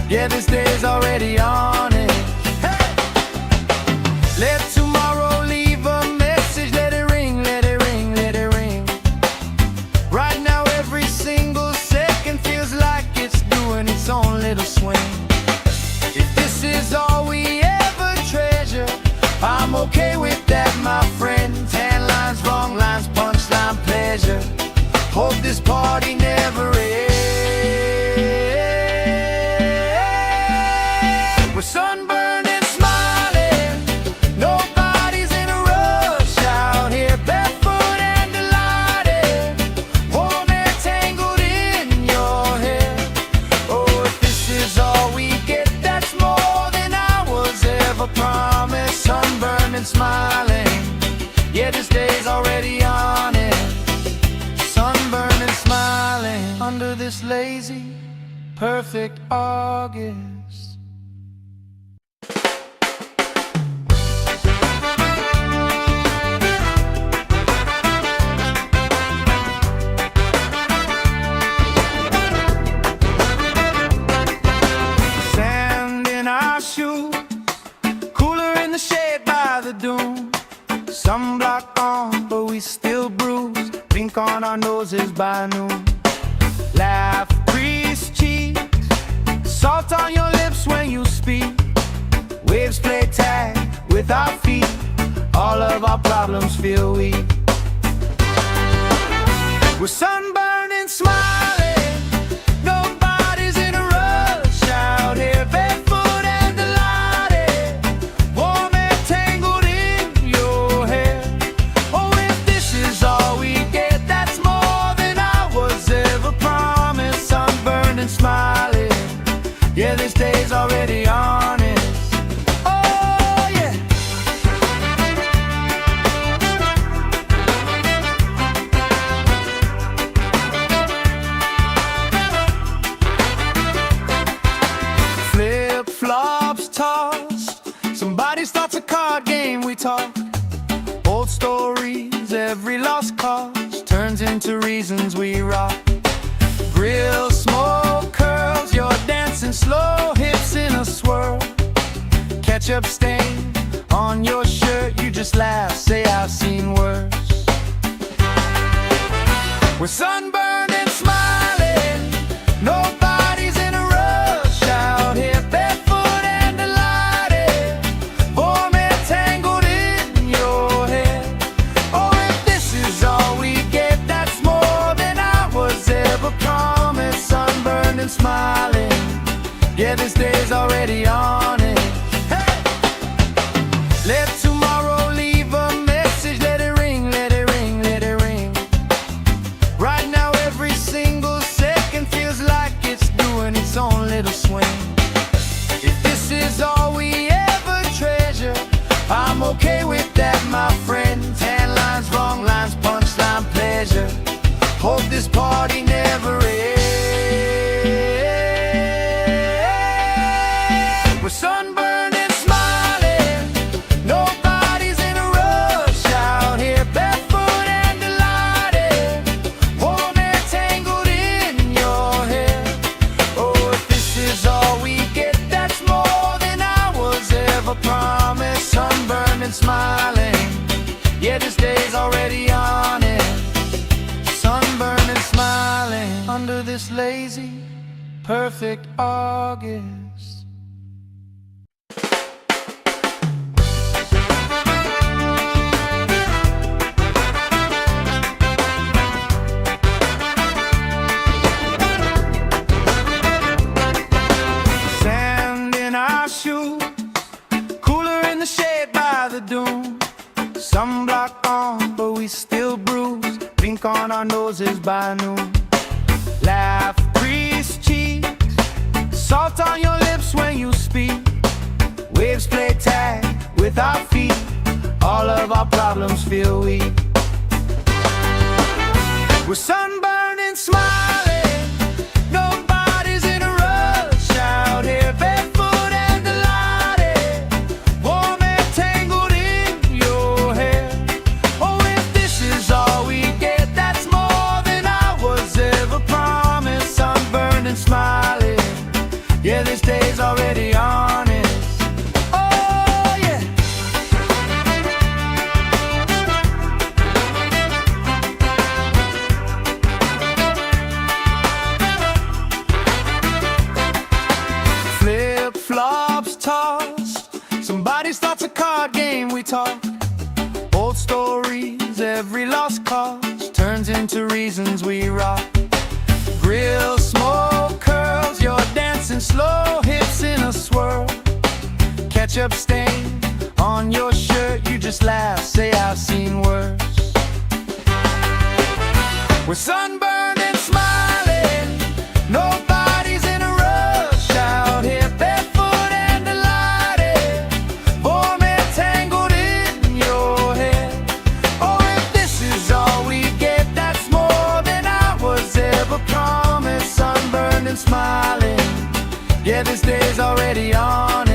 yeah, this day's already on it. Hey! Let tomorrow leave a message, let it ring, let it ring, let it ring. Right now every single second feels like it's doing its own little swing. If this is all we ever treasure, I'm okay with that, my friend. Tan lines, wrong lines, punchline, pleasure. Hope this party never ends. We're sunburned and smiling, nobody's in a rush out here, barefoot and delighted, warm and tangled in your hair. Oh, if this is all we get, that's more than I was ever promised. Sunburned and smiling, yeah, this day's already on it. Sunburned and smiling under this lazy, perfect August. Sand in our shoes, cooler in the shade by by noon. Laugh, grease cheeks, salt on your lips when you speak. Waves play tag with our feet, all of our problems feel weak. We're sunburned and smiling, nobody's in a rush out here, barefoot and delighted, warm and tangled in your hair. Oh, if this is all we get, that's more than I was ever promised. Sunburned and smiling, yeah, this day's already honest. Oh, yeah. Flip-flops tossed, somebody starts a card game, we talk. Old stories, every lost cause turns into reasons we rock. Grill smoke curls, you're dancing slow, hips in a swirl. Ketchup stain on your shirt, you just laugh, say I've seen worse. We're sunburned and smiling, nobody's in a rush out here, barefoot and delighted, warm and tangled in your hair. Oh, if this is all we get, that's more than I was ever promised. Sunburned and smiling, yeah, this day's already honest. Hey! Let tomorrow leave a message, let it ring, let it ring, let it ring. Right now every single second feels like it's doing its own little swing. If this is all we ever treasure, I'm okay with that, my friend. Tan lines, wrong lines, punchline, pleasure. Hope this party never ends. We're sunburned and smiling, nobody's in a rush out here, barefoot and delighted, warm and tangled in your hair. Oh, if this is all we get, that's more than I was ever promised. Sunburned and smiling, yeah, this day's already honest. Sunburned and smiling under this lazy, perfect August. Sand in our shoes, cooler in the shade by the dune. Sunblock on, but we still bruise. Pink on our noses by noon. Laugh, grease cheeks, salt on your lips when you speak. Waves play tag with our feet, all of our problems feel weak. We're sunburned and smiling, nobody's in a rush out here, barefoot and delighted, warm and tangled in your hair. Oh, if this is all we get, that's more than I was ever promised. Sunburned and smiling, yeah, this day's already honest. Oh, yeah. Flip-flops tossed, somebody starts a card game, we talk. Old stories, every lost cause turns into reasons we rock. Grill smoke curls, you're dancing slow, hips in a swirl. Ketchup stain on your shirt, you just laugh, say I've seen worse. We're sunburned and smiling, nobody's in a rush out here, barefoot and delighted, warm and tangled in your hair. Oh, if this is all we get, that's more than I was ever promised. Sunburned and smiling, yeah, this day's already on.